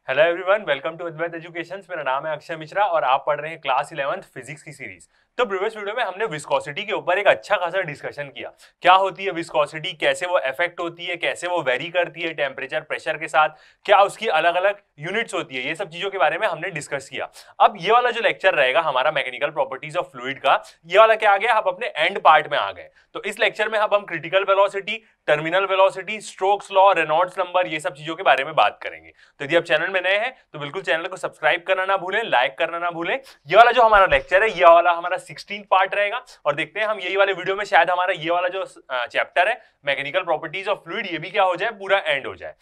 Hello everyone, welcome to Advait education. मेरा नाम है अक्षय मिश्रा और आप पढ़ रहे हैं क्लास 11th फिजिक्स की सीरीज। तो प्रीवियस वीडियो में हमने विस्कोसिटी के ऊपर एक अच्छा खासा डिस्कशन किया। क्या होती है विस्कोसिटी, कैसे वो इफेक्ट होती है, कैसे वो वेरी करती है टेम्परेचर प्रेशर के साथ, क्या उसकी अलग अलग यूनिट्स होती है, ये सब चीजों के बारे में हमने डिस्कस किया। अब ये वाला जो लेक्चर रहेगा हमारा मैकेनिकल प्रॉपर्टीज ऑफ फ्लूइड का, ये वाला क्या आ गया, हम अपने एंड पार्ट में आ गए। तो इस लेक्चर में अब हम critical velocity, terminal velocity, Stokes law, Reynolds number, ये सब चीजों के बारे में बात करेंगे। तो यदि आप चैनल में नए हैं तो बिल्कुल चैनल को सब्सक्राइब करना ना भूलें, लाइक करना ना भूलें। ये वाला जो हमारा लेक्चर है, ये वाला हमारा 16 पार्ट रहेगा और देखते हैं हम यही वाले वीडियो में शायद हमारा ये वाला जो चैप्टर है मैकेनिकल प्रॉपर्टीज ऑफ फ्लूइड, ये भी क्या हो जाए, पूरा एंड हो जाए।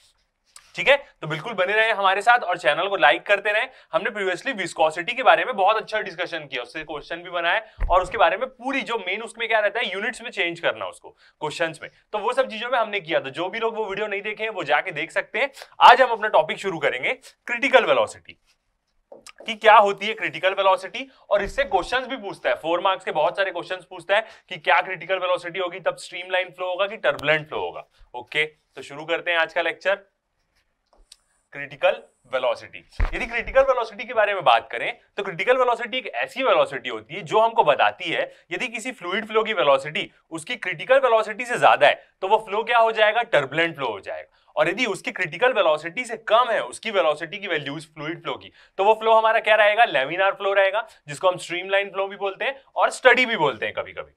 ठीक है, तो बिल्कुल बने रहे हमारे साथ और चैनल को लाइक करते रहे। हमने प्रीवियसली विस्कोसिटी के बारे में बहुत अच्छा डिस्कशन किया, उससे क्वेश्चन भी बनाए और उसके बारे में पूरी जो मेन उसमें क्या रहता है, यूनिट्स में चेंज करना उसको क्वेश्चंस में, तो वो सब चीजों में हमने किया। तो जो भी लोग वो वीडियो नहीं देखे हैं वो जाके देख सकते हैं। आज हम अपना टॉपिक शुरू करेंगे क्रिटिकल वेलोसिटी कि क्या होती है क्रिटिकल वेलोसिटी, और इससे क्वेश्चंस भी पूछता है। 4 मार्क्स के बहुत सारे क्वेश्चंस पूछता है कि क्या क्रिटिकल वेलोसिटी होगी तब स्ट्रीमलाइन फ्लो होगा कि टर्बुलेंट फ्लो होगा। ओके, तो शुरू करते हैं आज का लेक्चर। क्रिटिकल वेलोसिटी, यदि क्रिटिकल वेलोसिटी के बारे में बात करें तो क्रिटिकल वेलोसिटी एक ऐसी वेलोसिटी होती है जो हमको बताती है यदि किसी फ्लूइड फ्लो की वेलोसिटी उसकी क्रिटिकल वेलोसिटी से ज्यादा है तो वो फ्लो क्या हो जाएगा, टर्बुलेंट फ्लो हो जाएगा। और यदि उसकी क्रिटिकल वेलोसिटी से कम है उसकी वेलोसिटी की वैल्यू फ्लूइड फ्लो की, तो वो फ्लो हमारा क्या रहेगा, लैमिनार फ्लो रहेगा, जिसको हम स्ट्रीमलाइन फ्लो भी बोलते हैं और स्टडी भी बोलते हैं कभी कभी।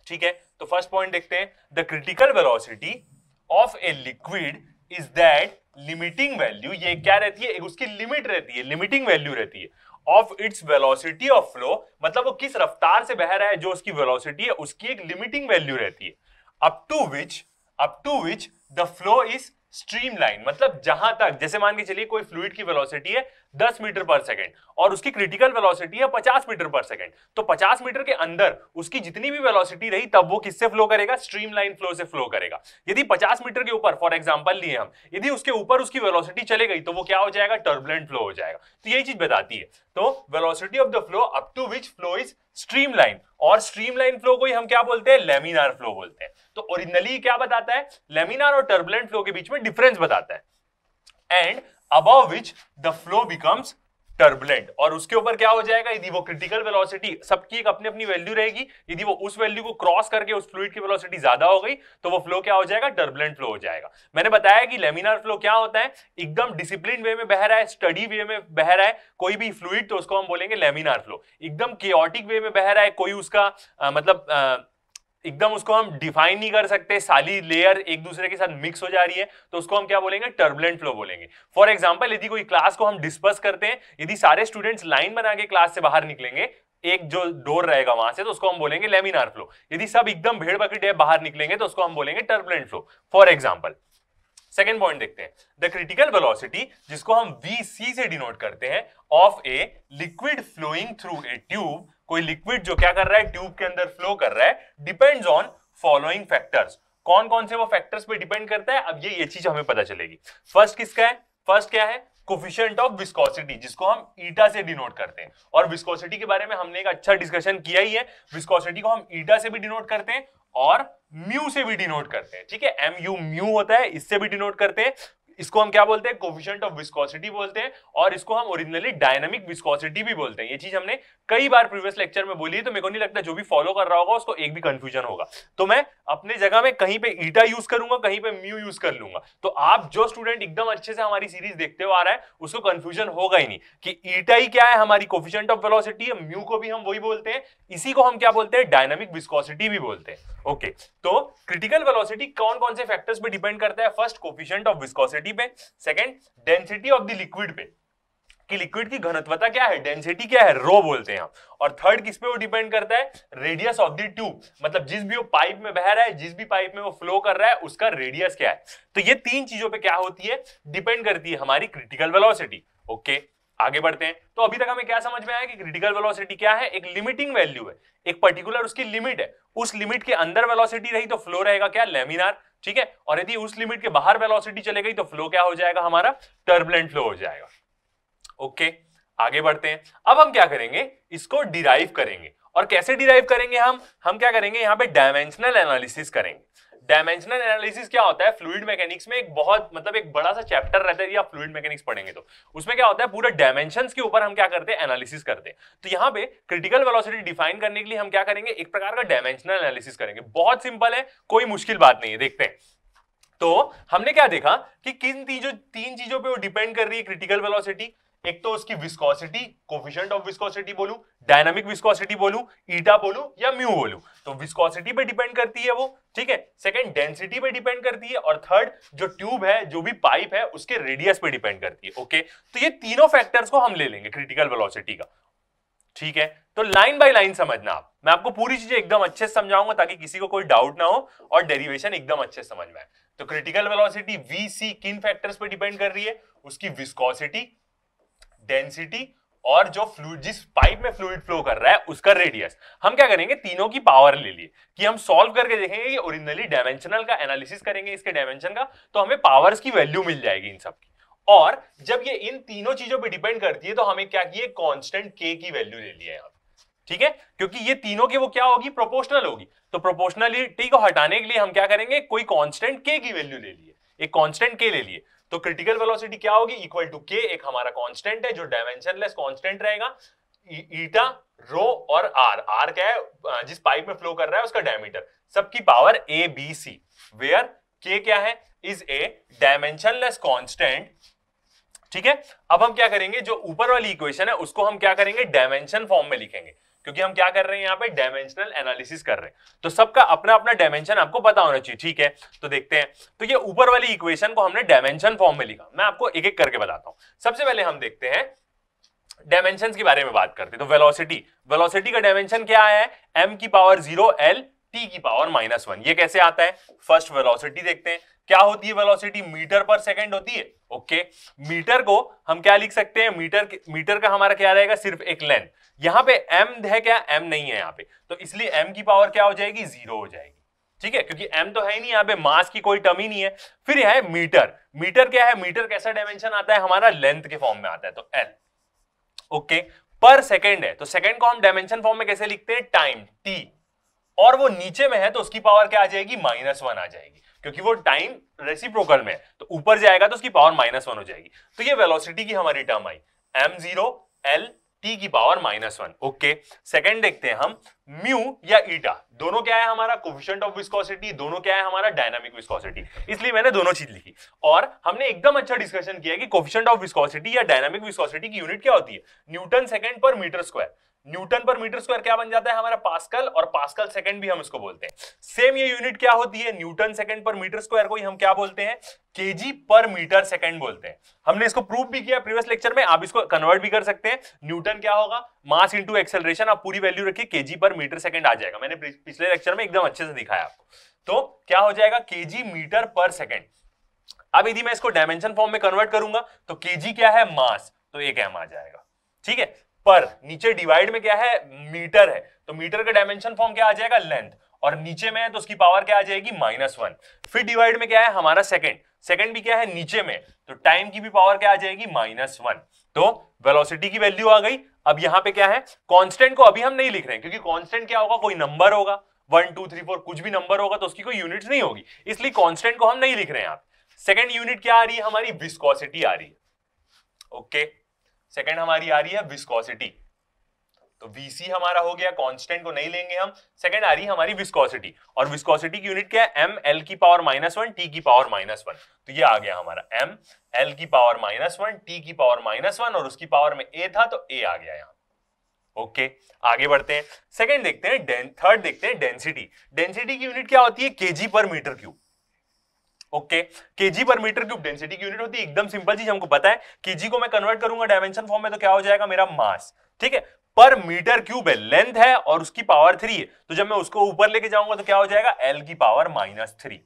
ठीक है, तो फर्स्ट पॉइंट देखते हैं। The critical velocity of a liquid is that limiting value, ये क्या रहती है, एक उसकी लिमिट रहती है, लिमिटिंग वैल्यू रहती है of its velocity of flow, मतलब वो किस रफ्तार से बह रहा है, जो उसकी वेलोसिटी है उसकी एक लिमिटिंग वैल्यू रहती है। Up to which the flow is streamline, मतलब जहां तक, जैसे मान के चलिए कोई फ्लूइड की वेलोसिटी है 10 मीटर पर सेकंड और उसकी क्रिटिकल वेलोसिटी है 50 मीटर पर सेकंड, तो 50 मीटर के अंदर उसकी जितनी भी वेलोसिटी रही तब वो किससे फ्लो करेगा, स्ट्रीमलाइन फ्लो से फ्लो करेगा। यदि 50 मीटर के ऊपर, फॉर एग्जांपल लिए हम, यदि उसके ऊपर उसकी वेलोसिटी चले गई तो वो क्या हो जाएगा, टर्बुलेंट फ्लो हो जाएगा। तो यही चीज बताती है। तो velocity of the flow up to which flow is streamline, और स्ट्रीमलाइन फ्लो को ही हम क्या बोलते हैं, लैमिनार फ्लो बोलते हैं। तो ओरिजिनली क्या बताता है, लैमिनार और टर्बुलेंट फ्लो के बीच में डिफरेंस बताता है। And above which the flow becomes turbulent, और उसके ऊपर क्या हो जाएगा, यदि वो क्रिटिकल वेलोसिटी, सबकी एक अपनी अपनी वैल्यू रहेगी, यदि वो उस वैल्यू को क्रॉस करके उस फ्लूइड की वेलोसिटी ज्यादा हो गई तो वो फ्लो क्या हो जाएगा, टर्बुलेंट फ्लो हो जाएगा। मैंने बताया कि लेमिनार फ्लो क्या होता है, एकदम डिसिप्लिन वे में बह रहा है, स्टडी वे में बह रहा है कोई भी फ्लूइड, तो उसको हम बोलेंगे लेमिनार फ्लो। एकदम केओटिक वे में बह रहा है कोई, उसका मतलब एकदम उसको हम डिफाइन नहीं कर सकते, सारी लेयर एक दूसरे के साथ मिक्स हो जा रही है, तो उसको हम क्या बोलेंगे, टर्बुलेंट फ्लो बोलेंगे। फॉर एग्जांपल, यदि कोई क्लास को हम डिस्पर्स करते हैं, यदि सारे स्टूडेंट्स लाइन बना के क्लास से बाहर निकलेंगे, एक जो डोर रहेगा वहां से, तो उसको हम बोलेंगे लेमिनार फ्लो। यदि सब एकदम भेड़ बकरी बाहर निकलेंगे तो उसको हम बोलेंगे turbulent flow, for example. Second point देखते हैं। द क्रिटिकल वेलोसिटी, जिसको हम VC से डिनोट करते हैं, of a liquid flowing through a tube, कोई लिक्विड जो क्या कर रहा है, ट्यूब के अंदर फ्लो कर रहा है, डिपेंड्स ऑन फॉलोइंग फैक्टर्स। कौन कौन से वो फैक्टर्स पे डिपेंड करता है, अब ये चीज हमें पता चलेगी। फर्स्ट किसका है, फर्स्ट क्या है, कोफिशिएंट ऑफ विस्कोसिटी, जिसको हम ईटा से डिनोट करते हैं। और विस्कोसिटी के बारे में हमने एक अच्छा डिस्कशन किया ही है। विस्कोसिटी को हम ईटा से भी डिनोट करते हैं और म्यू से भी डिनोट करते हैं। ठीक है, MU म्यू होता है, इससे भी डिनोट करते हैं। इसको हम क्या बोलते हैं, कोफिशिएंट ऑफ विस्कोसिटी बोलते हैं, और इसको हम ओरिजिनली डायनामिक विस्कोसिटी भी बोलते हैं। ये चीज हमने कई बार प्रीवियस लेक्चर में बोली है, तो मेरे को नहीं लगता जो भी फॉलो कर रहा होगा उसको एक भी कंफ्यूजन होगा। तो मैं अपने जगह में कहीं पे ईटा यूज करूंगा, कहीं पे म्यू यूज कर लूंगा। तो आप जो स्टूडेंट एकदम अच्छे से हमारी सीरीज देखते हुए आ रहा है उसको कंफ्यूजन होगा ही नहीं कि ईटा ही क्या है, हमारी कोफिशिएंट ऑफ वेलोसिटी है, म्यू को भी हम वही बोलते हैं, इसी को हम क्या बोलते हैं, डायनामिक विस्कोसिटी भी बोलते हैं। ओके, तो क्रिटिकल वेलोसिटी कौन कौन से फैक्टर्स पे डिपेंड करता है, फर्स्ट कोफिशिएंट ऑफ विस्कोसिटी पे, second density of the liquid पे, कि लिक्विड की घनत्वता क्या है, डेंसिटी क्या है, रो बोलते हैं हम, और थर्ड किस पे वो डिपेंड करता है, रेडियस ऑफ द ट्यूब, मतलब जिस भी वो पाइप में बह रहा है, जिस भी पाइप में वो फ्लो कर रहा है उसका रेडियस क्या है। तो ये तीन चीजों पे क्या होती है, डिपेंड करती है हमारी क्रिटिकल वेलोसिटी। ओके, आगे बढ़ते हैं। तो अभी तक हमें क्या समझ में आया कि क्रिटिकल वेलोसिटी क्या है, एक लिमिटिंग वैल्यू है, एक पर्टिकुलर उसकी लिमिट है, उस लिमिट के अंदर वेलोसिटी रही तो फ्लो रहेगा क्या, लेमिनार। ठीक है, और यदि उस लिमिट के बाहर वेलोसिटी चले गई तो फ्लो क्या हो जाएगा, हमारा टर्बुलेंट फ्लो हो जाएगा। ओके, आगे बढ़ते हैं। अब हम क्या करेंगे, इसको डिराइव करेंगे, और कैसे डिराइव करेंगे हम क्या करेंगे, यहां पे डायमेंशनल एनालिसिस करेंगे। डायमेंशनल एनालिसिस क्या होता है फ्लूइड मैकेनिक्स में, एक बहुत मतलब एक बड़ा सा चैप्टर रहता है, या फ्लूइड मैकेनिक्स पढ़ेंगे तो उसमें क्या होता है, पूरा डायमेंशंस के ऊपर हम क्या करते हैं, एनालिसिस करते हैं। तो यहाँ पे क्रिटिकल वेलोसिटी डिफाइन करने के लिए हम क्या करेंगे, एक प्रकार का डायमेंशनल एनालिसिस करेंगे। बहुत सिंपल है, कोई मुश्किल बात नहीं है। देखते हैं तो हमने क्या देखा कि किन तीन चीजों पे वो डिपेंड कर रही है क्रिटिकल वेलोसिटी। एक तो उसकी विस्कोसिटी, कोफिशिएंट ऑफ विस्कोसिटी बोलूं, डायनामिक विस्कोसिटी बोलूं, ईटा बोलूं या म्यू बोलूं, तो विस्कोसिटी पे डिपेंड करती है वो, ठीक है। सेकंड डेंसिटी पे डिपेंड करती है, और थर्ड जो ट्यूब है, जो भी पाइप है, उसके रेडियस पे डिपेंड करती है। ओके, तो ये तीनों फैक्टर्स को हम ले लेंगे क्रिटिकल वेलोसिटी का, ठीक है। तो लाइन बाय लाइन समझना आप, मैं आपको पूरी चीजें एकदम अच्छे से समझाऊंगा ताकि किसी को कोई डाउट ना हो और डेरिवेशन एकदम अच्छे से समझ में आए। तो क्रिटिकल वेलोसिटी वीसी किन फैक्टर्स पे डिपेंड कर रही है, उसकी विस्कोसिटी, डेंसिटी और जो फ्लूइड, जिस पाइप में फ्लूइड फ्लो कर रहा है उसका रेडियस। हम क्या करेंगे, तीनों की पावर ले लिए कि हम सॉल्व करके देखेंगे, ओरिजिनली डायमेंशनल का एनालिसिस करेंगे इसके डायमेंशन का, तो हमें पावर्स की वैल्यू मिल जाएगी इन सब की। और जब ये इन तीनों चीजों पे डिपेंड करती है तो हमें क्या किए, कांस्टेंट के की वैल्यू ले लिया यहां, ठीक है, क्योंकि ये तीनों की वो क्या होगी, प्रोपोर्शनल होगी। तो प्रोपोर्शनलिटी को हटाने के लिए हम क्या करेंगे, कोई कांस्टेंट के की वैल्यू ले लिए, एक कांस्टेंट के ले लिए। तो क्रिटिकल वेलोसिटी क्या होगी, इक्वल टू के, एक हमारा कांस्टेंट है जो डायमेंशनलेस कांस्टेंट रहेगा, ईटा, रो और आर। आर क्या है, जिस पाइप में फ्लो कर रहा है उसका डायमीटर, सबकी power A B C, where K क्या है, इज ए डायमेंशनलेस कांस्टेंट, ठीक है। अब हम क्या करेंगे, जो ऊपर वाली इक्वेशन है उसको हम क्या करेंगे, डायमेंशन फॉर्म में लिखेंगे, क्योंकि हम क्या कर रहे हैं यहाँ पे, डायमेंशनल एनालिसिस कर रहे हैं। तो सबका अपना अपना डायमेंशन आपको पता होना चाहिए, ठीक है। तो देखते हैं, तो ये ऊपर वाली इक्वेशन को हमने डायमेंशन फॉर्म में लिखा। मैं आपको एक एक करके बताता हूं। सबसे पहले हम देखते हैं, डायमेंशंस के बारे में बात करते हैं। तो वेलोसिटी का डायमेंशन क्या आया है, m की पावर 0 l t की पावर -1। ये कैसे आता है, फर्स्ट वेलोसिटी देखते हैं। क्या होती है वेलोसिटी, मीटर पर सेकंड होती है। ओके, मीटर को हम क्या लिख सकते हैं, मीटर का हमारा क्या रहेगा, सिर्फ एक लेंथ। यहां पे m है क्या, m नहीं है यहां पे, तो इसलिए m की पावर क्या हो जाएगी, 0 हो जाएगी, ठीक है, क्योंकि m तो है ही नहीं यहाँ पे, मास की कोई टर्म ही नहीं है। फिर यह है मीटर। मीटर क्या है, मीटर कैसा डायमेंशन आता है हमारा, लेंथ के फॉर्म में आता है, तो l। ओके, पर सेकंड है, तो सेकंड को हम डायमेंशन फॉर्म में कैसे लिखते हैं, टाइम t, और वो नीचे में है तो उसकी पावर क्या आ जाएगी, -1 आ जाएगी, क्योंकि वो टाइम रेसिप्रोकल में है, तो ऊपर जाएगा तो उसकी पावर -1 हो जाएगी। तो ये वेलोसिटी की हमारी टर्म आई, m0 l t की पावर -1। ओके, सेकंड देखते हैं हम, म्यू या ईटा, दोनों क्या है हमारा, कोफिशिएंट ऑफ विस्कोसिटी, दोनों क्या है हमारा, डायनामिक विस्कोसिटी, इसलिए मैंने दोनों चीज लिखी। और हमने एकदम अच्छा डिस्कशन किया कि कोफिशिएंट ऑफ विस्कोसिटी या डायनामिक विस्कोसिटी की यूनिट क्या होती है, न्यूटन सेकंड पर मीटर स्क्वायर। न्यूटन पर मीटर स्क्वायर क्या बन जाता है हमारा, पास्कल, और पास्कल सेकंड भी हम इसको बोलते हैं। सेम ये यूनिट क्या होती है, न्यूटन सेकंड पर मीटर स्क्वायर को ही हम क्या बोलते हैं, केजी पर मीटर सेकंड बोलते हैं। हमने इसको प्रूव भी किया प्रीवियस लेक्चर में, आप इसको कन्वर्ट भी कर सकते हैं। न्यूटन क्या होगा, मास इंटू एक्सेलरेशन, आप पूरी वैल्यू रखिए, केजी पर मीटर सेकंड आ जाएगा, मैंने पिछले लेक्चर में एकदम अच्छे से दिखाया आपको। तो क्या हो जाएगा, केजी मीटर पर सेकंड। अब यदि मैं इसको डायमेंशन फॉर्म में कन्वर्ट करूंगा तो केजी क्या है, मास, तो 1 m आ जाएगा, ठीक है। पर नीचे डिवाइड में क्या है, मीटर है, तो मीटर का डायमेंशन फॉर्म क्या आ जाएगा, लेंथ, और नीचे में है तो उसकी पावर क्या आ जाएगी, -1। फिर डिवाइड में क्या है हमारा, सेकंड भी क्या है, नीचे में, तो टाइम की भी पावर क्या आ जाएगी, -1। तो वेलोसिटी की वैल्यू आ गई। अब यहां पे क्या है, कांस्टेंट को अभी हम नहीं लिख रहे हैं, क्योंकि कांस्टेंट क्या होगा, कोई नंबर होगा, 1 2 3 4 कुछ भी नंबर होगा तो उसकी कोई यूनिट्स नहीं होगी, इसलिए कांस्टेंट को हम नहीं लिख रहे हैं। आप सेकंड यूनिट क्या आ रही है हमारी, विस्कोसिटी आ रही है। ओके, सेकंड हमारी आ रही है विस्कोसिटी, तो VC हमारा हो गया, कांस्टेंट को नहीं लेंगे हम। सेकंड आ रही है हमारी विस्कोसिटी, और विस्कोसिटी की यूनिट क्या है, m l की पावर -1 t की पावर -1। तो ये आ गया हमारा m l की पावर -1 t की पावर -1, और उसकी पावर में a था तो a आ गया यहाँ। ओके, आगे बढ़ते हैं, सेकंड देखते हैं, थर्ड देखते हैं डेंसिटी। डेंसिटी की यूनिट क्या होती है, केजी पर मीटर क्यूब। ओके, केजी पर मीटर क्यूब डेंसिटी की यूनिट होती है। एकदम सिंपल चीज हमको पता है, केजी को मैं कन्वर्ट करूंगा डायमेंशन फॉर्म में तो क्या हो जाएगा मेरा, मास, ठीक है। पर मीटर क्यूब है, लेंथ है और उसकी पावर 3 है, तो जब मैं उसको ऊपर लेके जाऊंगा तो क्या हो जाएगा, l की पावर -3।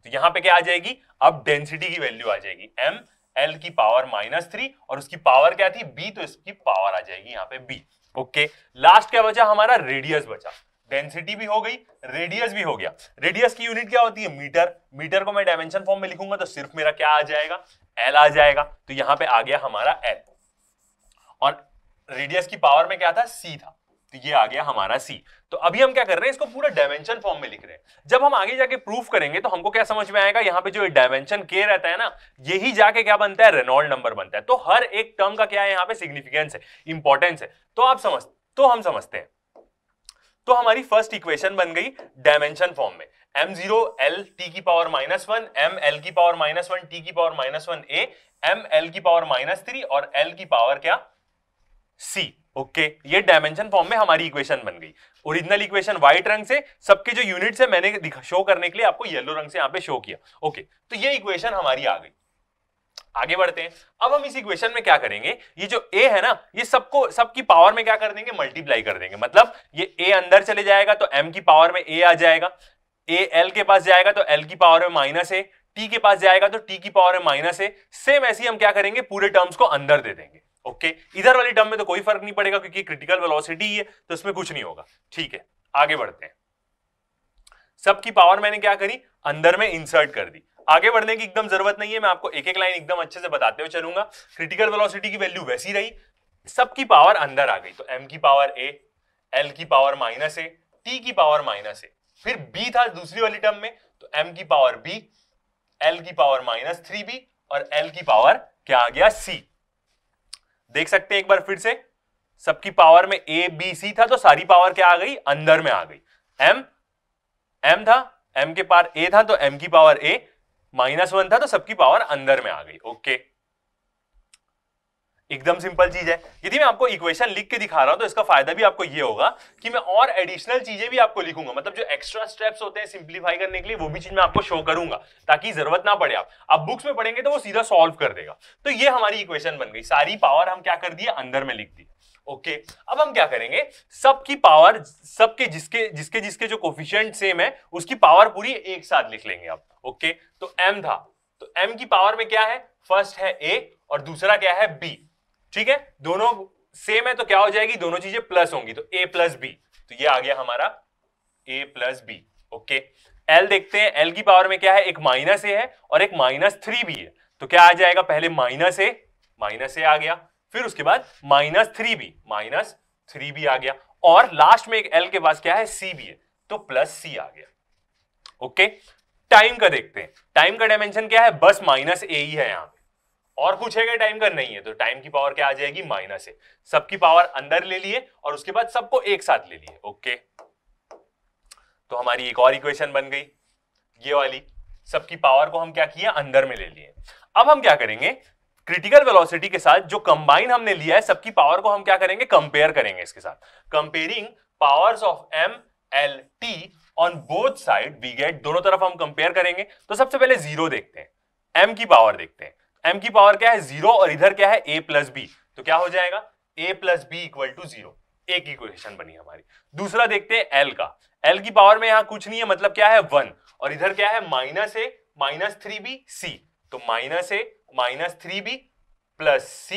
तो यहां पे क्या आ जाएगी, अब डेंसिटी की वैल्यू आ जाएगी m l की पावर -3, और उसकी पावर क्या थी, b, तो इसकी पावर आ जाएगी यहाँ पे b। ओके, लास्ट क्या बचा हमारा, रेडियस बचा। डेंसिटी भी हो गई, रेडियस भी हो गया। रेडियस की यूनिट क्या होती है, मीटर। मीटर को मैं डायमेंशन फॉर्म में लिखूंगा तो सिर्फ मेरा क्या आ जाएगा, l आ जाएगा, तो यहां पे आ गया हमारा l। और रेडियस की पावर में क्या था, c था। तो ये आ गया हमारा C। तो अभी हम क्या कर रहे हैं, इसको पूरा डायमेंशन फॉर्म में लिख रहे हैं। जब हम आगे जाके प्रूफ करेंगे तो हमको क्या समझ में आएगा, यहाँ पे जो डायमेंशन K रहता है ना, यही जाके क्या बनता है, रेनॉल्ड नंबर बनता है। तो हर एक टर्म का क्या है यहाँ पे सिग्निफिकेंस है, इंपॉर्टेंस है। तो हम समझते हैं। तो हमारी फर्स्ट इक्वेशन बन गई डायमेंशन फॉर्म में, m0 l t की पावर -1 m l की पावर -1 t की पावर -1 a m l की पावर -3 और l की पावर क्या, c। ओके, ये डायमेंशन फॉर्म में हमारी इक्वेशन बन गई। ओरिजिनल इक्वेशन व्हाइट रंग से, सबके जो यूनिट्स है मैंने शो करने के लिए आपको येलो रंग से यहां पे शो किया। ओके, तो ये इक्वेशन हमारी आ गई। आगे बढ़ते हैं। अब हम इस इक्वेशन में क्या करेंगे, ये जो a है ना, ये सबकी पावर में क्या कर देंगे, मल्टीप्लाई कर देंगे। मतलब ये a अंदर चले जाएगा तो m की पावर में a आ जाएगा, a l के पास जाएगा तो l की पावर में -a, t के पास जाएगा तो t की पावर में -a। सेम ऐसे ही हम क्या करेंगे, पूरे टर्म्स को अंदर दे देंगे। ओके, इधर वाली टर्म में तो कोई फर्क नहीं पड़ेगा क्योंकि क्रिटिकल वेलोसिटी है, तो इसमें कुछ नहीं होगा। ठीक है, आगे बढ़ते हैं। सबकी पावर मैंने क्या करी, अंदर में इंसर्ट कर दी। आगे बढ़ने की एकदम जरूरत नहीं है, मैं आपको एक एक लाइन एकदम अच्छे से बताते हुए चलूंगा। क्रिटिकल वेलोसिटी की वैल्यू वैसी रही, सबकी पावर अंदर आ गई। तो m की पावर a, l की पावर -a, t की पावर -a, फिर b था दूसरी वाली टर्म में, तो m की पावर b, l की पावर -3b और l की पावर क्या आ गया, c। देख सकते हैं एक बार फिर से, सबकी पावर में a b c था तो सारी पावर क्या आ गई, अंदर में आ गई। m था, m के पावर a था तो m की पावर a, -1 था तो सबकी पावर अंदर में आ गई। ओके, एकदम सिंपल चीज है। यदि मैं आपको इक्वेशन लिख के दिखा रहा हूं तो इसका फायदा भी आपको ये होगा कि मैं और एडिशनल चीजें भी आपको लिखूंगा, मतलब जो एक्स्ट्रा स्टेप्स होते हैं सिंप्लीफाई करने के लिए, वो भी चीज मैं आपको शो करूंगा ताकि जरूरत ना पड़े। आप बुक्स में पढ़ेंगे तो वो सीधा सॉल्व कर देगा। तो ये हमारी इक्वेशन बन गई, सारी पावर हम क्या कर दिए, अंदर में लिख दी। ओके, अब हम क्या करेंगे, सबकी पावर, सबके जिसके जिसके जो कोफिशिएंट सेम है उसकी पावर पूरी एक साथ लिख लेंगे अब। ओके, तो m था, तो m की पावर में क्या है, फर्स्ट है a और दूसरा क्या है b। ठीक है, दोनों सेम है तो क्या हो जाएगी, दोनों चीजें प्लस होंगी, तो a प्लस b। तो ये आ गया हमारा a plus b। Okay, l देखते हैं, l की पावर में क्या है, एक -a है और एक -3b है। तो क्या आ जाएगा, पहले -a आ गया, फिर उसके बाद -3b आ गया और लास्ट में एक l के पास क्या है, c भी है, तो +c आ गया। ओके, टाइम का देखते हैं, टाइम का डायमेंशन क्या है, बस -a ही है यहां पे, और कुछ है क्या टाइम का, नहीं है। तो टाइम की पावर क्या आ जाएगी, -a। सबकी पावर अंदर ले लिए और उसके बाद सबको एक साथ ले लिए। ओके, तो हमारी एक और इक्वेशन बन गई, ये वाली, सबकी पावर को हम क्या किए, अंदर में ले लिए। अब हम क्या करेंगे, क्रिटिकल वेलोसिटी के साथ जो कंबाइन हमने लिया है, सबकी पावर को हम क्या करेंगे, कंपेयर करेंगे इसके साथ। Comparing powers of m l t on both side we get, दोनों तरफ हम कंपेयर करेंगे। तो सबसे पहले 0 देखते हैं, m की पावर देखते हैं। m की पावर क्या है, 0 और इधर क्या है, a प्लस b। तो क्या हो जाएगा, a plus b equal to 0। एक इक्वेशन बनी हमारी। दूसरा देखते हैं l का, l की पावर में यहां कुछ नहीं है, मतलब क्या है 1, और इधर क्या है, -a -3b c। तो -a -3b plus c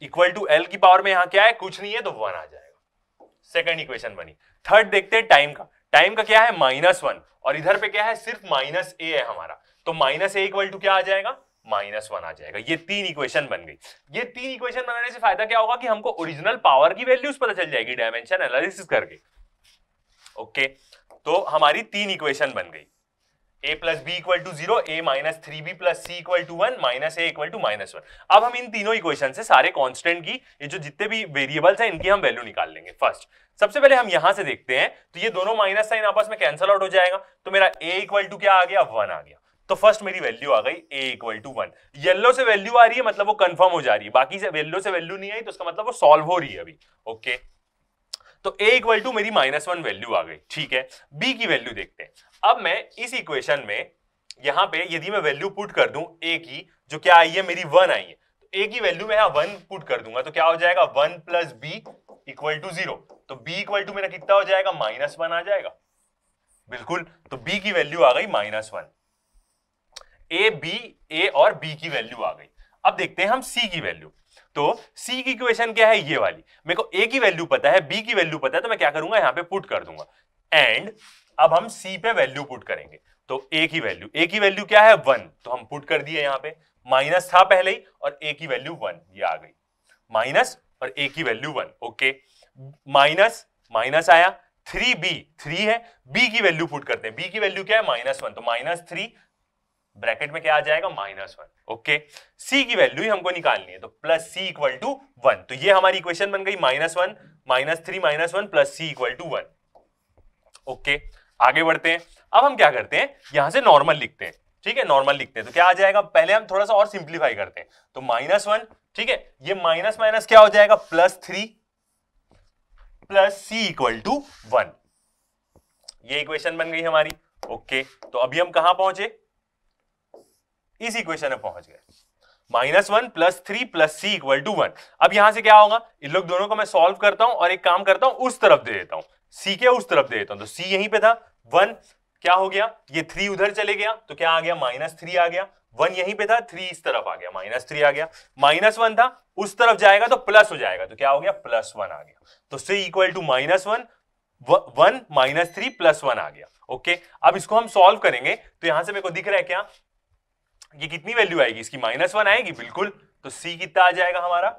equal to l की पावर में यहां क्या है, कुछ नहीं है, तो 1 आ जाएगा। सेकंड इक्वेशन बनी। थर्ड देखते हैं टाइम का, टाइम का क्या है, -1 और इधर पे क्या है, सिर्फ -a है हमारा, तो -a इक्वल टू क्या आ जाएगा, -1 आ जाएगा। ये तीन इक्वेशन बन गई। ये तीन इक्वेशन बनाने से फायदा क्या होगा कि हमको ओरिजिनल पावर की वैल्यूज पता चल जाएगी डायमेंशन एनालिसिस करके। ओके, तो हमारी तीन इक्वेशन बन गई, a plus B equal to 0, a -3b plus c equal to 1, -a equal to -1। अब हम इन तीनों इक्वेशन से सारे कांस्टेंट की, ये जो जितने भी वेरिएबल्स हैं, इनकी हम वैल्यू निकाल लेंगे। फर्स्ट सबसे पहले हम यहां से देखते हैं, तो ये दोनों माइनस साइन आपस में कैंसल आउट हो जाएगा, तो मेरा a इक्वल टू क्या आ गया, 1 आ गया। तो फर्स्ट मेरी वैल्यू आ गई a इक्वल टू 1। येलो से वैल्यू आ रही है मतलब वो कंफर्म हो जा रही है, बाकी से येलो से वैल्यू नहीं आई तो उसका मतलब वो सॉल्व हो रही है अभी। ओके, तो a इक्वल टू मेरी -1 वैल्यू आ गई। ठीक है, b की वैल्यू देखते हैं। अब मैं इस इक्वेशन में यहां पे यदि मैं वैल्यू पुट कर दूं a की, जो क्या आई है, मेरी 1 आई है, तो a की वैल्यू में यहां 1 पुट कर दूंगा तो क्या हो जाएगा, 1 प्लस b इक्वल टू 0। तो b इक्वल टू मेरा कितना हो जाएगा, -1 आ जाएगा। बिल्कुल, तो b की वैल्यू आ गई -1। a और b की वैल्यू आ गई। अब देखते हैं हम c की वैल्यू। तो c की इक्वेशन क्या है, ये वाली। मेरे को a की वैल्यू पता है, b की वैल्यू पता है, तो मैं क्या करूंगा, यहां पे पुट कर दूंगा। एंड अब हम c पे वैल्यू पुट करेंगे। तो a की वैल्यू क्या है, 1, तो हम पुट कर दिए यहां पे, माइनस था पहले ही और a की वैल्यू 1, ये आ गई, माइनस और a की वैल्यू 1। ओके, माइनस माइनस आया, 3b 3 है, b की वैल्यू पुट करते हैं, b की वैल्यू क्या है -1, तो -3 ब्रैकेट में क्या आ जाएगा -1। ओके, c की वैल्यू ही हमको निकालनी है, तो प्लस c इक्वल टू 1। तो ये हमारी इक्वेशन बन गई -1 -3 -1 plus c equal to 1। Okay, आगे बढ़ते हैं। अब हम क्या करते हैं, यहां से नॉर्मल लिखते हैं, ठीक है, नॉर्मल लिखते हैं तो क्या आ जाएगा, पहले हम थोड़ा सा और सिंप्लीफाई करते हैं, तो -1, ठीक है, ये माइनस माइनस क्या हो जाएगा, +3 प्लस c इक्वल टू 1। ये इक्वेशन बन गई हमारी। ओके, तो अभी हम कहां पहुंचे, इस इक्वेशन में पहुंच गए, -1 +3 प्लस c इक्वल टू 1। अब यहां से क्या होगा, इन लोग दोनों को मैं सॉल्व करता हूं और एक काम करता हूं, उस तरफ दे देता हूं, c के उस तरफ दे देता हूं, तो c यहीं पे था, 1 क्या हो गया, ये 3 उधर चले गया तो क्या आ गया, -3 आ गया, 1 यहीं पे था, 3 इस तरफ आ गया, -3 आ गया, -1 था, उस तरफ जाएगा तो प्लस हो जाएगा, तो क्या हो गया, +1 आ गया, तो c इक्वल टू -1 1 -3 +1 आ गया। ओके, अब इसको हम सॉल्व करेंगे तो यहां से मेरे को दिख रहा है क्या, ये कितनी वैल्यू आएगी इसकी, -1 आएगी, बिल्कुल, तो c कितना आ जाएगा हमारा,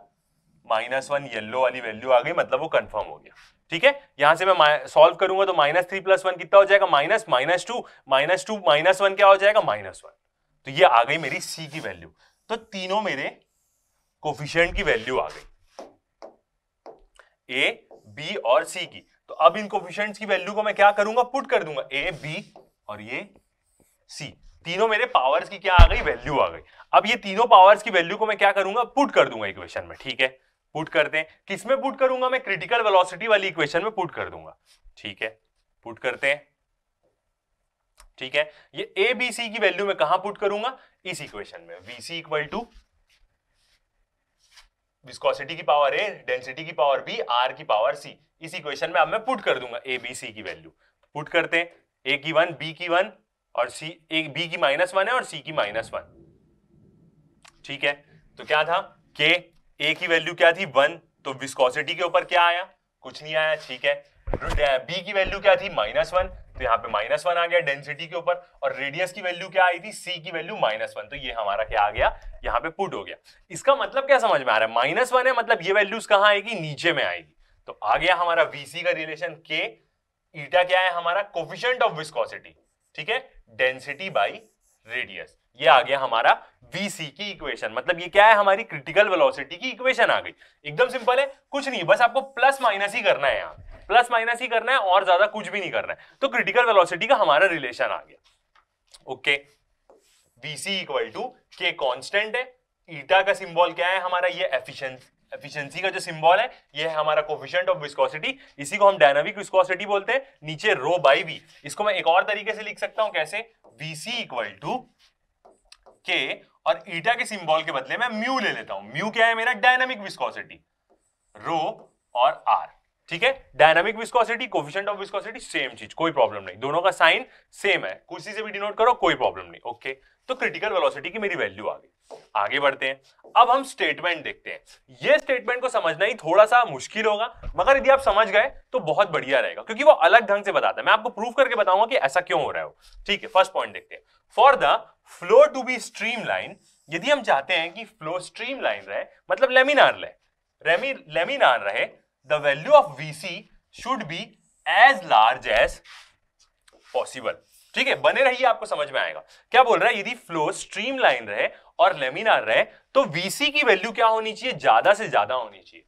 -1, येलो वाली वैल्यू आ गई, मतलब वो कंफर्म हो गया। ठीक है, यहां से मैं सॉल्व करूंगा तो -3 + 1 कितना हो जाएगा, -2 -1 क्या हो जाएगा, -1। तो ये आ गई मेरी c की वैल्यू। तो तीनों मेरे कोफिशिएंट की वैल्यू आ गई, a, b और c की। तो अब इन कोफिशिएंट्स की वैल्यू को मैं क्या करूंगा, पुट कर दूंगा, a, b और ये c, तीनों मेरे पावर्स की क्या आ गई, वैल्यू आ गई। अब ये तीनों पावर्स की वैल्यू को मैं क्या करूंगा, पुट कर दूंगा इक्वेशन में। ठीक है, पुट करते हैं, किसमें पुट करूंगा, मैं क्रिटिकल वेलोसिटी वाली इक्वेशन में पुट कर दूंगा। ठीक है, पुट करते हैं। ठीक है, ये ए बी सी की वैल्यू में कहां पुट करूंगा, इस इक्वेशन में, VC इक्वल टू विस्कोसिटी की पावर ए, डेंसिटी की पावर बी, आर की पावर सी, इस इक्वेशन में अब मैं पुट कर दूंगा ए बी सी की वैल्यू। पुट करते हैं, ए की 1, बी की 1 और सी, एक बी की -1 है और सी की -1। ठीक है, तो क्या था, के ए की वैल्यू क्या थी, 1, तो विस्कोसिटी के ऊपर क्या आया, कुछ नहीं आया। ठीक है, बी की वैल्यू क्या थी, -1, तो यहाँ पे -1 आ गया डेंसिटी के ऊपर, और रेडियस की वैल्यू क्या आई थी, सी की वैल्यू -1, तो ये हमारा क्या आ गया, यहाँ पे पुट हो गया। इसका मतलब क्या समझ में आ रहा है, -1 है, मतलब ये वैल्यूज कहाँ आएगी, नीचे में आएगी। तो आ गया हमारा VC का रिलेशन, के ईटा क्या है हमारा, कोफिशिएंट ऑफ विस्कोसिटी, ठीक है, डेंसिटी बाई रेडियस, ये आ गया हमारा VC की इक्वेशन। मतलब ये क्या है, हमारी क्रिटिकल वेलोसिटी की इक्वेशन आ गई। एकदम सिंपल है, कुछ नहीं, बस आपको प्लस माइनस ही करना है, यहाँ प्लस माइनस ही करना है और ज्यादा कुछ भी नहीं करना है। तो क्रिटिकल वेलोसिटी का हमारा रिलेशन आ गया। ओके, VC इक्वल टू के कांस्टेंट है, ईटा का सिंबल क्या है हमारा, ये एफिशिएंसी का जो सिंबल है ये है हमारा कोफिशिएंट ऑफ विस्कोसिटी, इसी को हम डायनामिक विस्कोसिटी बोलते हैं। नीचे रो बाई वी, इसको मैं एक और तरीके से लिख सकता हूं, कैसे, VC इक्वल टू के और ईटा के सिंबल के बदले मैं म्यू ले लेता हूं। म्यू क्या है मेरा, डायनामिक विस्कोसिटी, रो और आर। ठीक है, dynamic viscosity, coefficient of viscosity same चीज, कोई प्रॉब्लम नहीं, दोनों का साइन सेम है, कुछ से भी डिनोट करो, कोई प्रॉब्लम नहीं। ओके, तो क्रिटिकल वेलोसिटी की मेरी वैल्यू आ गई। आगे बढ़ते हैं, अब हम स्टेटमेंट देखते हैं। ये स्टेटमेंट को समझना ही थोड़ा सा मुश्किल होगा, मगर यदि आप समझ गए तो बहुत बढ़िया रहेगा, क्योंकि वो अलग ढंग से बताता है। मैं आपको प्रूव करके बताऊंगा कि ऐसा क्यों हो रहा है। ठीक है, फर्स्ट पॉइंट देखते हैं, for the flow to be streamline, यदि हम चाहते हैं कि फ्लो स्ट्रीमलाइन रहे, मतलब लेमिनार रहे, the value of VC should be as large as possible। ठीक है, बने रहिए, आपको समझ में आएगा। क्या बोल रहा है, यदि फ्लो स्ट्रीमलाइन रहे और लेमिनार रहे तो VC की वैल्यू क्या होनी चाहिए, ज्यादा से ज्यादा होनी चाहिए।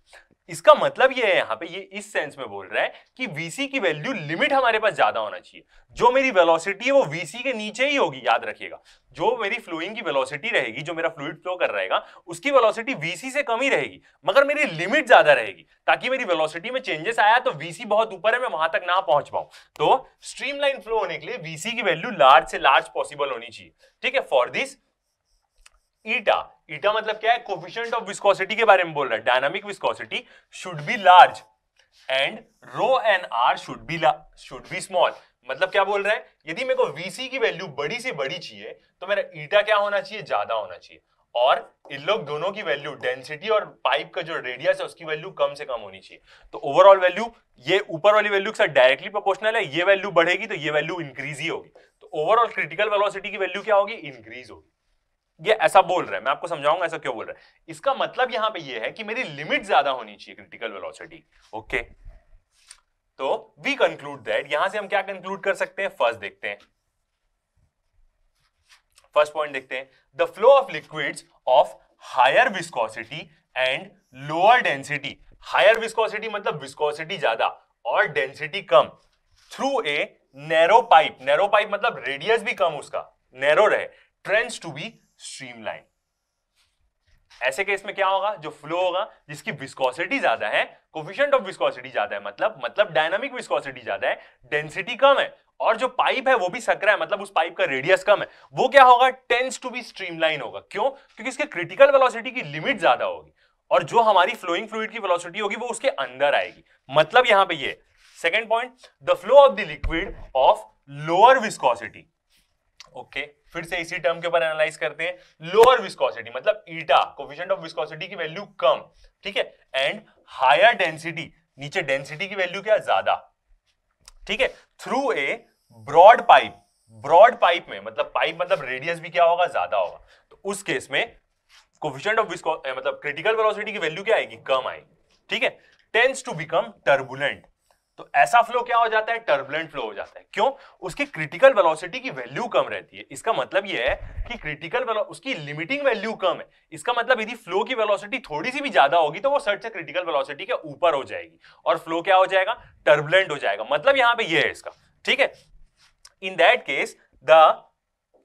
इसका मतलब ये है, यहां पे ये इस सेंस में बोल रहा है कि VC की वैल्यू लिमिट हमारे पास ज्यादा होना चाहिए। जो मेरी वेलोसिटी है वो VC के नीचे ही होगी, याद रखिएगा। जो मेरी फ्लोइंग की वेलोसिटी रहेगी, जो मेरा फ्लूइड फ्लो कर रहेगा, उसकी वेलोसिटी VC से कम ही रहेगी, मगर मेरी लिमिट ज्यादा रहेगी, ताकि मेरी वेलोसिटी में चेंजेस आया तो VC बहुत ऊपर है, मैं वहां तक ना पहुंच पाऊं। तो स्ट्रीमलाइन फ्लो होने के लिए VC की वैल्यू लार्ज से लार्ज पॉसिबल होनी चाहिए। ठीक है, फॉर दिस ईटा मतलब क्या है, कोफिशिएंट ऑफ विस्कोसिटी के बारे में बोल रहा है। Dynamic viscosity should be large and rho and R should be small. मतलब क्या बोल रहा है, यदि मेरे को VC की वैल्यू बड़ी से बड़ी चाहिए तो मेरा ईटा क्या होना चाहिए, ज्यादा होना चाहिए, और इन लोग दोनों की वैल्यू, डेंसिटी और पाइप का जो रेडियस है उसकी वैल्यू कम से कम होनी चाहिए। तो ओवरऑल वैल्यू ये ऊपर वाली वैल्यू के साथ डायरेक्टली प्रोपोर्शनल है, ये वैल्यू बढ़ेगी तो ये वैल्यू इंक्रीज ही होगी। तो ओवरऑल क्रिटिकल वेलोसिटी की वैल्यू क्या होगी, इंक्रीज होगी। ये ऐसा बोल रहा है, मैं आपको समझाऊंगा ऐसा क्यों बोल रहा है। इसका मतलब यहां पे ये है कि मेरी लिमिट ज्यादा होनी चाहिए क्रिटिकल वेलोसिटी। ओके, तो वी कंक्लूड दैट, यहां से हम क्या कंक्लूड कर सकते हैं, फर्स्ट देखते हैं, फर्स्ट पॉइंट देखते हैं, the flow of liquids of higher viscosity and lower density, higher viscosity मतलब विस्कोसिटी ज्यादा और डेंसिटी कम, through a narrow pipe, narrow pipe मतलब रेडियस भी कम उसका, नैरो रहे, ट्रेंड्स टू बी स्ट्रीमलाइन। ऐसे केस में क्या होगा, जो फ्लो होगा जिसकी विस्कोसिटी ज्यादा है, कोफिशिएंट ऑफ विस्कोसिटी ज्यादा है, मतलब डायनामिक विस्कोसिटी ज्यादा है, डेंसिटी कम है, और जो पाइप है वो भी सकरा है, मतलब उस पाइप का रेडियस कम है, वो क्या होगा, टेंड्स टू बी स्ट्रीमलाइन होगा। क्यों? क्योंकि इसके क्रिटिकल वेलोसिटी की लिमिट ज्यादा होगी और जो हमारी फ्लोइंग फ्लूइड की वेलोसिटी होगी वो उसके अंदर आएगी। मतलब यहां पे ये second point, the flow of the liquid of lower viscosity. Okay, फिर से इसी टर्म के ऊपर एनालाइज करते हैं, लोअर विस्कोसिटी मतलब ईटा, कोफिशिएंट ऑफ विस्कोसिटी की वैल्यू कम, ठीक है, एंड हायर डेंसिटी, नीचे डेंसिटी की वैल्यू क्या, ज्यादा, ठीक है, through a broad pipe, broad pipe में मतलब पाइप मतलब रेडियस भी क्या होगा, ज्यादा होगा, तो उस केस में कोफिशिएंट ऑफ मतलब क्रिटिकल वेलोसिटी की वैल्यू क्या आएगी, कम आएगी, ठीक है, टेंड्स टू बिकम टर्बुलेंट। तो ऐसा फ्लो क्या हो जाता है, टर्बुलेंट फ्लो हो जाता है। क्यों? उसकी क्रिटिकल वेलोसिटी की वैल्यू कम रहती है। इसका मतलब यह है कि क्रिटिकल उसकी लिमिटिंग वैल्यू कम है। इसका मतलब यदि फ्लो की वेलोसिटी थोड़ी सी भी ज्यादा होगी तो वो सर्च से क्रिटिकल वेलोसिटी के ऊपर हो जाएगी और फ्लो क्या हो जाएगा, टर्बुलेंट हो जाएगा। मतलब यहां पे ये है इसका, ठीक है। In that case the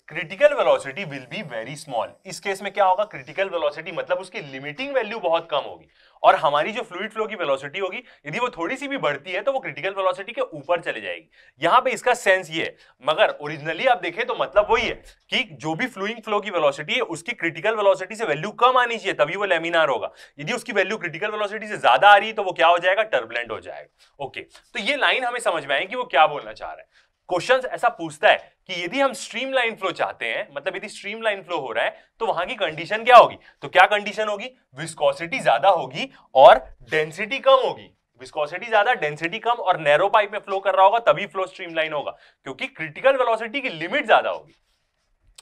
critical velocity will be very small. इस केस में क्या होगा, क्रिटिकल वेलोसिटी मतलब उसकी लिमिटिंग वैल्यू बहुत कम होगी और हमारी जो फ्लूइड फ्लो की वेलोसिटी होगी यदि वो थोड़ी सी भी बढ़ती है तो वो क्रिटिकल वेलोसिटी के ऊपर चले जाएगी। यहां पे इसका सेंस ये है, मगर ओरिजिनली आप देखें तो मतलब वही है कि जो भी फ्लूइंग फ्लो की वेलोसिटी है उसकी क्रिटिकल वेलोसिटी से वैल्यू कम आनी चाहिए तभी वो लैमिनार होगा। यदि उसकी वैल्यू क्रिटिकल वेलोसिटी से ज्यादा आ रही है तो वो क्या हो जाएगा, टर्बुलेंट हो जाएगा। ओके, तो ये लाइन हमें समझ में आई कि वो क्या बोलना चाह रहा है। क्वेश्चन ऐसा पूछता है कि यदि हम स्ट्रीमलाइन फ्लो चाहते हैं, मतलब यदि स्ट्रीमलाइन फ्लो हो रहा है तो वहां की कंडीशन क्या होगी, तो क्या कंडीशन होगी, विस्कोसिटी ज्यादा होगी और डेंसिटी कम होगी। विस्कोसिटी ज्यादा, डेंसिटी कम और नैरो पाइप में फ्लो कर रहा होगा तभी फ्लो स्ट्रीमलाइन होगा, क्योंकि क्रिटिकल वेलोसिटी की लिमिट ज्यादा होगी।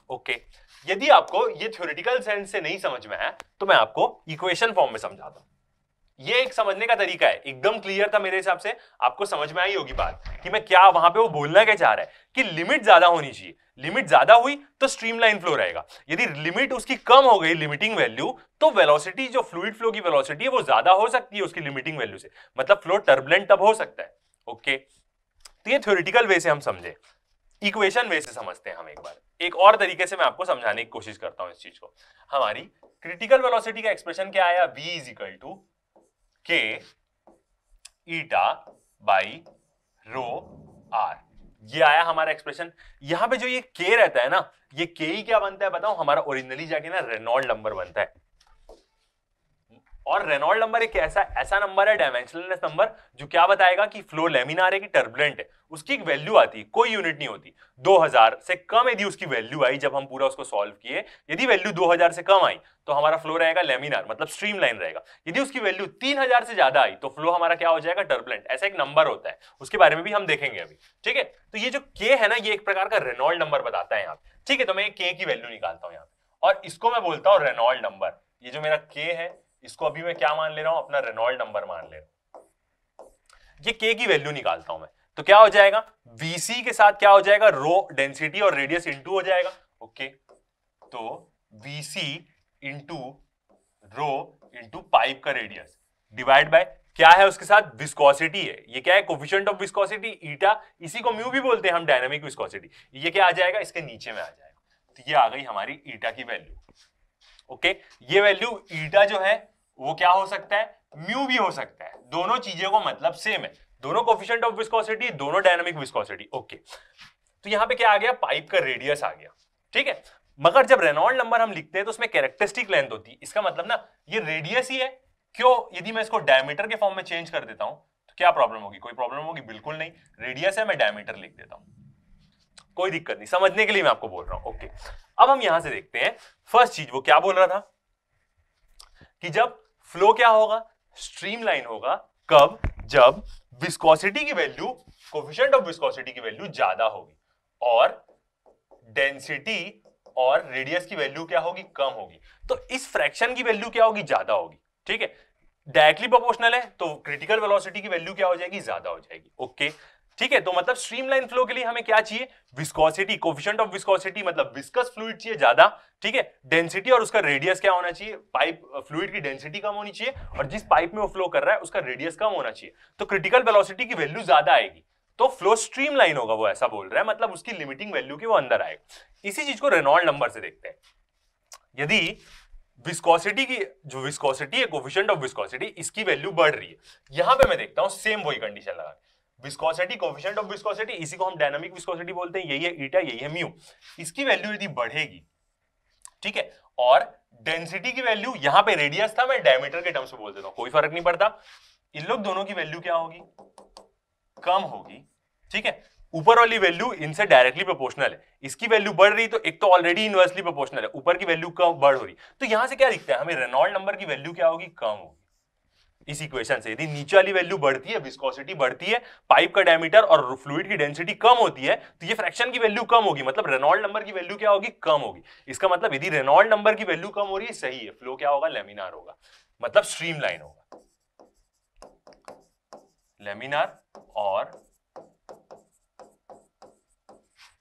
ओके, यदि आपको ये थ्योरेटिकल सेंस से नहीं समझ में आया तो मैं आपको इक्वेशन फॉर्म में समझाता हूं। ये एक समझने का तरीका है, एकदम क्लियर था मेरे हिसाब से, आपको समझ में आई होगी बात कि मैं क्या वहां पे वो बोलना क्या चाह रहा है कि लिमिट ज्यादा होनी चाहिए। लिमिट ज्यादा हुई तो स्ट्रीमलाइन फ्लो रहेगा, यदि लिमिट उसकी कम हो गई, लिमिटिंग वैल्यू, तो वेलोसिटी जो फ्लूइड फ्लो की वेलोसिटी है वो ज्यादा हो सकती है उसकी लिमिटिंग वैल्यू से, मतलब फ्लो टर्बुलेंट तब हो सकता है। ओके, तो ये थ्योरेटिकल वे से हम समझे। इक्वेशन वे से समझते हैं हम एक बार, एक और तरीके से मैं आपको समझाने की कोशिश करता हूं इस चीज को। हमारी क्रिटिकल वेलोसिटी का एक्सप्रेशन क्या आया, v इज इक्वल टू के ईटा बाई रो आर, ये आया हमारा एक्सप्रेशन। यहां पे जो ये के रहता है ना, ये के ही क्या बनता है बताओ, हमारा ओरिजिनली जाके ना रेनॉल्ड नंबर बनता है। और रेनॉल्ड नंबर एक ऐसा नंबर है, डायमेंशनलेस नंबर, जो क्या बताएगा कि फ्लो लैमिनार है कि टर्बुलेंट है। उसकी एक वैल्यू आती है, कोई यूनिट नहीं होती, 2000 से कम यदि उसकी वैल्यू आई, जब हम पूरा उसको सॉल्व किए, यदि वैल्यू 2000 से कम आई तो हमारा फ्लो रहेगा लैमिनार, मतलब स्ट्रीमलाइन रहेगा। यदि उसकी वैल्यू 3000 से ज्यादा आई तो फ्लो हमारा क्या हो जाएगा, टर्बुलेंट। ऐसा एक नंबर होता है, उसके बारे में भी हम देखेंगे अभी, ठीक है। तो ये जो के है ना, ये एक प्रकार का रेनॉल्ड नंबर बताता है यहाँ पे, ठीक है। तो मैं के की वैल्यू निकालता हूँ यहाँ पे और इसको मैं बोलता हूँ रेनॉल्ड नंबर। ये जो मेरा के है इसको अभी मैं क्या मान ले रहा हूं, अपना रेनॉल्ड नंबर मान ले रहा हूं। ये के की वैल्यू निकालता हूं मैं, तो क्या हो जाएगा, वीसी के साथ क्या हो जाएगा, रो डेंसिटी और रेडियस इंटू हो जाएगा। ओके, तो VC into rho into pipe का रेडियस डिवाइड बाय क्या है उसके साथ, विस्कोसिटी है। ये क्या है, कोफिशिएंट ऑफ विस्कोसिटी ईटा, इसी को म्यू भी बोलते हैं हम, डायनामिक विस्कोसिटी। ये क्या आ जाएगा, इसके नीचे में आ जाएगा। तो ये आ गई हमारी ईटा की वैल्यू। ओके, ये वैल्यू ईटा जो है वो क्या हो सकता है, म्यू भी हो सकता है। दोनों चीजों को मतलब सेम है, दोनों कोफिशिएंट ऑफ विस्कोसिटी, दोनों डायनामिक विस्कोसिटी। ओके, तो यहां पे क्या आ गया, पाइप का रेडियस आ गया, ठीक है। मगर जब रेनॉल्ड नंबर हम लिखते हैं तो उसमें कैरेक्टरिस्टिक लेंथ होती है। इसका मतलब ना ये रेडियस ही है। क्यों, यदि मैं इसको डायमीटर के फॉर्म में चेंज कर देता हूं तो क्या प्रॉब्लम होगी, कोई प्रॉब्लम होगी, बिल्कुल नहीं। रेडियस है, मैं डायमीटर लिख देता हूं, कोई दिक्कत नहीं, समझने के लिए मैं आपको बोल रहा हूं। ओके, अब हम यहां से देखते हैं फर्स्ट चीज, वो क्या बोल रहा था कि जब फ्लो क्या होगा, स्ट्रीमलाइन होगा। कब, जब विस्कोसिटी की वैल्यू, कोफिशिएंट ऑफ विस्कोसिटी की वैल्यू ज्यादा होगी और डेंसिटी और रेडियस की वैल्यू क्या होगी, कम होगी। तो इस फ्रैक्शन की वैल्यू क्या होगी, ज्यादा होगी, ठीक है। डायरेक्टली प्रोपोर्शनल है तो क्रिटिकल वेलोसिटी की वैल्यू क्या हो जाएगी, ज्यादा हो जाएगी। ओके ठीक है, तो मतलब स्ट्रीमलाइन फ्लो के लिए हमें क्या चाहिए, विस्कोसिटी, कोफिशिएंट ऑफ विस्कोसिटी, मतलब विस्कस फ्लूइड चाहिए ज्यादा। ठीक है, डेंसिटी और उसका रेडियस क्या होना चाहिए, पाइप फ्लूइड की डेंसिटी कम होनी चाहिए और जिस पाइप में वो फ्लो कर रहा है उसका रेडियस कम होना चाहिए, तो क्रिटिकल वेलोसिटी की वैल्यू ज्यादा आएगी, तो फ्लो स्ट्रीमलाइन होगा, वो ऐसा बोल रहा है, मतलब उसकी लिमिटिंग वैल्यू की वो अंदर आएगा। इसी चीज को रेनॉल्ड नंबर से देखते हैं। यदि विस्कोसिटी की जो विस्कोसिटी है, कोफिशिएंट ऑफ विस्कोसिटी, इसकी वैल्यू बढ़ रही है, यहां पे मैं देखता हूं सेम वही कंडीशन लगा, विस्कोसिटी, कोफिशिएंट ऑफ विस्कोसिटी, इसी को हम डायनामिक विस्कोसिटी बोलते हैं, यही है ईटा, यही है म्यू, इसकी वैल्यू यदि बढ़ेगी, ठीक है, और डेंसिटी की वैल्यू, यहां पे रेडियस था, मैं डायमीटर के टर्म्स में बोल देता हूं, कोई फर्क नहीं पड़ता, इन लोग दोनों की वैल्यू क्या होगी, कम होगी। ठीक है, ऊपर वाली वैल्यू इनसे डायरेक्टली प्रोपोर्शनल है, इसकी वैल्यू बढ़ रही तो एक तो ऑलरेडी इनवर्सली प्रोपोर्शनल है, ऊपर की वैल्यू कम बढ़ हो रही, तो यहां से क्या दिखता है हमें, रेनॉल्ड नंबर की वैल्यू क्या होगी, कम होगी। इस इक्वेशन से यदि नीचे वाली वैल्यू बढ़ती है, विस्कोसिटी बढ़ती है, पाइप का डायमीटर और फ्लूइड की डेंसिटी कम होती है, तो ये फ्रैक्शन की वैल्यू कम होगी, मतलब रेनॉल्ड नंबर की वैल्यू क्या होगी, कम होगी। इसका मतलब यदि रेनॉल्ड नंबर की वैल्यू कम हो रही है, सही है, फ्लो क्या होगा, लेमिनार होगा, मतलब स्ट्रीमलाइन होगा, लेमिनार और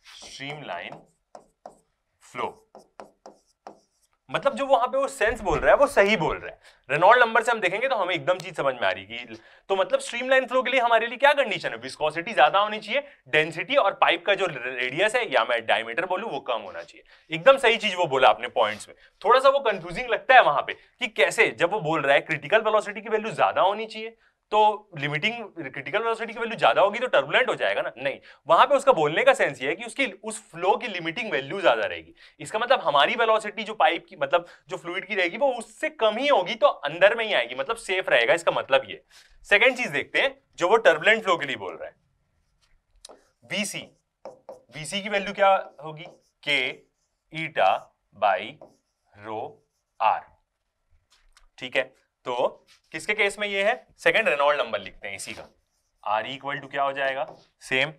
स्ट्रीमलाइन फ्लो, मतलब जो वहां पे वो सेंस बोल रहा है वो सही बोल रहा है। रेनॉल्ड नंबर से हम देखेंगे तो हमें एकदम चीज समझ में आ रही कि, तो मतलब स्ट्रीमलाइन फ्लो के लिए हमारे लिए क्या कंडीशन है, विस्कोसिटी ज्यादा होनी चाहिए, डेंसिटी और पाइप का जो रेडियस है या मैं डायमीटर बोलूं वो कम होना चाहिए। एकदम सही चीज वो बोला आपने पॉइंट्स में। थोड़ा सा वो कंफ्यूजिंग लगता है वहां पे कि कैसे, जब वो बोल रहा है क्रिटिकल वेलोसिटी की वैल्यू ज्यादा होनी चाहिए तो लिमिटिंग क्रिटिकल वेलोसिटी की वैल्यू ज्यादा होगी तो टर्बुलेंट हो जाएगा ना, नहीं, वहां पे उसका बोलने का सेंस ये है कि उसकी उस फ्लो की लिमिटिंग वैल्यू ज्यादा रहेगी। इसका मतलब हमारी वेलोसिटी जो पाइप की, मतलब जो फ्लूइड की रहेगी वो उससे कम ही होगी, तो अंदर में ही आएगी, मतलब सेफ रहेगा, इसका मतलब ये। सेकेंड चीज देखते हैं जो वो टर्बुलेंट फ्लो के लिए बोल रहा है, वीसी, वीसी की वैल्यू क्या होगी, के ईटा बाई रो आर। ठीक है, तो किसके केस में ये है, सेकंड रेनॉल्ड नंबर लिखते हैं इसी का, आर इक्वल टू क्या हो जाएगा, सेम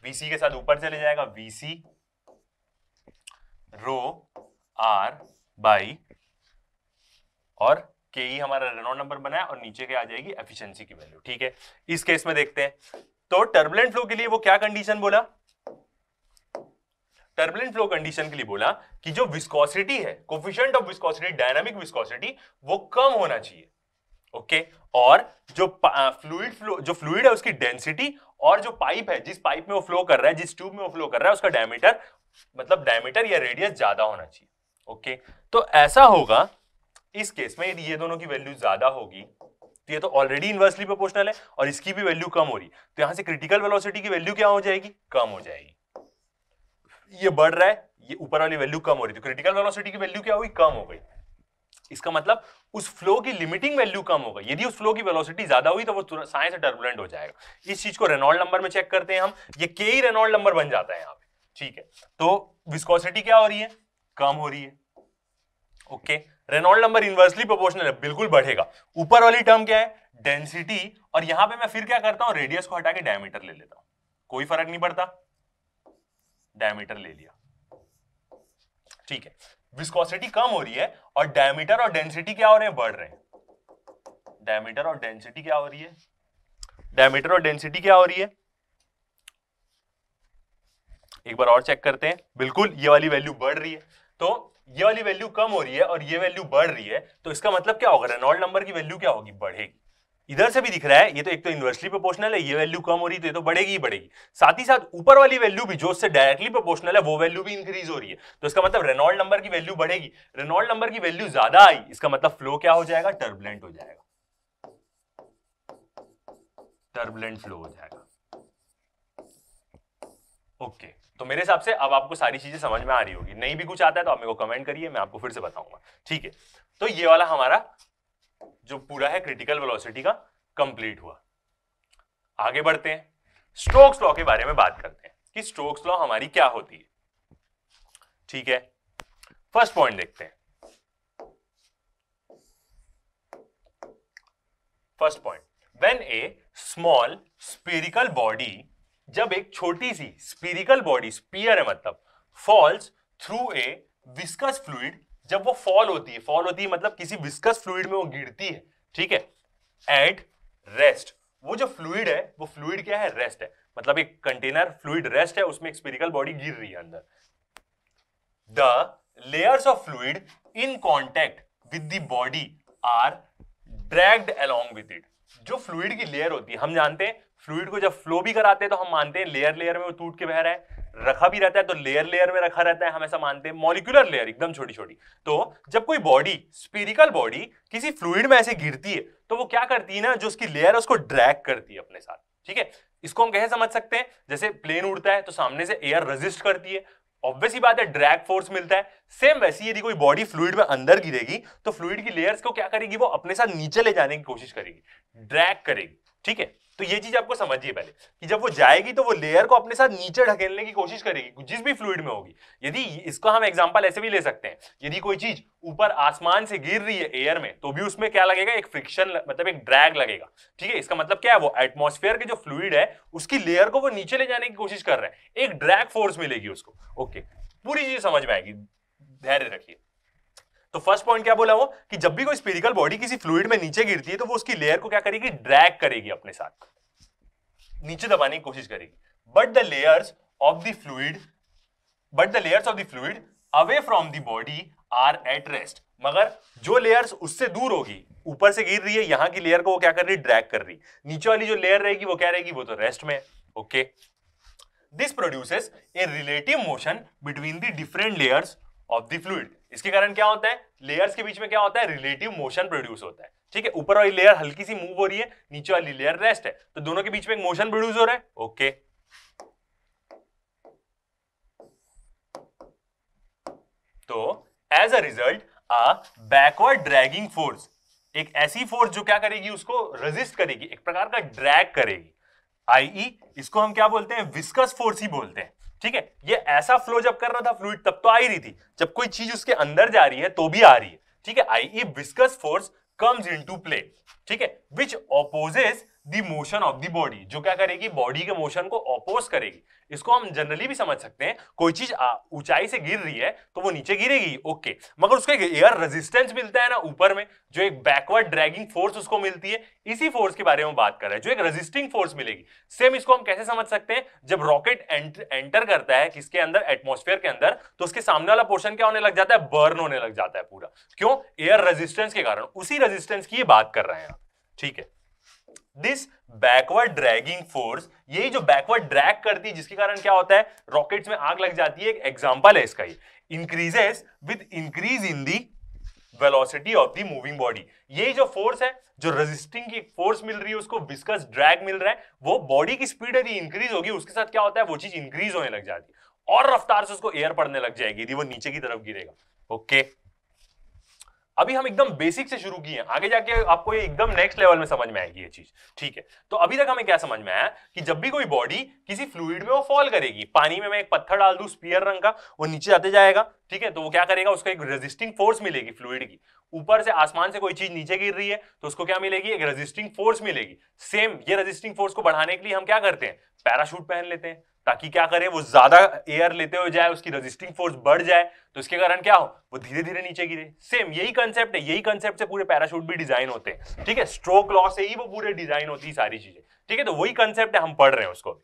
वीसी के साथ ऊपर चले जाएगा, वीसी रो आर बाई, और के ई हमारा रेनॉल्ड नंबर बना है और नीचे क्या आ जाएगी, एफिशिएंसी की वैल्यू। ठीक है, इस केस में देखते हैं, तो टर्बुलेंट फ्लो के लिए वो क्या कंडीशन बोला, टर्बुलेंट फ्लो कंडीशन के लिए बोला कि जो विस्कोसिटी है, coefficient of viscosity, dynamic viscosity, वो कम होना चाहिए। ओके, और जो फ्लूइड फ्लो, जो फ्लूइड है उसकी डेंसिटी और जो पाइप है, जिस पाइप में वो फ्लो कर रहा है, जिस ट्यूब में वो फ्लो कर रहा है, उसका डायमीटर, मतलब डायमीटर या रेडियस ज्यादा होना चाहिए। ओके, तो ऐसा होगा इस केस में, यदि ये दोनों की वैल्यू ज्यादा होगी तो ये तो ऑलरेडी इनवर्सली प्रोपोर्शनल है और इसकी भी वैल्यू कम हो रही, तो यहां से क्रिटिकल वेलोसिटी की वैल्यू क्या हो जाएगी, कम हो जाएगी। ये बढ़ रहा है, ये ऊपर वाली वैल्यू कम हो रही, तो क्रिटिकल वेलोसिटी की वैल्यू क्या हुई, कम हो गई। इसका मतलब उस फ्लो की लिमिटिंग वैल्यू कम हो गई, यदि उस फ्लो की वेलोसिटी ज्यादा हुई तो वो साइंस से टर्बुलेंट हो जाएगा। इस चीज को रेनॉल्ड नंबर में चेक करते हैं हम, ये के ही रेनॉल्ड नंबर बन जाता है यहाँ पे। ठीक है, तो विस्कोसिटी क्या हो रही है, कम हो रही है। Okay, Reynold number inversely proportional है, बिल्कुल बढ़ेगा। ऊपर वाली टर्म क्या है, डेंसिटी, और यहां पे मैं फिर क्या करता हूं, रेडियस को हटा के डायमीटर ले लेता हूं, कोई फर्क नहीं पड़ता, डायमीटर ले लिया। ठीक है, विस्कोसिटी कम हो रही है और डायमीटर और डेंसिटी क्या हो रहे हैं, बढ़ रहे हैं। डायमीटर और डेंसिटी क्या हो रही है, डायमीटर और डेंसिटी क्या हो रही है, एक बार और चेक करते हैं, बिल्कुल ये वाली वैल्यू बढ़ रही है, तो ये वाली वैल्यू कम हो रही है और ये वैल्यू बढ़ रही है, तो इसका मतलब क्या होगा, रेनॉल्ड नंबर की वैल्यू क्या होगी, बढ़ेगी। इधर से भी दिख रहा है, ये तो एक तो इनवर्सली प्रोपोर्शनल है, ये वैल्यू कम हो रही है तो ये तो बढ़ेगी ही बढ़ेगी, साथ ही साथ ऊपर वाली वैल्यू भी जो उससे डायरेक्टली प्रोपोर्शनल है वो वैल्यू भी इंक्रीज हो रही है, तो इसका मतलब रेनॉल्ड नंबर की वैल्यू बढ़ेगी। रेनॉल्ड नंबर की वैल्यू ज्यादा आई, इसका मतलब फ्लो क्या हो जाएगा, टर्बुलेंट हो जाएगा, टर्बुलेंट फ्लो हो जाएगा। ओके, तो मेरे हिसाब से अब आपको सारी चीजें समझ में आ रही होगी, नहीं भी कुछ आता है तो आप मेरे को कमेंट करिए, मैं आपको फिर से बताऊंगा। ठीक है, तो ये वाला हमारा जो पूरा है क्रिटिकल वेलोसिटी का कंप्लीट हुआ। आगे बढ़ते हैं, स्टोक्स लॉ के बारे में बात करते हैं कि स्टोक्स लॉ हमारी क्या होती है। ठीक है, फर्स्ट पॉइंट देखते हैं। First point, when a small spherical body, जब एक छोटी सी स्फेरिकल बॉडी, स्फीयर है मतलब, falls through a viscous fluid, जब वो फॉल होती है मतलब किसी विस्कस फ्लूइड में वो गिरती है, ठीक है, एट रेस्ट। वो जो फ्लूइड है वो फ्लूइड क्या है, रेस्ट है, मतलब एक कंटेनर फ्लूइड रेस्ट है, उसमें एक स्फेरिकल बॉडी गिर रही है अंदर। The layers of fluid in contact with the body are dragged along with it. जो फ्लूइड की लेयर होती है, हम जानते हैं फ्लूइड को जब फ्लो भी कराते हैं तो हम मानते हैं लेयर लेयर में वो टूट के बह रहा है, रखा भी रहता है तो लेयर लेयर में रखा रहता है, हम ऐसा मानते हैं, मॉलिक्यूलर लेयर एकदम छोटी छोटी। तो जब कोई बॉडी, स्फेरिकल बॉडी किसी फ्लूइड में ऐसे गिरती है तो वो क्या करती है ना, जो उसकी लेयर है उसको ड्रैग करती है अपने साथ। ठीक है, इसको हम कैसे समझ सकते हैं, जैसे प्लेन उड़ता है तो सामने से एयर रेजिस्ट करती है, ऑब्वियस ही बात है ड्रैग फोर्स मिलता है। सेम वैसी यदि कोई बॉडी फ्लूइड में अंदर गिरेगी तो फ्लूइड की लेयर्स को क्या करेगी, वो अपने साथ नीचे ले जाने की कोशिश करेगी, ड्रैग करेगी। ठीक है, तो ये चीज आपको समझिए पहले कि जब वो जाएगी तो वो लेयर को अपने साथ नीचे ढकेलने की कोशिश करेगी जिस भी फ्लूइड में होगी। यदि इसको हम एग्जांपल ऐसे भी ले सकते हैं, यदि कोई चीज ऊपर आसमान से गिर रही है एयर में तो भी उसमें क्या लगेगा, एक फ्रिक्शन, मतलब एक ड्रैग लगेगा। ठीक है, इसका मतलब क्या है, वो एटमॉस्फेयर के जो फ्लूइड है उसकी लेयर को वो नीचे ले जाने की कोशिश कर रहा है, एक ड्रैग फोर्स मिलेगी उसको। ओके, पूरी चीज समझ में आएगी, धैर्य रखिए। तो फर्स्ट पॉइंट क्या बोला वो, कि जब भी कोई स्फेरिकल बॉडी किसी फ्लूइड में नीचे गिरती है तो वो उसकी लेयर को क्या करेगी, ड्रैग करेगी, अपने साथ नीचे दबाने की कोशिश करेगी। But the layers of the fluid away from the body are at rest. मगर जो लेयर्स उससे दूर होगी, ऊपर से गिर रही है, यहां की लेयर को वो क्या कर रही है, ड्रैग कर रही, नीचे वाली जो लेयर रहेगी वो क्या रहेगी, वो तो रेस्ट में। Okay, this produces a relative motion between the different layers of the fluid. इसके कारण क्या होता है, लेयर्स के बीच में क्या होता है, रिलेटिव मोशन प्रोड्यूस होता है। ठीक है, ऊपर वाली लेयर हल्की सी मूव हो रही है, नीचे वाली लेयर रेस्ट है, तो दोनों के बीच में एक मोशन प्रोड्यूस हो रहा है। ओके, तो as a result a backward dragging force, एक ऐसी फोर्स जो क्या करेगी, उसको रेजिस्ट करेगी, एक प्रकार का ड्रैग करेगी, आई इसको हम क्या बोलते हैं, विस्कस फोर्स ही बोलते हैं। ठीक है, ये ऐसा फ्लो जब कर रहा था फ्लूइड तब तो आ ही रही थी, जब कोई चीज उसके अंदर जा रही है तो भी आ रही है। ठीक है, आई viscous force comes into play. ठीक है, which opposes the motion of the body, जो क्या करेगी, बॉडी के मोशन को ऑपोज करेगी। इसको हम जनरली भी समझ सकते हैं, कोई चीज ऊंचाई से गिर रही है तो वो नीचे गिरेगी, ओके, मगर उसको एक एयर रेजिस्टेंस मिलता है ना ऊपर में, जो एक बैकवर्ड ड्रैगिंग फोर्स उसको मिलती है, इसी फोर्स के बारे में बात कर रहे हैं, जो एक रेजिस्टिंग फोर्स मिलेगी। सेम इसको हम कैसे समझ सकते हैं, जब रॉकेट एंटर करता है किसके अंदर, एटमॉस्फेयर के अंदर, तो उसके सामने वाला पोर्शन क्या होने लग जाता है, बर्न होने लग जाता है पूरा। क्यों, एयर रेजिस्टेंस के कारण, उसी रेजिस्टेंस की बात कर रहे हैं। ठीक है, दिस बैकवर्ड ड्रैगिंग फोर्स, यही जो बैकवर्ड ड्रैग करती है जिसके कारण क्या होता है, रॉकेट्स में आग लग जाती है, एक एग्जांपल है इसका, ये increases with increase in the velocity of the moving body. यही जो फोर्स है, जो रेजिस्टिंग की फोर्स मिल रही है उसको विस्कस ड्रैग मिल रहा है, वो बॉडी की स्पीड यदि इंक्रीज होगी उसके साथ क्या होता है, वो चीज इंक्रीज होने लग जाती है और रफ्तार से उसको एयर पड़ने लग जाएगी यदि वो नीचे की तरफ गिरेगा। ओके, अभी हम एकदम बेसिक से शुरू किए, आगे जाके आपको ये एकदम नेक्स्ट लेवल में समझ में आएगी ये चीज। ठीक है, तो अभी तक हमें क्या समझ में आया कि जब भी कोई बॉडी किसी फ्लूइड में वो फॉल करेगी, पानी में मैं एक पत्थर डाल दूं स्पीयर रंग का, वो नीचे जाते जाएगा। ठीक है, तो वो क्या करेगा, उसको एक रेजिस्टिंग फोर्स मिलेगी फ्लूइड की, ऊपर से आसमान से कोई चीज नीचे गिर रही है तो उसको क्या मिलेगी, एक रेजिस्टिंग फोर्स मिलेगी। सेम ये रेजिस्टिंग फोर्स को बढ़ाने के लिए हम क्या करते हैं, पैराशूट पहन लेते हैं, ताकि क्या करे, वो ज्यादा एयर लेते हुए जाए, उसकी रेजिस्टिंग फोर्स बढ़ जाए, तो इसके कारण क्या हो, वो धीरे धीरे नीचे गिरे। सेम यही कंसेप्ट है, यही कंसेप्ट से पूरे पैराशूट भी डिजाइन होते हैं। ठीक है, स्ट्रोक लॉ से ही वो पूरे डिजाइन होती है सारी चीजें। ठीक है, तो वही कंसेप्ट है, हम पढ़ रहे हैं उसको।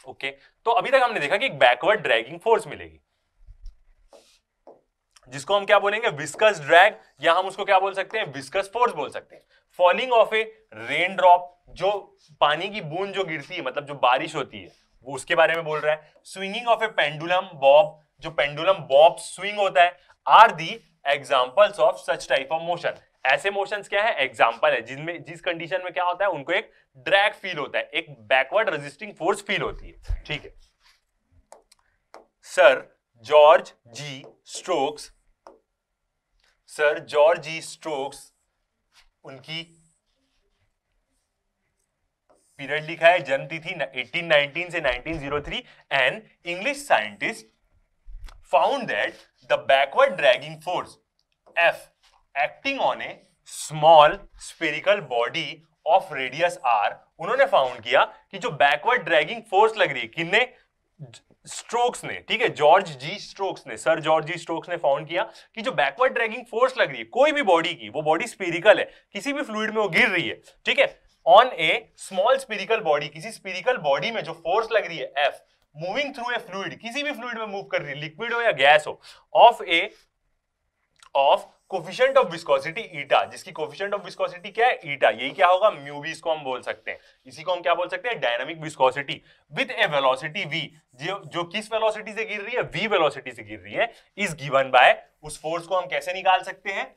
ओके, तो अभी तक हमने देखा कि एक बैकवर्ड ड्रैगिंग फोर्स मिलेगी, जिसको हम क्या बोलेंगे, विस्कस ड्रैग, या हम उसको क्या बोल सकते हैं, विस्कस फोर्स बोल सकते हैं। Falling of A rain drop, जो पानी की बूंद जो गिरती है, मतलब जो बारिश होती है, वो उसके बारे में बोल रहा है। Swinging of a pendulum bob, जो पेंडुलम बॉब स्विंग होता है, are the examples of such type of motion. ऐसे मोशंस क्या है, एग्जांपल है, जिनमें जिस कंडीशन में क्या होता है, उनको एक ड्रैग फील होता है, एक बैकवर्ड रेजिस्टिंग फोर्स फील होती है। ठीक है, सर जॉर्ज जी स्टोक्स, उनकी पीरियड लिखा है, जन्म तिथि 1819 से 1903, an English scientist found that the backward dragging force F acting on A small spherical body of radius R, उन्होंने फाउंड किया कि जो बैकवर्ड ड्रैगिंग फोर्स लग रही है, किन्ने, स्ट्रोक्स ने, ठीक है, जॉर्ज जी स्ट्रोक्स ने, सर जॉर्ज जी स्ट्रोक्स ने फाउंड किया कि जो बैकवर्ड ड्रैगिंग फोर्स लग रही है कोई भी बॉडी की, वो बॉडी स्फीरिकल है, किसी भी फ्लूइड में वो गिर रही है, ठीक है, ऑन ए स्मॉल स्फीरिकल बॉडी, किसी स्फीरिकल बॉडी में जो फोर्स लग रही है F, moving through a fluid, किसी भी फ्लूइड में मूव कर रही है, लिक्विड हो या गैस हो, ऑफ कोफिशिएंट ऑफ विस्कोसिटी ईटा, जिसकी कोफिशिएंट ऑफ विस्कोसिटी क्या है, ईटा, यही क्या होगा, म्यू वी, इसको हम बोल सकते हैं, इसी को हम क्या बोल सकते हैं, dynamic viscosity, with A velocity v, जो किस वेलोसिटी से गिर रही है, v वेलोसिटी से गिर रही है, इज गिवन बाय, उस फोर्स को हम कैसे निकाल सकते हैं,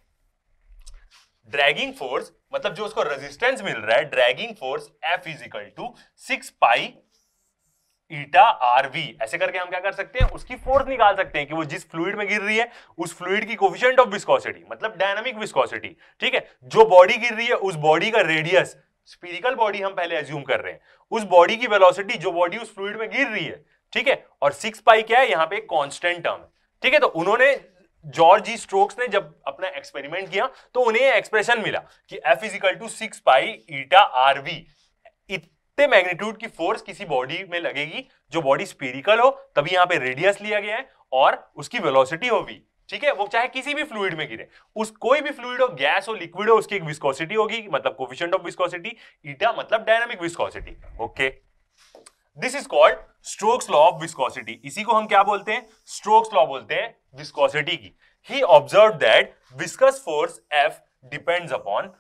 ड्रैगिंग फोर्स, मतलब जो उसको रेजिस्टेंस मिल रहा है, dragging force F is equal to 6 pi eta R V, ऐसे करके हम क्या कर सकते हैं, उसकी फोर्स निकाल सकते हैं कि वो जिस फ्लूइड में गिर रही है उस फ्लूइड की कोफिशिएंट ऑफ विस्कोसिटी, मतलब डायनामिक विस्कोसिटी, ठीक है, जो बॉडी गिर रही है उस बॉडी का रेडियस, स्फीरिकल बॉडी हम पहले एज्यूम कर रहे हैं, उस बॉडी की वेलोसिटी जो बॉडी उस फ्लूइड में गिर रही है, ठीक है, और 6 पाई क्या है, यहां पे कांस्टेंट टर्म है, ठीक है, तो उन्होंने, जॉर्ज जी स्ट्रोक्स ने जब अपना एक्सपेरिमेंट किया तो उन्हें एक्सप्रेशन मिला कि F is equal to 6 pi eta R V, इतने मैग्नीट्यूड की फोर्स किसी बॉडी में लगेगी जो बॉडी स्फीरिकल हो, तभी यहां पे रेडियस लिया गया है और उसकी वेलोसिटी हो v, ठीक है, वो चाहे किसी भी फ्लूइड में गिरे, उस कोई भी फ्लूइड हो, गैस हो, लिक्विड हो, उसकी एक विस्कोसिटी होगी, मतलब कोफिशिएंट ऑफ विस्कोसिटी, ईटा मतलब dynamic viscosity, okay, this is called strokes law of viscosity, इसी को हम क्या बोलते हैं, स्ट्रोक्स लॉ बोलते हैं विस्कोसिटी की। He observe that viscous force F depends upon,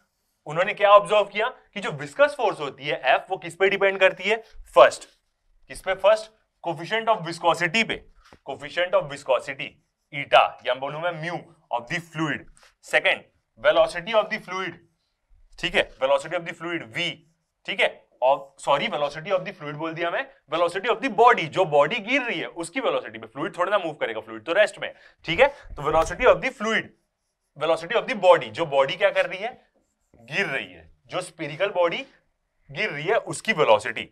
उन्होंने क्या ऑब्जर्व किया कि जो विस्कस फोर्स होती है F, वो किस पे डिपेंड करती है, फर्स्ट, किस पे, फर्स्ट कोफिशिएंट ऑफ विस्कोसिटी पे, कोफिशिएंट ऑफ विस्कोसिटी ईटा, या बोलूं मैं mu of the fluid, second velocity of the fluid, ठीक है, velocity of the fluid v, ठीक है, और sorry velocity of the fluid बोल दिया मैं, वेलोसिटी ऑफ द बॉडी, जो बॉडी गिर रही है उसकी वेलोसिटी पे, फ्लूइड थोड़ा ना मूव करेगा, फ्लूइड तो रेस्ट में, ठीक है, तो velocity of the fluid, velocity of the body, जो बॉडी क्या कर रही है, गिर रही है, जो स्फीरिकल बॉडी गिर रही है उसकी velocity,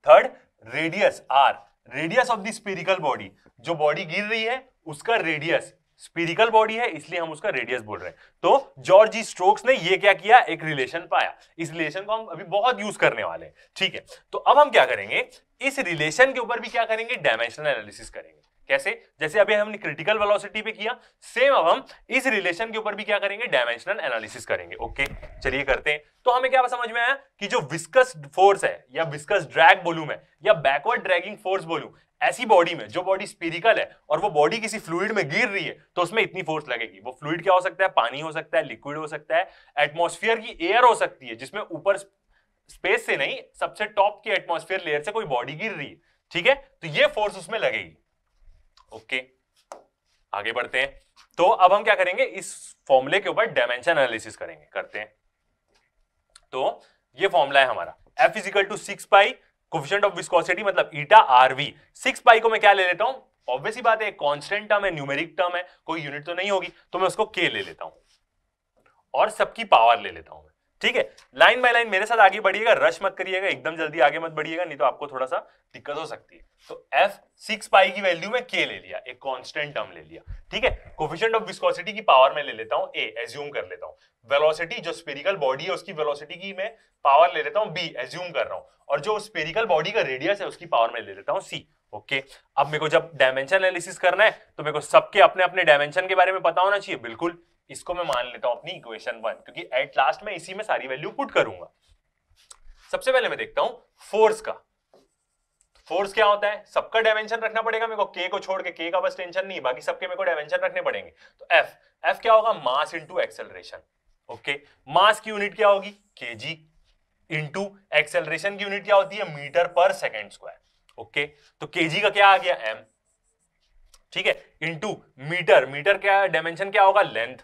third radius r, radius of the spherical body, जो बॉडी गिर रही है उसका रेडियस, स्फीरिकल बॉडी है इसलिए हम उसका रेडियस बोल रहे हैं, तो जॉर्ज जी स्ट्रोक्स ने ये क्या किया, एक रिलेशन पाया, इस रिलेशन को हम अभी बहुत यूज करने वाले हैं, ठीक है, तो अब हम क्या करेंगे, इस रिलेशन के ऊपर भी क्या करेंगे, डायमेंशनल एनालिसिस करेंगे, कैसे, जैसे अभी हमने क्रिटिकल वेलोसिटी पे किया, सेम अब हम इस रिलेशन के ऊपर भी क्या करेंगे, डायमेंशनल एनालिसिस करेंगे, ओके, चलिए करते हैं। तो हमें क्या समझ में आया कि जो विस्कस फोर्स है, या विस्कस ड्रैग बोलूं मैं, या बैकवर्ड ड्रैगिंग फोर्स बोलूं, ऐसी बॉडी में जो बॉडी स्फीरिकल है और वो बॉडी किसी फ्लूइड में गिर रही है तो उसमें इतनी फोर्स लगेगी, वो फ्लूइड क्या हो सकता है, पानी हो सकता है, लिक्विड हो सकता है, एटमॉस्फेयर की एयर हो सकती है, जिसमें ऊपर स्पेस से नहीं, सबसे टॉप की एटमॉस्फेयर लेयर से कोई बॉडी गिर रही है, ठीक है, तो ये फोर्स उसमें लगेगी, ओके, आगे बढ़ते हैं। तो अब हम क्या करेंगे, इस फॉर्मूले के ऊपर डायमेंशन एनालिसिस करेंगे, करते हैं। तो ये फॉर्मूला है हमारा, F is equal to 6 pi coefficient of viscosity मतलब ईटा आर वी, 6 पाई को मैं क्या ले लेता हूं, ऑब्वियस ही बात है, कांस्टेंट टर्म है, न्यूमेरिक टर्म है, कोई यूनिट तो नहीं होगी, तो मैं उसको k ले लेता हूं और सबकी पावर ले लेता हूं, ठीक है, लाइन बाय लाइन मेरे साथ आगे बढ़िएगा, रश मत करिएगा, एकदम जल्दी आगे मत बढ़िएगा, नहीं तो आपको थोड़ा सा दिक्कत हो सकती है। तो F 6 पाई की वैल्यू में k ले लिया, एक कांस्टेंट टर्म ले लिया, ठीक है, कोफिशिएंट ऑफ विस्कोसिटी की पावर में ले लेता हूं a, एज्यूम कर लेता हूं, वेलोसिटी जो स्फीरिकल बॉडी है उसकी वेलोसिटी की मैं पावर ले लेता हूं b, एज्यूम कर रहा हूं, और जो स्फीरिकल बॉडी का रेडियस है उसकी पावर में ले लेता हूं c, ओके। अब मेरे को जब डायमेंशन एनालिसिस करना है तो मेरे को सबके अपने अपने डायमेंशन के बारे में पता होना चाहिए, बिल्कुल, इसको मैं मान लेता हूं अपनी इक्वेशन 1, क्योंकि एट लास्ट में इसी में सारी वैल्यू पुट करूंगा। सबसे पहले मैं देखता हूं फोर्स का, फोर्स क्या होता है, सबका डायमेंशन रखना पड़ेगा मेरे को, k को छोड़ के, k का बस टेंशन नहीं, बाकी सबके मेरे को डायमेंशन रखने पड़ेंगे। तो F क्या होगा, मास इंटू एक्सेलरेशन, ओके, मास की यूनिट क्या होगी, kg, इंटू एक्सेलरेशन की यूनिट क्या होती है, मीटर पर सेकेंड स्क्वायर, ओके, तो kg का क्या आ गया m, ठीक है, इंटू मीटर, मीटर क्या डायमेंशन क्या होगा, लेंथ,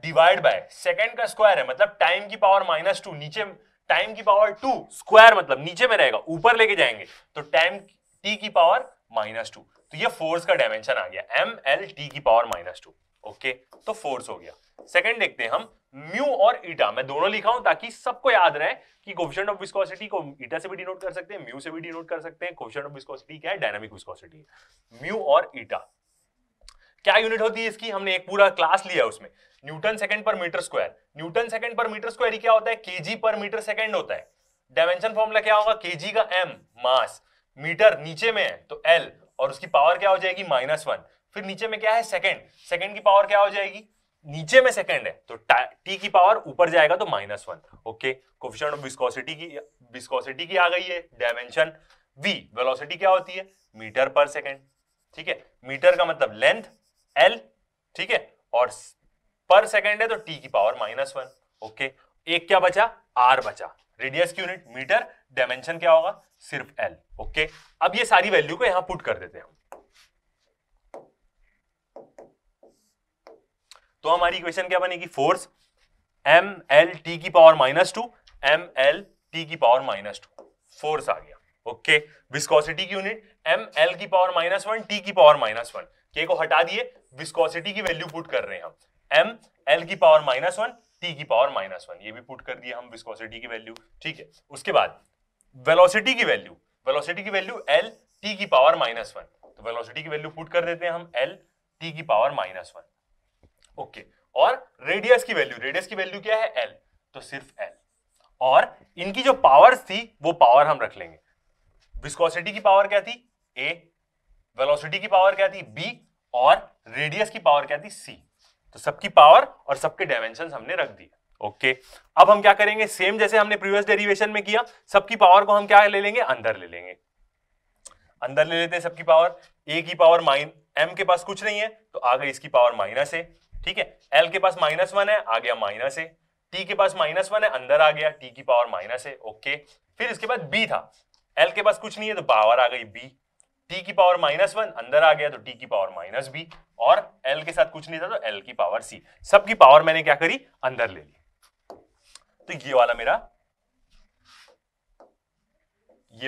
डिवाइड बाय सेकेंड का स्क्वायर है मतलब टाइम की पावर -2, नीचे टाइम की पावर 2 स्क्वायर मतलब नीचे में रहेगा, ऊपर लेके जाएंगे तो टाइम t की पावर -2, तो ये फोर्स का डायमेंशन आ गया ml t की पावर -2, ओके, तो फोर्स हो गया। सेकंड देखते हैं हम, म्यू और ईटा, मैं दोनों लिखा हूं ताकि सबको याद रहे कि कोफिशिएंट ऑफ विस्कोसिटी को ईटा से भी डिनोट कर सकते हैं, म्यू से भी डिनोट कर सकते हैं, कोफिशिएंट ऑफ विस्कोसिटी क्या है, डायनामिक विस्कोसिटी, म्यू और ईटा क्या यूनिट होती है इसकी, हमने एक पूरा क्लास लिया उसमें, न्यूटन सेकंड पर मीटर स्क्वायर, न्यूटन सेकंड पर मीटर स्क्वायर ही क्या होता है, केजी पर मीटर सेकंड होता है। डायमेंशन फॉर्मूला क्या होगा, केजी का m मास, मीटर नीचे में है तो L और उसकी पावर क्या हो जाएगी -1। फिर नीचे में क्या है सेकंड, सेकंड की पावर क्या हो जाएगी, नीचे में सेकंड है तो t की पावर ऊपर जाएगा तो -1। ओके, कोएफिशिएंट ऑफ विस्कोसिटी की आ गई है डायमेंशन। v वेलोसिटी क्या होती है, मीटर पर सेकंड। ठीक है, मीटर का मतलब लेंथ L, ठीक है, और पर सेकंड है तो t की पावर -1। ओके, एक क्या बचा, r बचा, रेडियस की यूनिट मीटर, डायमेंशन क्या होगा, सिर्फ L। ओके, अब ये सारी वैल्यू को यहां पुट कर देते हैं। तो हमारी इक्वेशन क्या बनेगी, फोर्स mlt की पावर -2 mlt की पावर -2, फोर्स आ गया। ओके, विस्कोसिटी की यूनिट ml की पावर -1 t की पावर -1, के को हटा दिए, विस्कोसिटी की वैल्यू पुट कर रहे हैं हम, ml की पावर -1 t की पावर -1, ये भी पुट कर दिया हम विस्कोसिटी की वैल्यू। ठीक है, उसके बाद वेलोसिटी की वैल्यू, वेलोसिटी की वैल्यू L t की पावर -1, तो वेलोसिटी की वैल्यू पुट कर देते हैं हम L t की पावर -1। ओके, और रेडियस की वैल्यू, रेडियस की वैल्यू क्या है L, तो सिर्फ L, और इनकी जो पावर्स थी वो पावर हम रख लेंगे। विस्कोसिटी की पावर क्या थी A, वेलोसिटी की पावर क्या थी B, और रेडियस की पावर क्या थी C। तो सबकी पावर और सबके डायमेंशंस हमने रख दिए। ओके, अब हम क्या करेंगे, सेम जैसे हमने प्रीवियस डेरिवेशन में किया, सबकी पावर को हम क्या ले लेंगे, अंदर ले लेंगे, अंदर ले लेते हैं सबकी पावर। A की पावर m के पास कुछ नहीं है तो आ गई इसकी पावर -a। ठीक है, L के पास -1 है, आ गया -a, T के पास -1 है, अंदर आ गया T की पावर -a। ओके, फिर इसके बाद B था, L के पास कुछ नहीं है तो पावर आ गई B, T की पावर -1 अंदर आ गया तो T की पावर -b, और L के साथ कुछ नहीं था तो L की पावर C। सबकी पावर मैंने क्या करी, अंदर ले ली। तो ये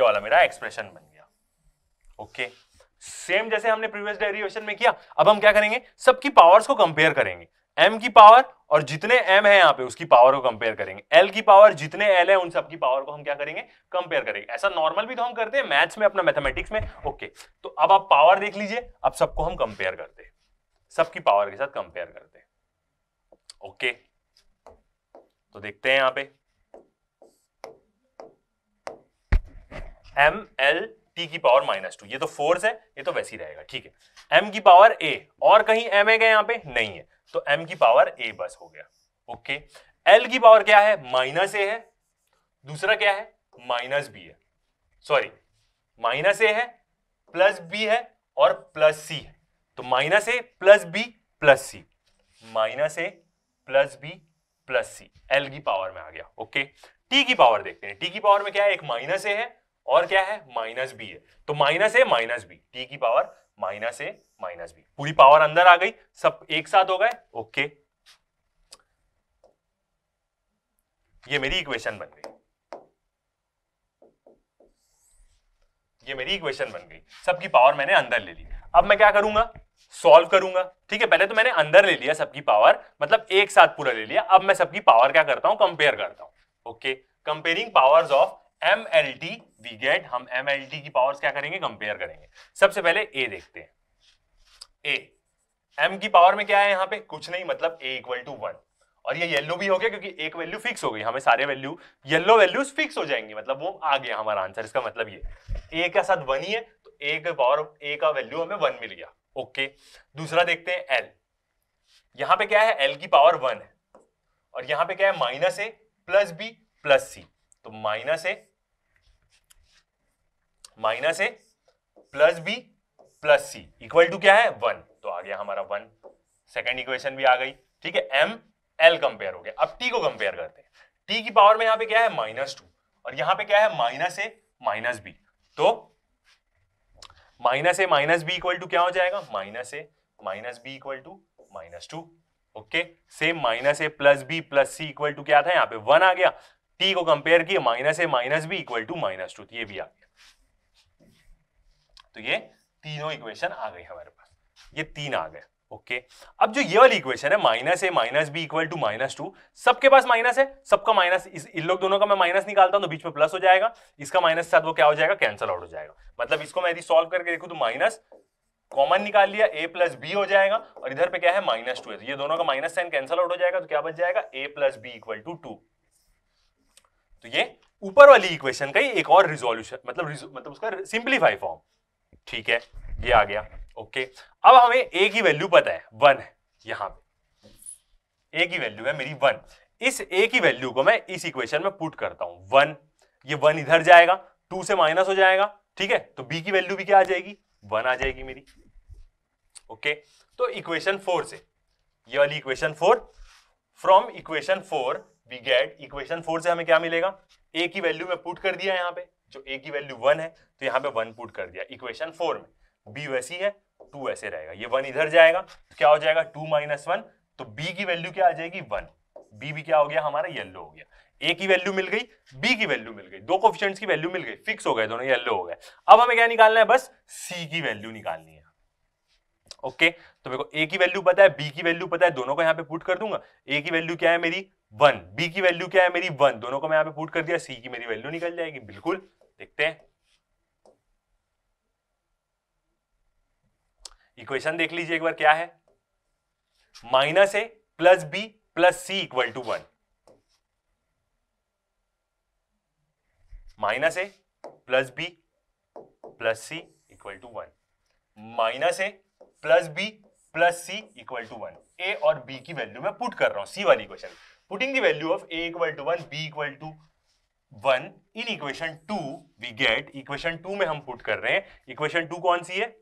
वाला मेरा एक्सप्रेशन बन गया। ओके, सेम जैसे हमने प्रीवियस डेरिवेशन में किया, अब हम क्या करेंगे, सबकी पावर्स को कंपेयर करेंगे, m की पावर और जितने m है यहां पे उसकी पावर को कंपेयर करेंगे, L की पावर जितने L है उन सबकी पावर को हम क्या करेंगे, कंपेयर करेंगे। ऐसा नॉर्मल भी तो हम करते हैं मैथ्स में, अपना मैथमेटिक्स में। ओके, तो अब आप पावर देख लीजिए, अब सबको हम कंपेयर करते हैं, सबकी पावर के साथ कंपेयर करते हैं। ओके, तो देखते हैं यहां पे ml t की पावर -2, ये तो फोर्स है, ये तो वैसी रहेगा। ठीक है, m की पावर a, और कहीं m है क्या यहाँ पे, नहीं है, तो m की पावर a बस हो गया। ओके, L की पावर क्या है, -a है, दूसरा क्या है, -b है, सॉरी -a है, +b है और +c है, तो -a +b +c, -a +b+c L की पावर में आ गया। ओके, t की पावर देखते हैं, t की पावर में क्या है, एक -a है और क्या है, -b है, तो -a -b, t की पावर -a -b, पूरी पावर अंदर आ गई, सब एक साथ हो गए। ओके, ये मेरी इक्वेशन बन गई, ये मेरी इक्वेशन बन गई, सबकी पावर मैंने अंदर ले ली। अब मैं क्या करूंगा, सॉल्व करूंगा। ठीक है, पहले तो मैंने अंदर ले लिया सबकी पावर, मतलब एक साथ पूरा ले लिया। अब मैं सबकी पावर क्या करता हूं, कंपेयर करता हूं। Okay, comparing powers of mlt we get, हम mlt की पावर्स क्या करेंगे, कंपेयर करेंगे। सबसे पहले a देखते हैं, a m की पावर में क्या है, यहां पे कुछ नहीं, मतलब a = 1, और ये येलो भी हो गया क्योंकि एक वैल्यू फिक्स हो गई, हमें सारे वैल्यू येलो वैल्यूज फिक्स हो जाएंगी, मतलब वो आ गया हमारा आंसर। इसका मतलब ये a का साथ 1 ही है तो a के पावर a का वैल्यू हमें 1 मिल गया। ओके, दूसरा देखते हैं L, यहां पे क्या है, L की पावर 1 है, और यहां पे क्या है, -a +b +c, तो -a +b +c equal to क्या है, 1, तो आ गया हमारा 1। सेकेंड इक्वेशन भी आ गई। ठीक है, m L कंपेयर हो गया। अब t को कंपेयर करते हैं, t की पावर में यहां पे क्या है, -2, और यहां पे क्या है, -a -b, तो -a -b इक्वल टू क्या हो जाएगा, -a -b equal to -2। Okay, same -a +b +c equal to क्या था, यहाँ पे 1 आ गया। t को कंपेयर किए, -a -b इक्वल टू -2, ये भी आ गया। तो ये तीनों इक्वेशन आ गई हमारे पास, ये 3 आ गए। ओके, अब जो ये वाली इक्वेशन है -a -b इक्वल टू -2, सबके पास माइनस है, सबका माइनस, इन लोग दोनों का मैं माइनस निकालता हूं तो बीच में प्लस हो जाएगा, इसका माइनस साथ वो क्या हो जाएगा, कैंसिल आउट हो जाएगा। मतलब इसको मैं यदि सॉल्व करके देखूं तो माइनस कॉमन निकाल लिया, a + b हो जाएगा, और इधर पे क्या है, -2 है, तो ये दोनों का माइनस साइन कैंसिल आउट हो जाएगा, तो क्या बच जाएगा, a + b = 2। तो ये ऊपर वाली इक्वेशन का ही एक और रिजोल्यूशन, मतलब उसका सिंप्लीफाई फॉर्म। ठीक है, ये आ गया। ओके, अब हमें ए की वैल्यू पता है 1 है, यहां पे ए की वैल्यू है मेरी 1। इस ए की वैल्यू को मैं इस इक्वेशन में पुट करता हूं 1, ये 1 इधर जाएगा, 2 से माइनस हो जाएगा। ठीक है, तो बी की वैल्यू भी क्या आ जाएगी, 1 आ जाएगी मेरी। ओके, तो इक्वेशन 4 से, ये वाली equation 4, from equation 4 we get, equation 4 से हमें क्या मिलेगा, ए की वैल्यू में पुट कर दिया, यहां पे जो ए की वैल्यू 1 है तो यहां पे 1 पुट कर दिया इक्वेशन 4 में। बी वैसी है, 2 ऐसे रहेगा, ये 1 इधर जाएगा तो क्या हो जाएगा 2 - 1, तो बी की वैल्यू क्या आ जाएगी 1। बी भी क्या हो गया हमारा, येलो हो गया। ए की वैल्यू मिल गई, बी की वैल्यू मिल गई, दो कोएफिशिएंट्स की वैल्यू मिल गई, फिक्स हो गए दोनों, येलो हो गए। अब हमें क्या निकालना है, बस सी की वैल्यू निकालनी है। ओके, तो मेरे को ए की वैल्यू पता है, बी की वैल्यू पता है, दोनों को यहां पे पुट कर दूंगा। ए की वैल्यू क्या है मेरी 1, बी की वैल्यू क्या है मेरी 1, दोनों को मैं यहां पे पुट कर दिया, सी की मेरी वैल्यू निकल जाएगी। बिल्कुल, देखते हैं इक्वेशन देख लीजिए एक बार, क्या है, minus A plus B plus C equal to 1। Minus A plus B plus C equal to 1, minus A plus B plus C equal to 1। A और बी की वैल्यू मैं पुट कर रहा हूं, सी वाली equation, putting the value of A equal to 1, B equal to 1 in equation 2 we get, equation 2 में हम put कर रहे हैं, इक्वेशन 2 कौन सी है,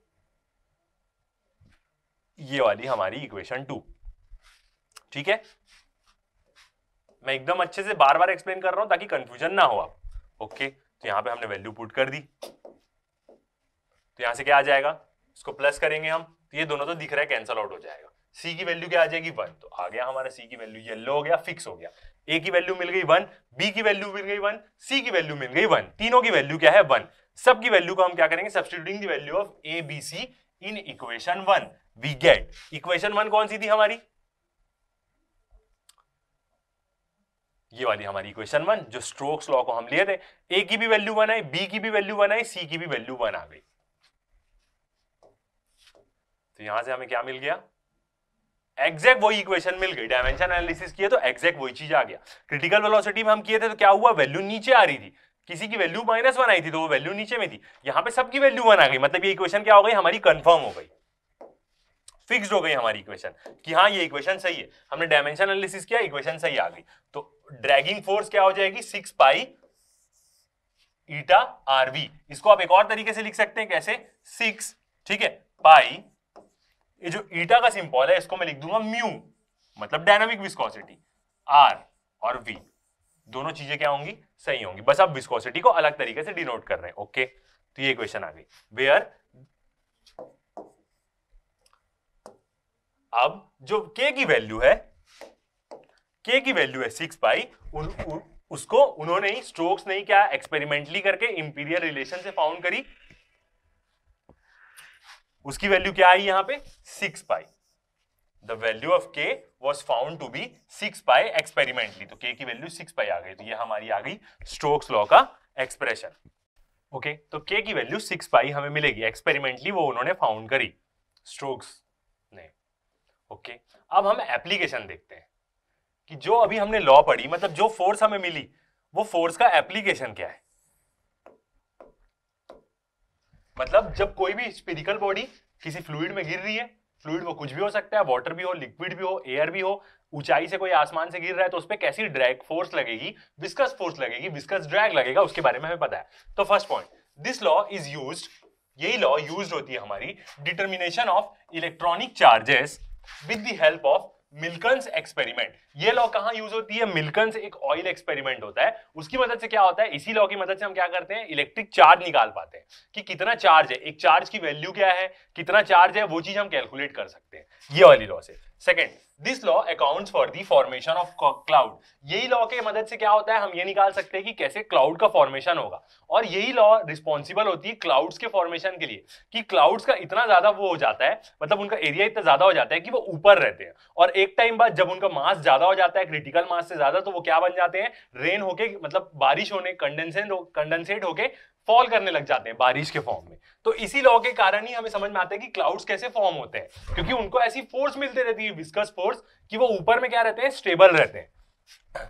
ये वाली हमारी इक्वेशन 2। ठीक है, मैं एकदम अच्छे से बार बार एक्सप्लेन कर रहा हूं ताकि कंफ्यूजन ना हो आप। ओके, तो यहां पे हमने वैल्यू पुट कर दी, तो यहां से क्या आ जाएगा, इसको प्लस करेंगे हम, तो ये दोनों तो दिख रहा है कैंसल आउट हो जाएगा। सी की वैल्यू क्या आ जाएगी 1, तो आ गया हमारा सी की वैल्यू, येलो हो गया, फिक्स हो गया। ए की वैल्यू मिल गई 1, बी की वैल्यू मिल गई 1, सी की वैल्यू मिल गई 1, तीनों की वैल्यू क्या है 1। सब की वैल्यू को हम क्या करेंगे, substituting the value of A B C in equation 1 we get, equation 1 कौन सी थी हमारी, ये वाली हमारी इक्वेशन 1, जो स्टोक्स लॉ को हम लिए थे। ए की भी वैल्यू 1 आई, बी की भी वैल्यू 1 आई, सी की भी वैल्यू 1 आ गई। तो यहां से हमें क्या मिल गया, एग्जैक्ट वही इक्वेशन मिल गई। डायमेंशन एनालिसिस किए तो एग्जैक्ट वही चीज आ गया। क्रिटिकल वेलोसिटी में हम किए थे तो क्या हुआ, वैल्यू नीचे आ रही थी, किसी की वैल्यू -1 आई थी तो वो वैल्यू नीचे में थी, यहां पे सबकी वैल्यू 1 आ गई, मतलब ये इक्वेशन क्या हो गई हमारी, कंफर्म हो गई, फिक्स्ड हो गई हमारी इक्वेशन कि हाँ ये इक्वेशन सही है। हमने डायमेंशन एनालिसिस किया, इक्वेशन सही आ गई। तो ड्रैगिंग फोर्स क्या हो जाएगी, 6 पाई ईटा आरवी। इसको आप एक और तरीके से लिख सकते हैं, कैसे, 6, ठीक है, पाई, ये जो ईटा का सिंबल है इसको मैं लिख दूंगा म्यू, मतलब डायनामिक विस्कोसिटी, आर और वी दोनों चीजें क्या होंगी, सही होंगी, बस आप विस्कोसिटी को अलग तरीके से डिनोट कर रहे हैं। ओके, तो ये इक्वेशन आ गई। वेयर अब जो k की वैल्यू है, k की वैल्यू है 6 पाई, उसको उन्होंने ही, स्टोक्स ने ही क्या एक्सपेरिमेंटली करके इंपीरियल रिलेशन से फाउंड करी, उसकी वैल्यू क्या आई यहां पे 6 pi. The value of k was found to be 6 pi experimentally, तो k की वैल्यू 6 पाई आ गई, तो ये हमारी आ गई स्टोक्स लॉ का एक्सप्रेशन। ओके, तो k की वैल्यू 6 पाई हमें मिलेगी, एक्सपेरिमेंटली वो उन्होंने फाउंड करी स्टोक्स ने। ओके, अब हम एप्लीकेशन देखते हैं कि जो अभी हमने लॉ पढ़ी, मतलब जो फोर्स हमें मिली, वो फोर्स का एप्लीकेशन क्या है। मतलब जब कोई भी स्फेरिकल बॉडी किसी फ्लूइड में गिर रही है, फ्लूइड वो कुछ भी हो सकता है, वाटर भी हो, लिक्विड भी हो, एयर भी हो, ऊंचाई से कोई आसमान से गिर रहा है तो उस पर कैसी ड्रैग फोर्स लगेगी, विस्कस फोर्स लगेगी, विस्कस ड्रैग लगेगा, उसके बारे में हमें पता है। तो first point, this law is used, यही लॉ यूज्ड होती है हमारी determination of electronic charges with the help of Millikan's experiment. ये लॉ कहां यूज होती है, मिल्कन्स एक ऑयल एक्सपेरिमेंट होता है, उसकी मदद से क्या होता है, इसी लॉ की मदद से हम क्या करते हैं, इलेक्ट्रिक चार्ज निकाल पाते हैं कि कितना चार्ज है, एक चार्ज की वैल्यू क्या है, कितना चार्ज है, वो चीज हम कैलकुलेट कर सकते हैं ये वाली लॉ से। Second, this law accounts for the formation of cloud. यही लॉ के मदद से क्या होता है, हम ये निकाल सकते हैं कि कैसे क्लाउड का फॉर्मेशन होगा, और यही लॉ रिस्पॉन्सिबल होती है क्लाउड्स के फॉर्मेशन के लिए, कि क्लाउड्स का इतना ज्यादा वो हो जाता है, मतलब उनका एरिया इतना ज्यादा हो जाता है कि वो ऊपर रहते हैं, और एक टाइम बाद जब उनका मास ज्यादा हो जाता है, क्रिटिकल मास से ज्यादा, तो वो क्या बन जाते हैं, रेन होके, मतलब बारिश होने, कंडेंसेट होके फॉल करने लग जाते हैं बारिश के फॉर्म में। तो इसी लॉ के कारण ही हमें समझ में आता है कि क्लाउड्स कैसे फॉर्म होते हैं, क्योंकि उनको ऐसी फोर्स मिलती रहती है, विस्कस फोर्स, कि वो ऊपर में क्या रहते हैं, स्टेबल रहते हैं।